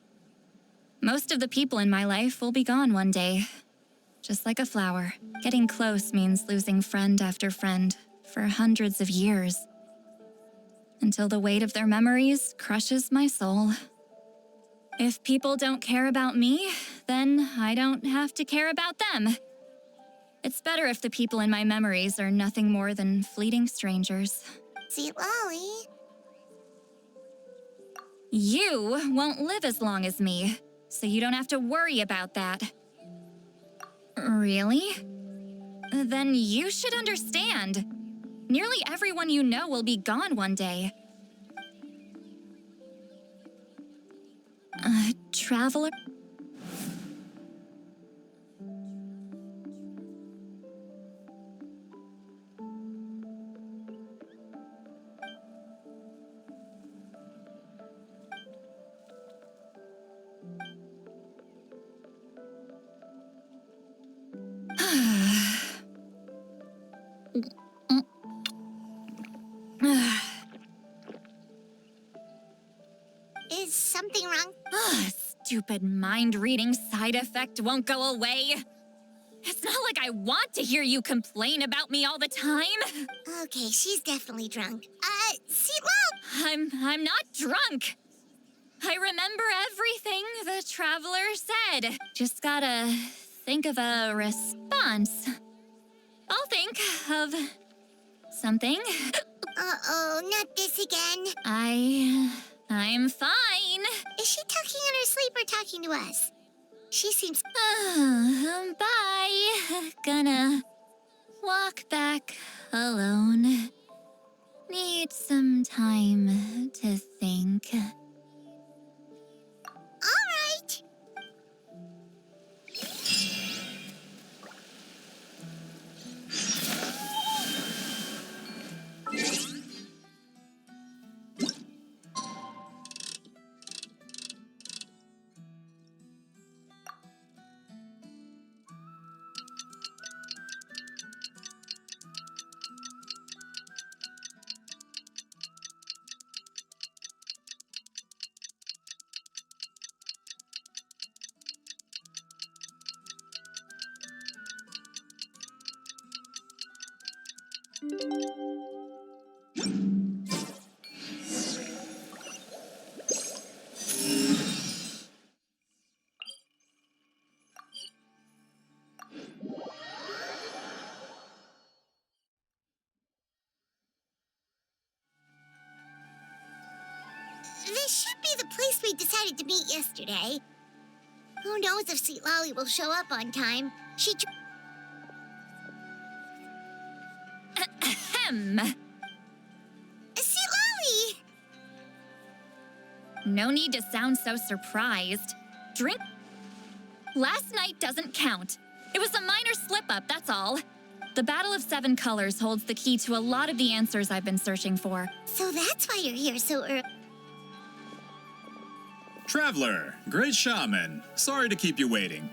Most of the people in my life will be gone one day. Just like a flower. Getting close means losing friend after friend for hundreds of years. Until the weight of their memories crushes my soul. If people don't care about me, then I don't have to care about them. It's better if the people in my memories are nothing more than fleeting strangers. Citlali. You won't live as long as me, so you don't have to worry about that. Really? Then you should understand. Nearly everyone you know will be gone one day. Traveler? Is something wrong? Stupid mind-reading side effect won't go away. It's not like I want to hear you complain about me all the time. Okay, she's definitely drunk. Citlali! I'm not drunk. I remember everything the traveler said. Just gotta think of a response. I'll think of something. Uh-oh, not this again. I'm fine. Is she talking in her sleep or talking to us? She seems... Bye. Gonna walk back alone. Need some time to think. All right. This should be the place we decided to meet yesterday. Who knows if Citlali will show up on time? No need to sound so surprised. Drink. Last night doesn't count. It was a minor slip-up, that's all. The Battle of Seven Colors holds the key to a lot of the answers I've been searching for. So that's why you're here so early. Traveler, great shaman. Sorry to keep you waiting.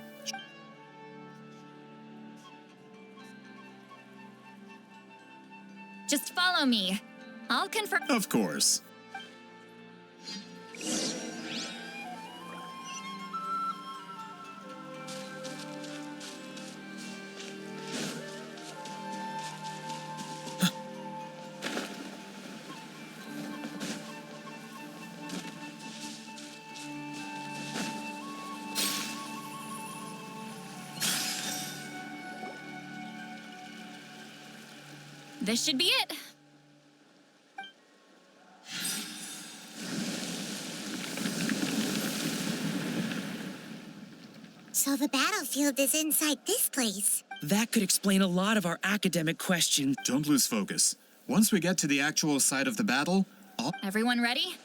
Just follow me. I'll confirm. Of course. This should be it. So the battlefield is inside this place. That could explain a lot of our academic questions. Don't lose focus. Once we get to the actual site of the battle, Everyone ready?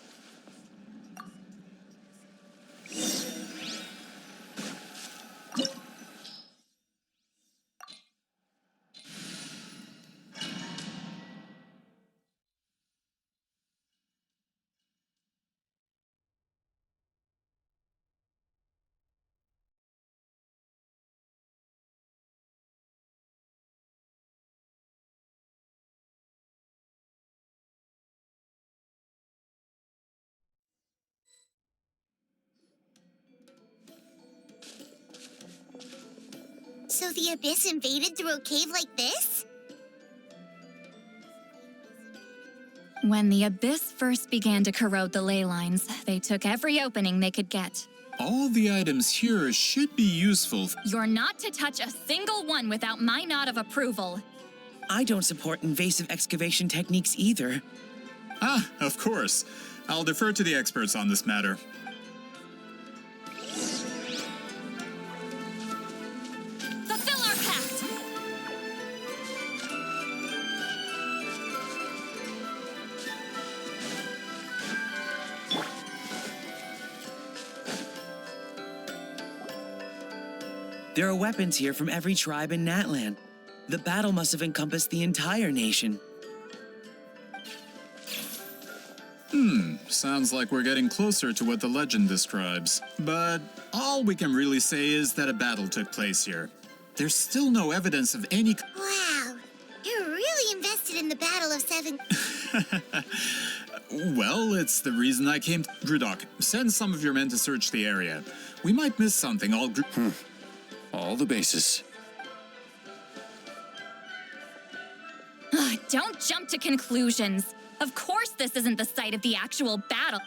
So the Abyss invaded through a cave like this? When the Abyss first began to corrode the ley lines, they took every opening they could get. all the items here should be useful. You're not to touch a single one without my nod of approval. I don't support invasive excavation techniques either. Ah, of course. I'll defer to the experts on this matter. Fulfill our pact! There are weapons here from every tribe in Natland. The battle must have encompassed the entire nation. Sounds like we're getting closer to what the legend describes. But all we can really say is that a battle took place here. There's still no evidence of any... Wow, you're really invested in the Battle of Seven... Well, it's the reason I came... Grudok, send some of your men to search the area. We might miss something. All the bases. Don't jump to conclusions. Of course this isn't the site of the actual battle.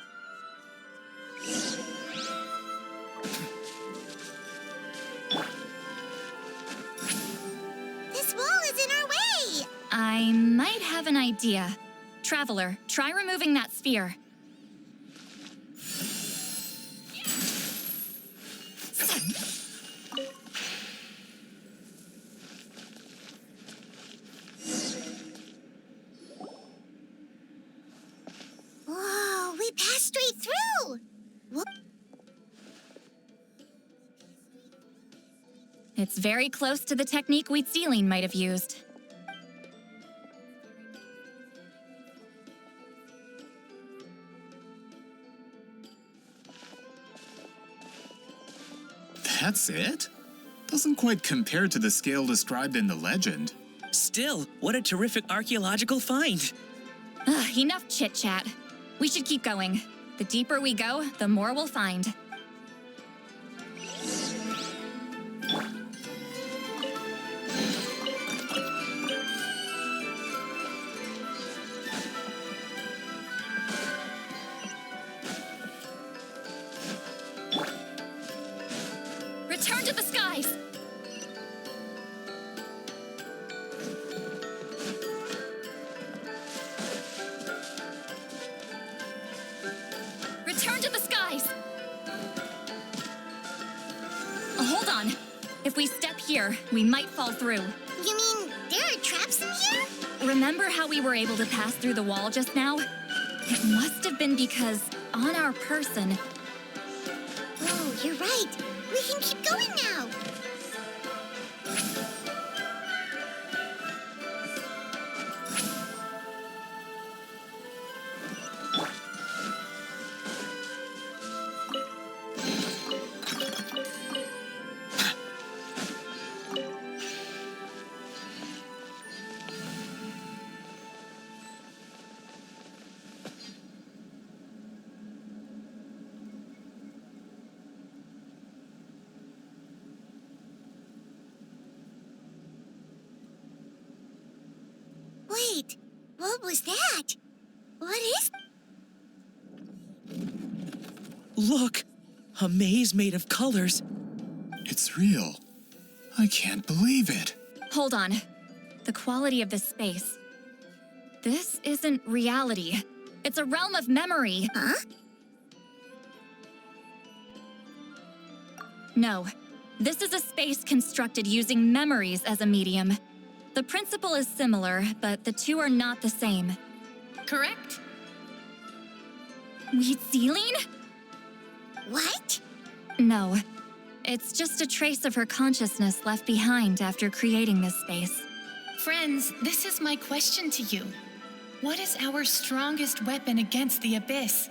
This wall is in our way! I might have an idea. Traveler, try removing that sphere. Whoa, we passed straight through! What? It's very close to the technique Wheatsealing might have used. That's it? Doesn't quite compare to the scale described in the legend. Still, what a terrific archaeological find. Enough chit-chat. We should keep going. The deeper we go, the more we'll find. Return to the skies! Return to the skies! Hold on. If we step here, we might fall through. You mean there are traps in here? Remember how we were able to pass through the wall just now? It must have been because on our person. Oh, you're right. We can keep going now. Wait, what was that? What is... Look! A maze made of colors. It's real. I can't believe it. Hold on. The quality of this space. This isn't reality. It's a realm of memory. Huh? No. This is a space constructed using memories as a medium. The principle is similar, but the two are not the same. Correct? Wheatsealing? What? No. It's just a trace of her consciousness left behind after creating this space. Friends, this is my question to you. What is our strongest weapon against the abyss?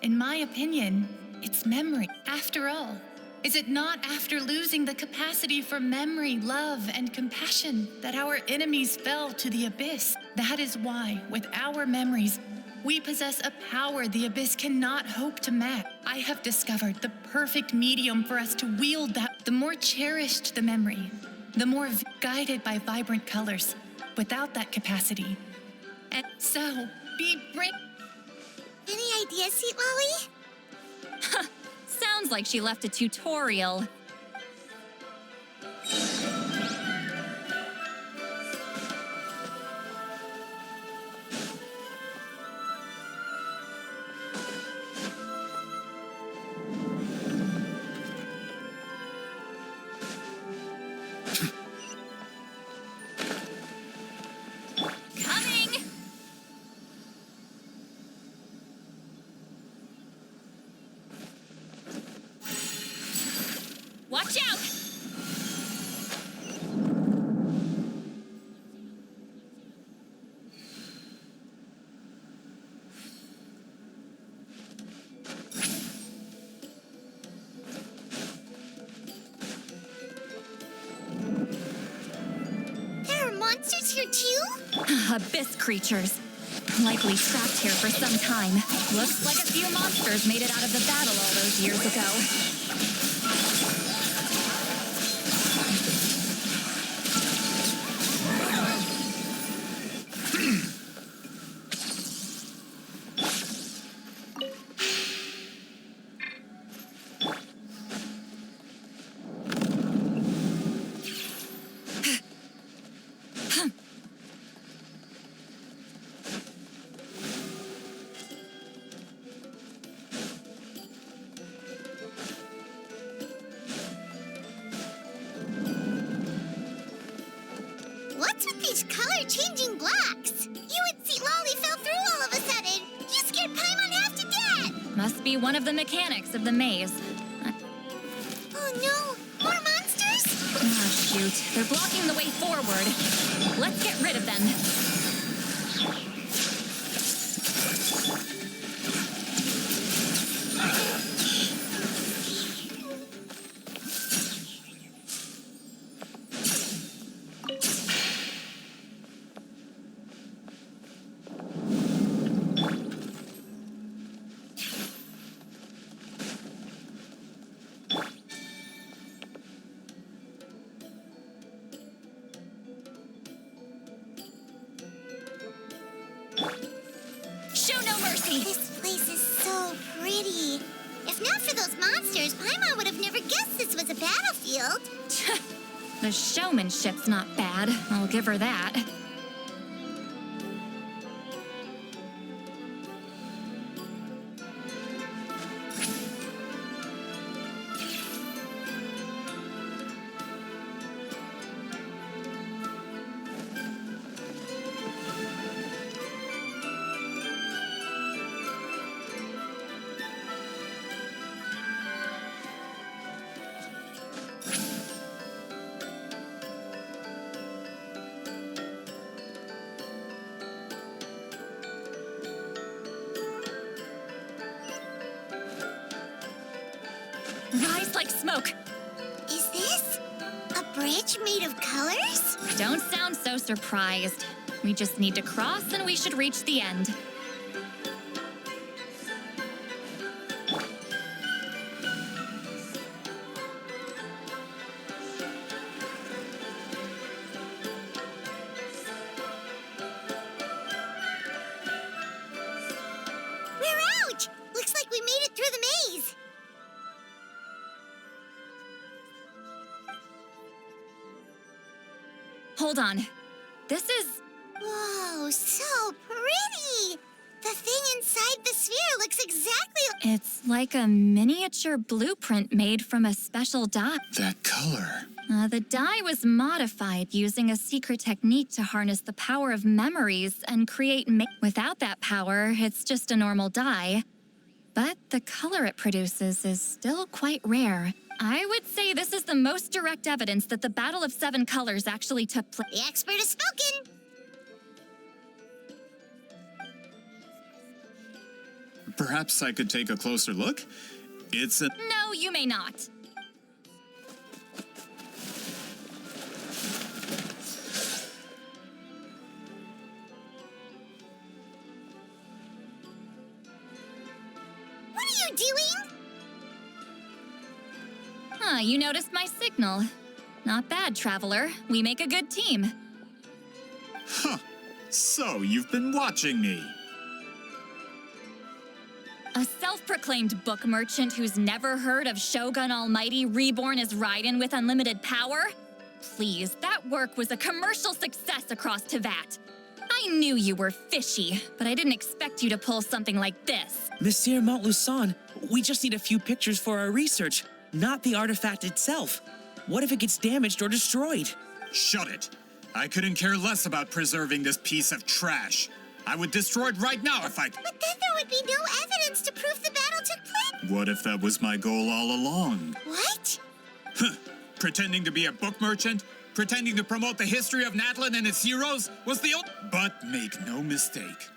In my opinion, it's memory. After all, is it not after losing the capacity for memory, love, and compassion that our enemies fell to the abyss? That is why, with our memories, we possess a power the abyss cannot hope to match. I have discovered the perfect medium for us to wield that. The more cherished the memory, the more guided by vibrant colors, without that capacity. And so, be brave. Any ideas, citlali? Sounds like she left a tutorial. Coming! Watch out! There are monsters here too? Abyss creatures. Likely trapped here for some time. Looks like a few monsters made it out of the battle all those years ago. What's with these color-changing blacks? You and citlali fell through all of a sudden. You scared Paimon half to death. Must be one of the mechanics of the maze. Oh no, more monsters? Ah, shoot. They're blocking the way forward. Let's get rid of them. Show no mercy! This place is so pretty. If not for those monsters, Paimon would have never guessed this was a battlefield. The showmanship's not bad. I'll give her that. tastes like smoke. Is this a bridge made of colors? Don't sound so surprised. We just need to cross and we should reach the end. We're out! Looks like we made it through the maze. Hold on. This is... Whoa, so pretty! The thing inside the sphere looks exactly It's like a miniature blueprint made from a special dye. That color. The dye was modified using a secret technique to harness the power of memories and create... Without that power, it's just a normal dye. But the color it produces is still quite rare. I would say this is the most direct evidence that the Battle of Seven Colors actually took place. The expert has spoken! Perhaps I could take a closer look? It's a... No, you may not. What are you doing? Huh, you noticed my signal. Not bad, Traveler. We make a good team. Huh. So, you've been watching me. A self-proclaimed book merchant who's never heard of Shogun Almighty reborn as Raiden with unlimited power? Please, that work was a commercial success across Tevat. I knew you were fishy, but I didn't expect you to pull something like this. Monsieur Montluçon, we just need a few pictures for our research, not the artifact itself. What if it gets damaged or destroyed? Shut it. I couldn't care less about preserving this piece of trash. I would destroy it right now if I... But then there would be no evidence to prove the battle took place. What if that was my goal all along? What? Pretending to be a book merchant? Pretending to promote the history of Natlin and its heroes was the old... But make no mistake.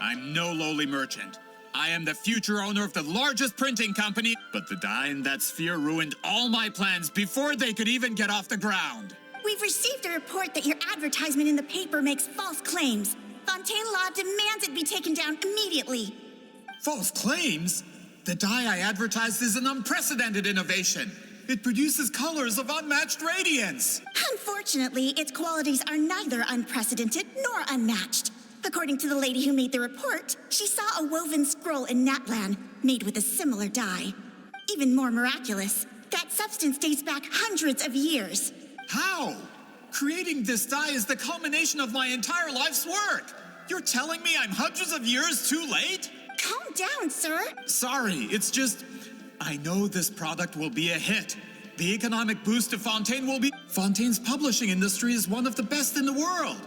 I'm no lowly merchant. I am the future owner of the largest printing company, but the dye in that sphere ruined all my plans before they could even get off the ground. We've received a report that your advertisement in the paper makes false claims. Fontaine Law demands it be taken down immediately. False claims? The dye I advertised is an unprecedented innovation. It produces colors of unmatched radiance. Unfortunately, its qualities are neither unprecedented nor unmatched. According to the lady who made the report, she saw a woven scroll in Natlan made with a similar dye. Even more miraculous, that substance dates back hundreds of years. How? Creating this dye is the culmination of my entire life's work. You're telling me I'm hundreds of years too late? Calm down, sir. Sorry, it's just... I know this product will be a hit. The economic boost to Fontaine will be... Fontaine's publishing industry is one of the best in the world.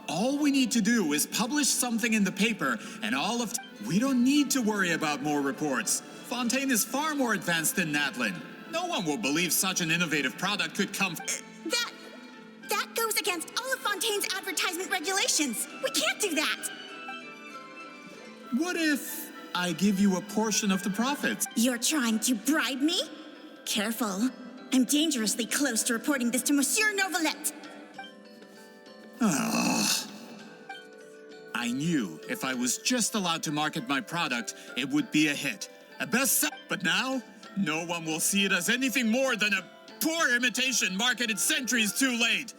All we need to do is publish something in the paper, and all of... We don't need to worry about more reports. Fontaine is far more advanced than Natlin. No one will believe such an innovative product could come... That goes against all of Fontaine's advertisement regulations. We can't do that. What if I give you a portion of the profits? You're trying to bribe me? Careful. I'm dangerously close to reporting this to Monsieur Novelette. I knew if I was just allowed to market my product, it would be a hit. A bestseller. But now, no one will see it as anything more than a poor imitation marketed centuries too late.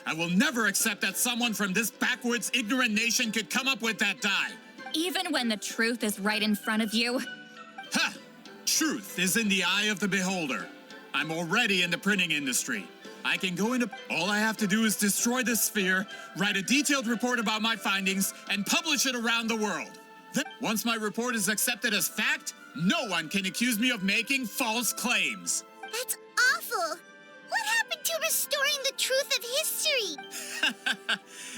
I will never accept that someone from this backwoods, ignorant nation could come up with that dye. Even when the truth is right in front of you? Ha! Truth is in the eye of the beholder. I'm already in the printing industry. I can go into... All I have to do is destroy this sphere, write a detailed report about my findings, and publish it around the world. Then, once my report is accepted as fact, no one can accuse me of making false claims. That's awful. What happened to restoring the truth of history?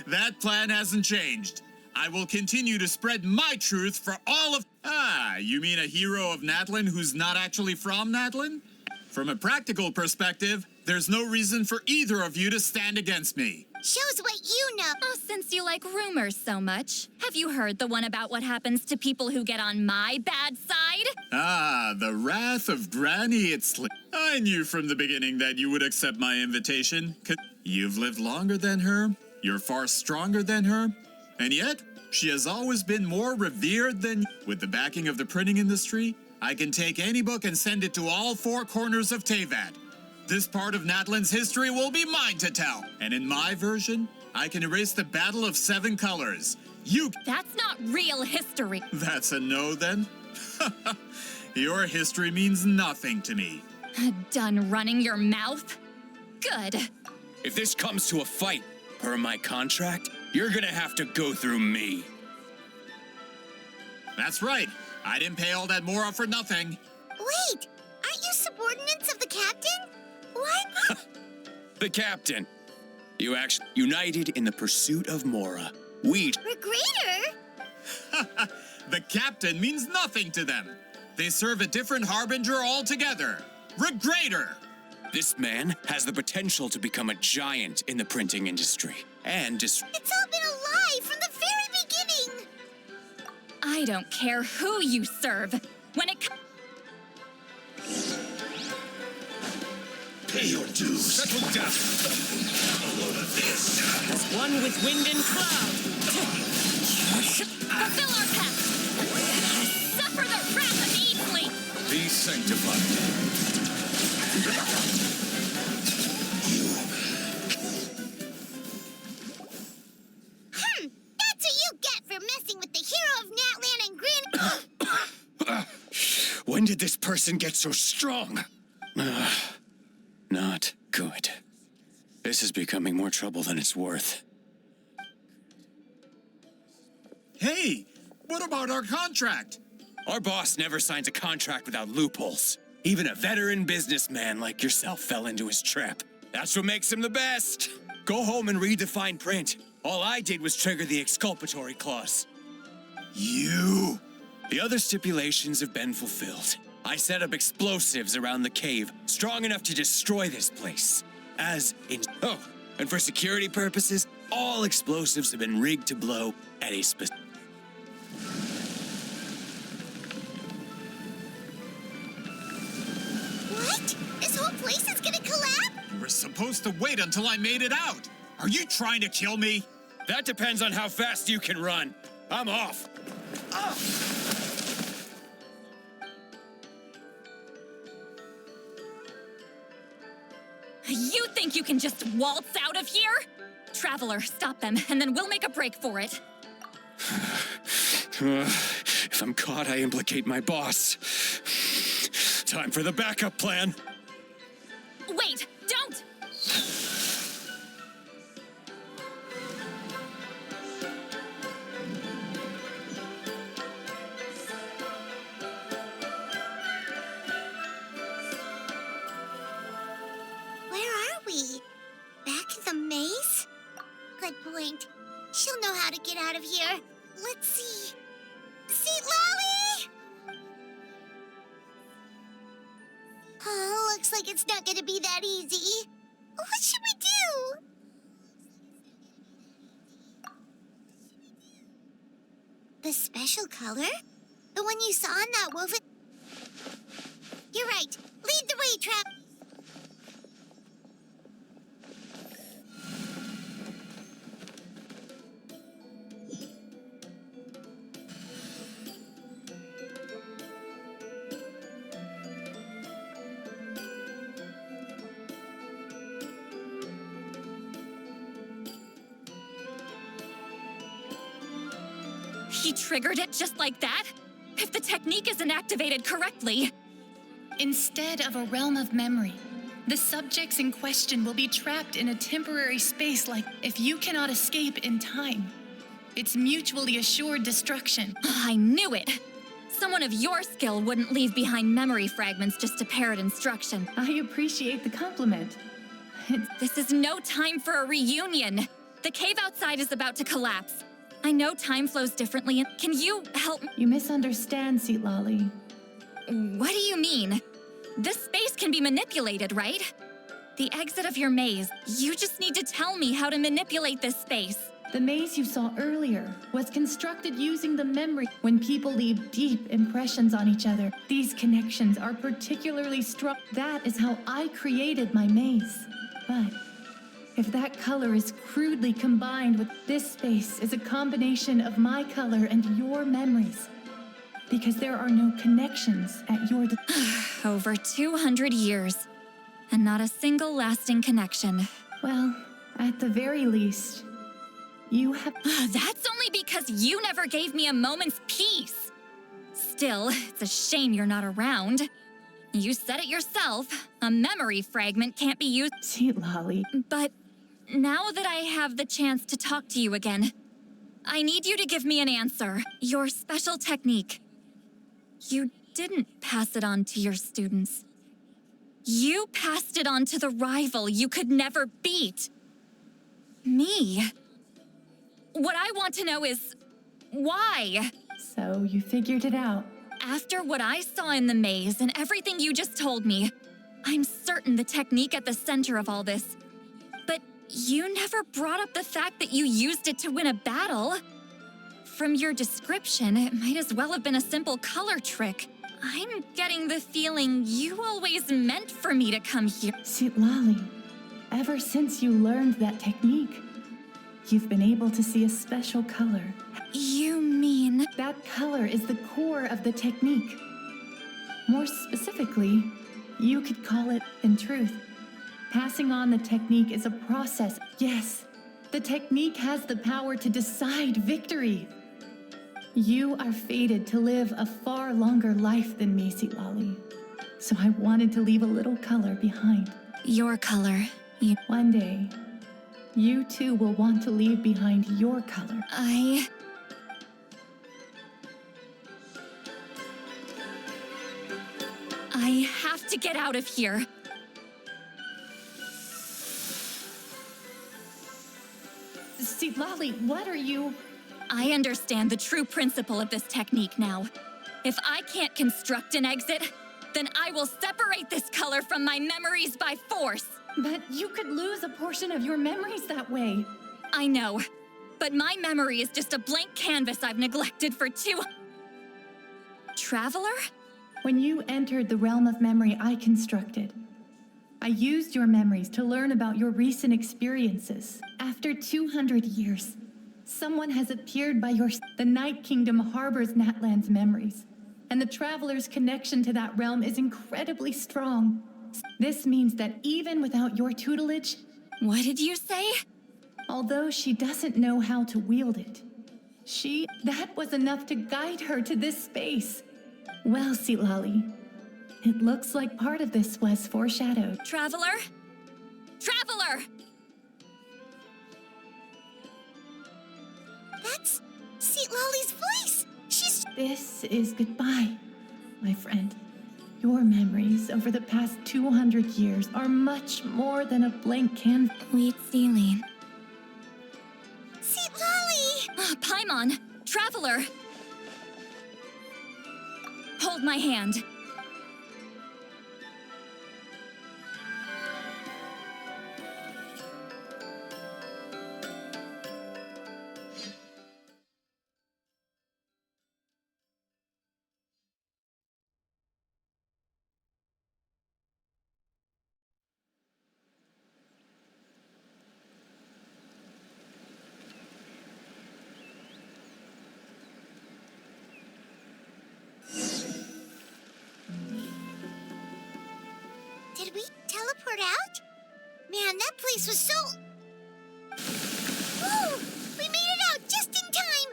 That plan hasn't changed. I will continue to spread my truth for all of... Ah, you mean a hero of Natlin who's not actually from Natlin? From a practical perspective, There's no reason for either of you to stand against me. Shows what you know. Oh, since you like rumors so much, have you heard the one about what happens to people who get on my bad side? Ah, the wrath of Granny Itzli. I knew from the beginning that you would accept my invitation. You've lived longer than her, you're far stronger than her, and yet, she has always been more revered than... With the backing of the printing industry, I can take any book and send it to all four corners of Teyvat. This part of Natlan's history will be mine to tell. And in my version, I can erase the Battle of Seven Colors. That's not real history. That's a no, then? Your history means nothing to me. Done running your mouth? Good. If this comes to a fight, per my contract, you're gonna have to go through me. That's right. I didn't pay all that Mora for nothing. Wait, aren't you subordinates of the captain? What? The captain. You actually united in the pursuit of Mora. Regreater? The captain means nothing to them. They serve a different harbinger altogether. Regreater! This man has the potential to become a giant in the printing industry. And It's all been a lie from the very beginning. I don't care who you serve. When it comes... Pay your dues. Settle down. A load of this. As one with wind and cloud. Fulfill our pact. Suffer the wrath of Easley. Be sanctified. That's what you get for messing with the hero of Natlan and Granny. When did this person get so strong? Not good. This is becoming more trouble than it's worth. Hey, what about our contract? Our boss never signs a contract without loopholes. Even a veteran businessman like yourself fell into his trap. That's what makes him the best. Go home and read the fine print. All I did was trigger the exculpatory clause. You? The other stipulations have been fulfilled. I set up explosives around the cave, strong enough to destroy this place. Oh, and for security purposes, all explosives have been rigged to blow at a specific... What? This whole place is gonna collapse? You were supposed to wait until I made it out. Are you trying to kill me? That depends on how fast you can run. I'm off. You think you can just waltz out of here? Traveler, stop them, and then we'll make a break for it. If I'm caught, I implicate my boss. Time for the backup plan. Wait, don't! Where are we? Back in the maze? Good point. She'll know how to get out of here. Let's see. Citlali! Oh, looks like it's not gonna be that easy. What should we do? The special color? The one you saw in that woven... You're right. Lead the way, Trap. He triggered it just like that? If the technique isn't activated correctly... Instead of a realm of memory, the subjects in question will be trapped in a temporary space like if you cannot escape in time. It's mutually assured destruction. I knew it! Someone of your skill wouldn't leave behind memory fragments just to parrot instruction. I appreciate the compliment. This is no time for a reunion. The cave outside is about to collapse. I know time flows differently. Can you help me? You misunderstand, Citlali. What do you mean? This space can be manipulated, right? The exit of your maze. You just need to tell me how to manipulate this space. The maze you saw earlier was constructed using the memory. When people leave deep impressions on each other, these connections are particularly strong. That is how I created my maze. But if that color is crudely combined with this space is a combination of my color and your memories. Because there are no connections at your... Over 200 years. And not a single lasting connection. Well, at the very least, you have... That's only because you never gave me a moment's peace. Still, it's a shame you're not around. You said it yourself. A memory fragment can't be used... Citlali. But now that I have the chance to talk to you again, I need you to give me an answer. Your special technique. You didn't pass it on to your students. You passed it on to the rival you could never beat. Me. What I want to know is, why? So you figured it out. After what I saw in the maze and everything you just told me, I'm certain the technique at the center of all this. But you never brought up the fact that you used it to win a battle. From your description, it might as well have been a simple color trick. I'm getting the feeling you always meant for me to come here. Citlali, ever since you learned that technique, you've been able to see a special color. You mean? That color is the core of the technique. More specifically, you could call it, in truth, passing on the technique is a process. Yes, the technique has the power to decide victory. You are fated to live a far longer life than me, Citlali. So I wanted to leave a little color behind. Your color. One day, you too will want to leave behind your color. I have to get out of here. Citlali, what are you... I understand the true principle of this technique now. If I can't construct an exit, then I will separate this color from my memories by force. But you could lose a portion of your memories that way. I know, but my memory is just a blank canvas I've neglected for Traveler? When you entered the realm of memory I constructed, I used your memories to learn about your recent experiences. After 200 years, someone has appeared by your... The Night Kingdom harbors Natlan's memories, and the Traveler's connection to that realm is incredibly strong. This means that even without your tutelage... What did you say? Although she doesn't know how to wield it, that was enough to guide her to this space. Well, Citlali, it looks like part of this was foreshadowed. Traveler? Traveler! That's Citlali's voice. This is goodbye, my friend. Your memories over the past 200 years are much more than a blank canvas. Wheatsealing. Citlali! Paimon! Traveler! Hold my hand. Did we teleport out? Man, that place was so... Whoa! We made it out just in time!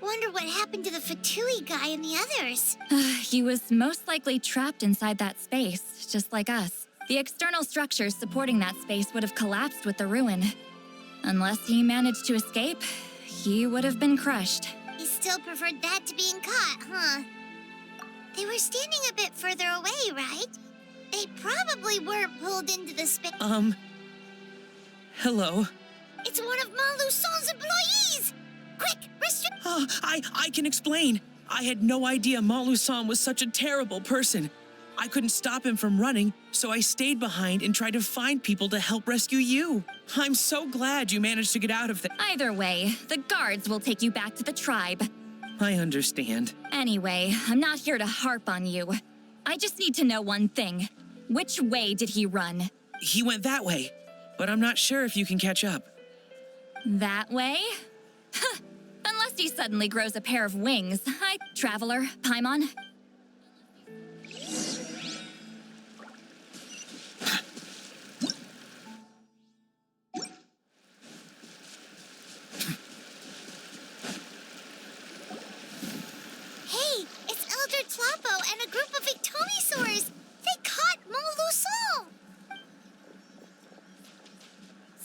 Wonder what happened to the Fatui guy and the others. He was most likely trapped inside that space, just like us. The external structures supporting that space would have collapsed with the ruin. Unless he managed to escape, he would have been crushed. He still preferred that to being caught, huh? They were standing a bit further away, right? They probably weren't pulled into the space. Hello? It's one of Maluson's employees! Quick, restrict... I can explain. I had no idea Montluçon was such a terrible person. I couldn't stop him from running, so I stayed behind and tried to find people to help rescue you. I'm so glad you managed to get out of there. Either way, the guards will take you back to the tribe. I understand. Anyway, I'm not here to harp on you. I just need to know one thing. Which way did he run? He went that way, but I'm not sure if you can catch up. That way? Unless he suddenly grows a pair of wings. Hi, Traveler, Paimon. Hey, it's Elder Tlapo and a group of Ictomisaurs. They caught Montluçon.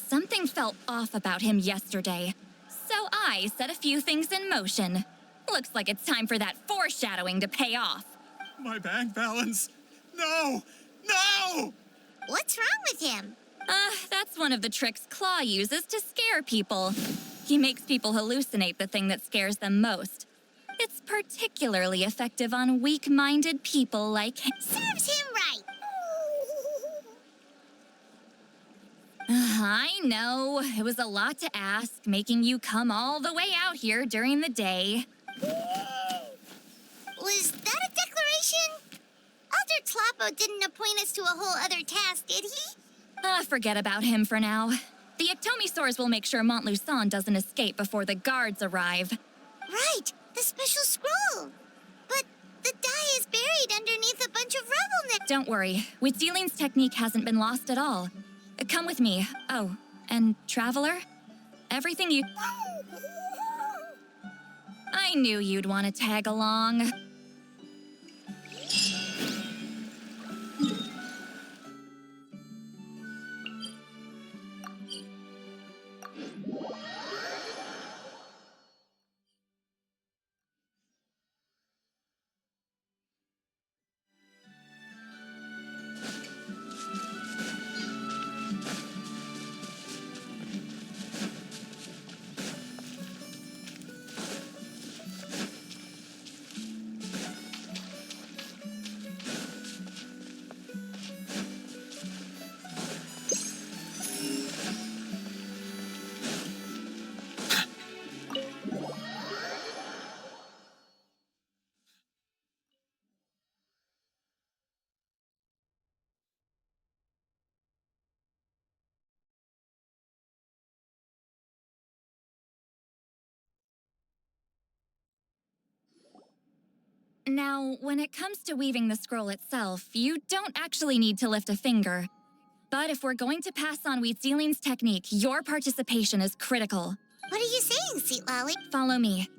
Something felt off about him yesterday, so I set a few things in motion. Looks like it's time for that foreshadowing to pay off. My bank balance. No! No! What's wrong with him? That's one of the tricks Claw uses to scare people. He makes people hallucinate the thing that scares them most. It's particularly effective on weak-minded people like him. Serves him right. I know, it was a lot to ask, making you come all the way out here during the day. Was that a declaration? Elder Tlapo didn't appoint us to a whole other task, did he? Forget about him for now. The Ictomisaurs will make sure Montluçon doesn't escape before the guards arrive. Right, the special scroll. But the die is buried underneath a bunch of rubble now. Don't worry, Witzeline's technique hasn't been lost at all. Come with me. Oh, and Traveler? Everything you... I knew you'd want to tag along. Now, when it comes to weaving the scroll itself, you don't actually need to lift a finger. But if we're going to pass on Witzeline's technique, your participation is critical. What are you saying, citlali? Follow me.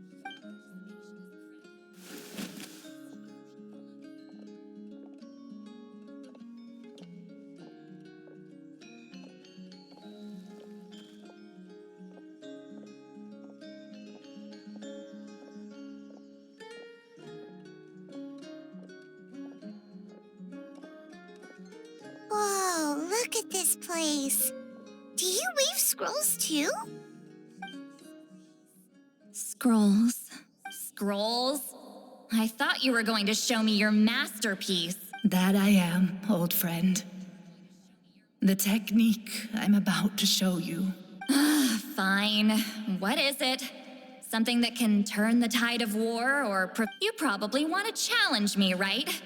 Whoa, look at this place. Do you weave scrolls too? Scrolls. Scrolls? I thought you were going to show me your masterpiece. That I am, old friend. The technique I'm about to show you. Fine. What is it? Something that can turn the tide of war, or you probably want to challenge me, right?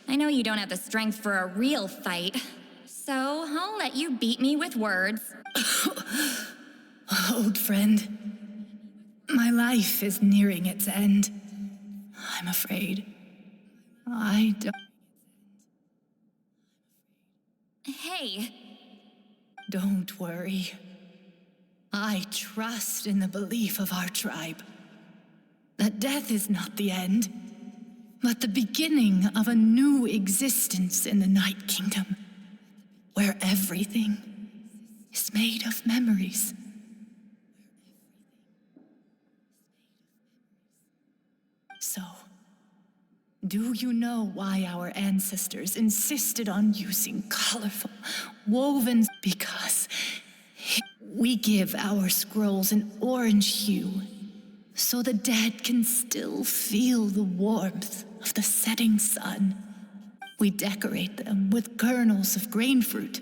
I know you don't have the strength for a real fight, so I'll let you beat me with words. Old friend, my life is nearing its end. I'm afraid. I don't... Hey. Don't worry. I trust in the belief of our tribe that death is not the end, but the beginning of a new existence in the Night Kingdom, where everything is made of memories. So, do you know why our ancestors insisted on using colorful woven? Because we give our scrolls an orange hue so the dead can still feel the warmth of the setting sun. We decorate them with kernels of grain fruit.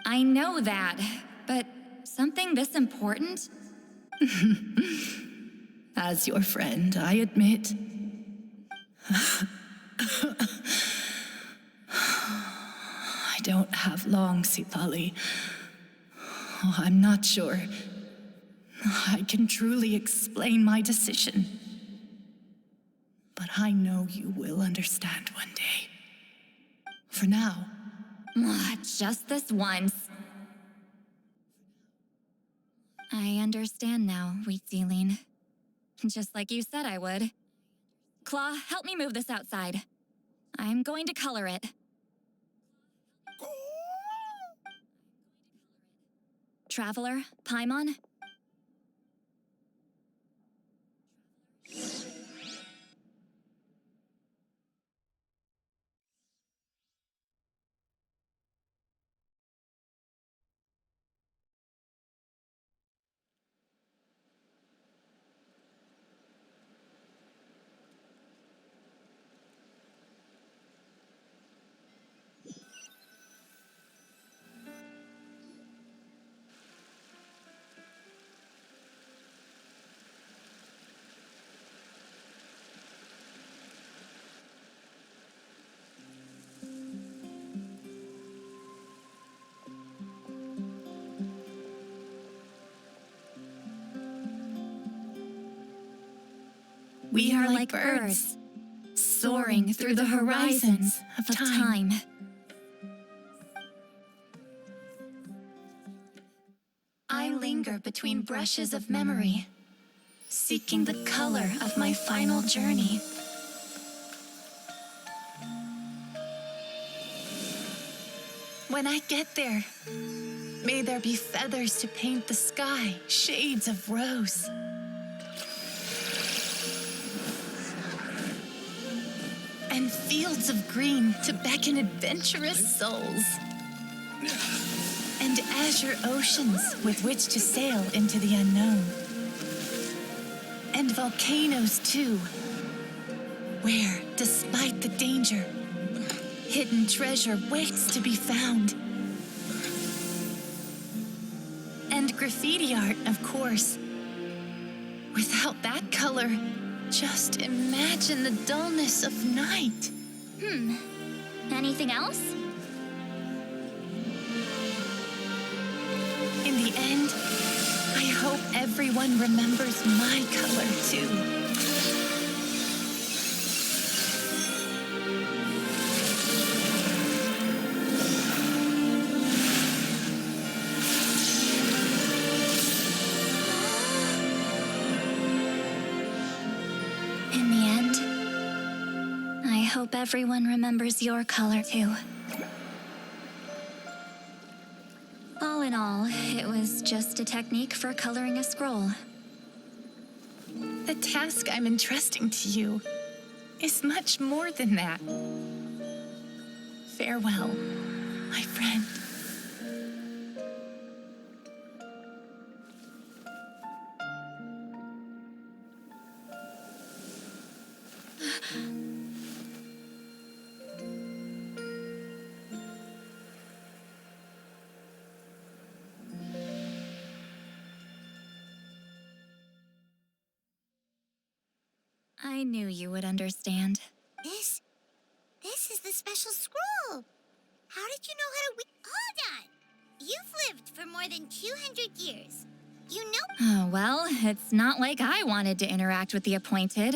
I know that, but something this important? As your friend, I admit. I don't have long, citlali. Oh, I'm not sure I can truly explain my decision. But I know you will understand one day. For now. Just this once. I understand now, Wheat Ceiling. Just like you said I would. Claw, help me move this outside. I'm going to color it. Traveler, Paimon? We are like birds, soaring through the horizons of time. I linger between brushes of memory, seeking the color of my final journey. When I get there, may there be feathers to paint the sky, shades of rose. And fields of green to beckon adventurous souls. And azure oceans with which to sail into the unknown. And volcanoes too, where, despite the danger, hidden treasure waits to be found. And graffiti art, of course. Without that color, just imagine the dullness of night. Anything else? In the end, I hope everyone remembers my color too. In the end, I hope everyone remembers your color too. All in all, it was just a technique for coloring a scroll. The task I'm entrusting to you is much more than that. Farewell, my friend. I knew you would understand. This is the special scroll. How did you know how to Hold on! You've lived for more than 200 years. You know— Oh, well, it's not like I wanted to interact with the appointed.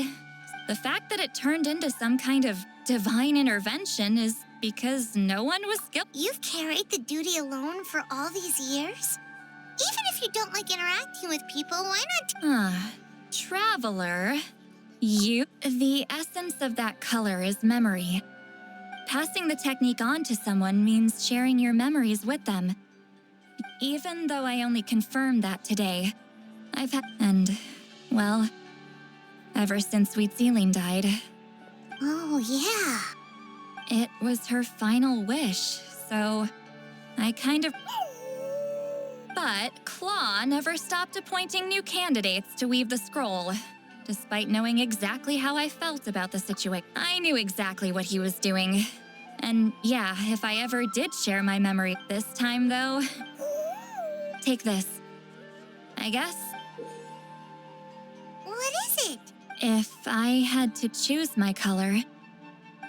The fact that it turned into some kind of divine intervention is because no one was skilled. You've carried the duty alone for all these years? Even if you don't like interacting with people, why not— Traveler, the essence of that color is memory. Passing the technique on to someone means sharing your memories with them. Even though I only confirmed that today, I've had— And, well, ever since Sweet Ceiling died. Oh, yeah. It was her final wish, so I kind of— But Claw never stopped appointing new candidates to weave the scroll. despite knowing exactly how I felt about the situation. I knew exactly what he was doing. And yeah, if I ever did share my memory this time, though, take this. I guess. What is it? If I had to choose my color,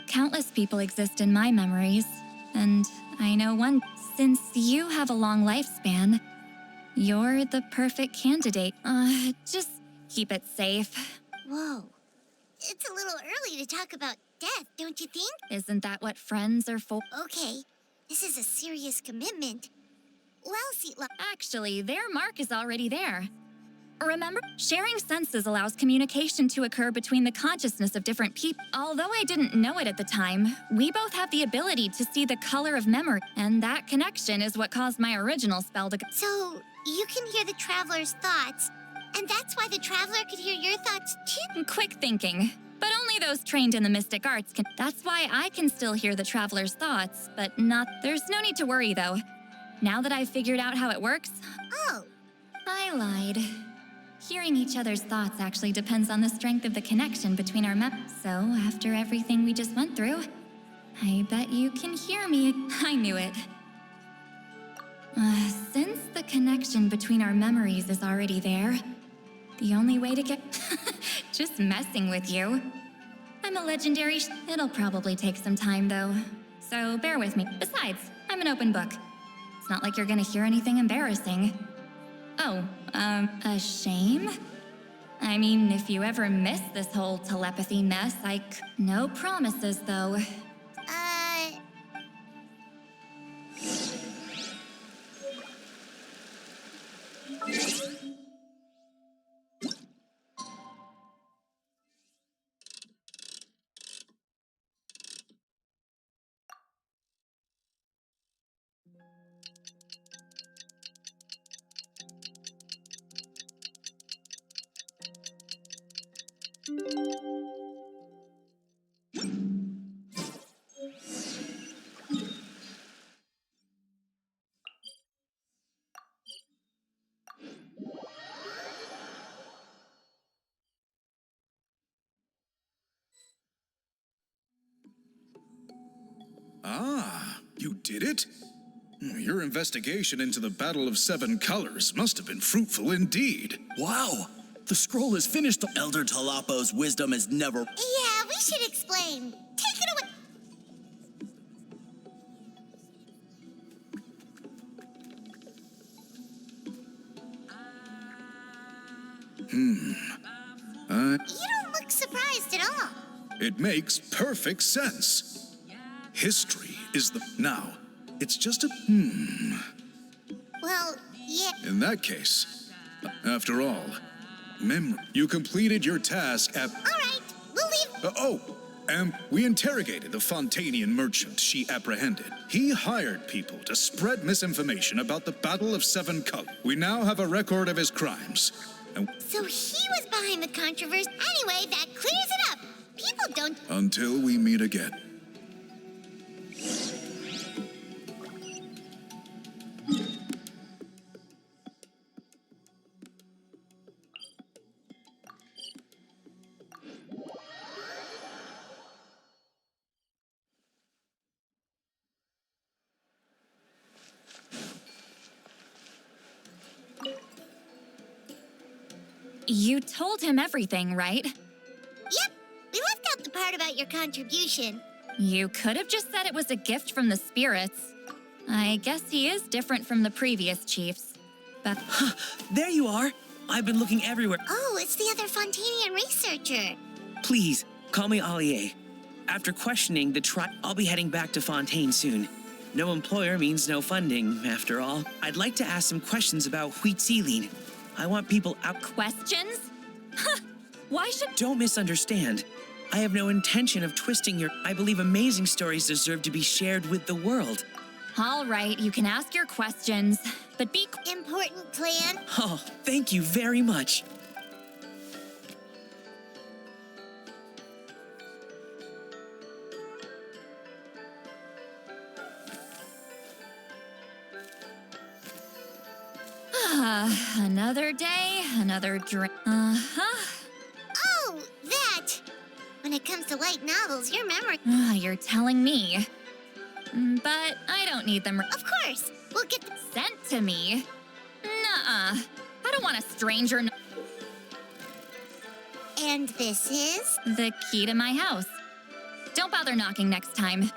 countless people exist in my memories, and I know one. Since you have a long lifespan, you're the perfect candidate. Just keep it safe. Whoa. It's a little early to talk about death, don't you think? Isn't that what friends are for? Okay, this is a serious commitment. Well, citlali. Actually, their mark is already there. Remember, sharing senses allows communication to occur between the consciousness of different people. Although I didn't know it at the time, we both have the ability to see the color of memory, and that connection is what caused my original spell to... So, you can hear the Traveler's thoughts, and that's why the Traveler could hear your thoughts too? Quick thinking. But only those trained in the mystic arts can... That's why I can still hear the Traveler's thoughts, but not... There's no need to worry, though. Now that I've figured out how it works... Oh. I lied. Hearing each other's thoughts actually depends on the strength of the connection between our So, after everything we just went through, I bet you can hear me. I knew it. Since the connection between our memories is already there, the only way to get... Just messing with you. I'm a legendary It'll probably take some time, though. So bear with me. Besides, I'm an open book. It's not like you're gonna hear anything embarrassing. Oh, a shame? I mean, if you ever miss this whole telepathy mess, no promises, though. Ah, you did it? Your investigation into the Battle of Seven Colors must have been fruitful indeed. Wow! The scroll is finished. Elder Talapo's wisdom is never... Yeah, we should explain. Take it away. You don't look surprised at all. It makes perfect sense. History is the... Now, it's just a... Well, yeah. In that case, after all, you completed your task at... All right, we'll leave. We interrogated the Fontanian merchant she apprehended. He hired people to spread misinformation about the Battle of Seven Colors. We now have a record of his crimes. So he was behind the controversy. Anyway, that clears it up. People don't... Until we meet again. You told him everything, right? Yep. We left out the part about your contribution. You could have just said it was a gift from the spirits. I guess he is different from the previous chiefs. But... There you are! I've been looking everywhere. Oh, it's the other Fontanian researcher. Please, call me Allier. After questioning the I'll be heading back to Fontaine soon. No employer means no funding, after all. I'd like to ask some questions about citlali. I want people out... Questions? Huh! Why should... Don't misunderstand. I have no intention of twisting your... I believe amazing stories deserve to be shared with the world. All right, you can ask your questions, but be... Important plan? Oh, thank you very much. Another day, another drink. Uh-huh. it comes to light novels, your memory... You're telling me. But I don't need them. Of course! We'll get them sent to me. Nuh-uh. I don't want a stranger... And this is? The key to my house. Don't bother knocking next time.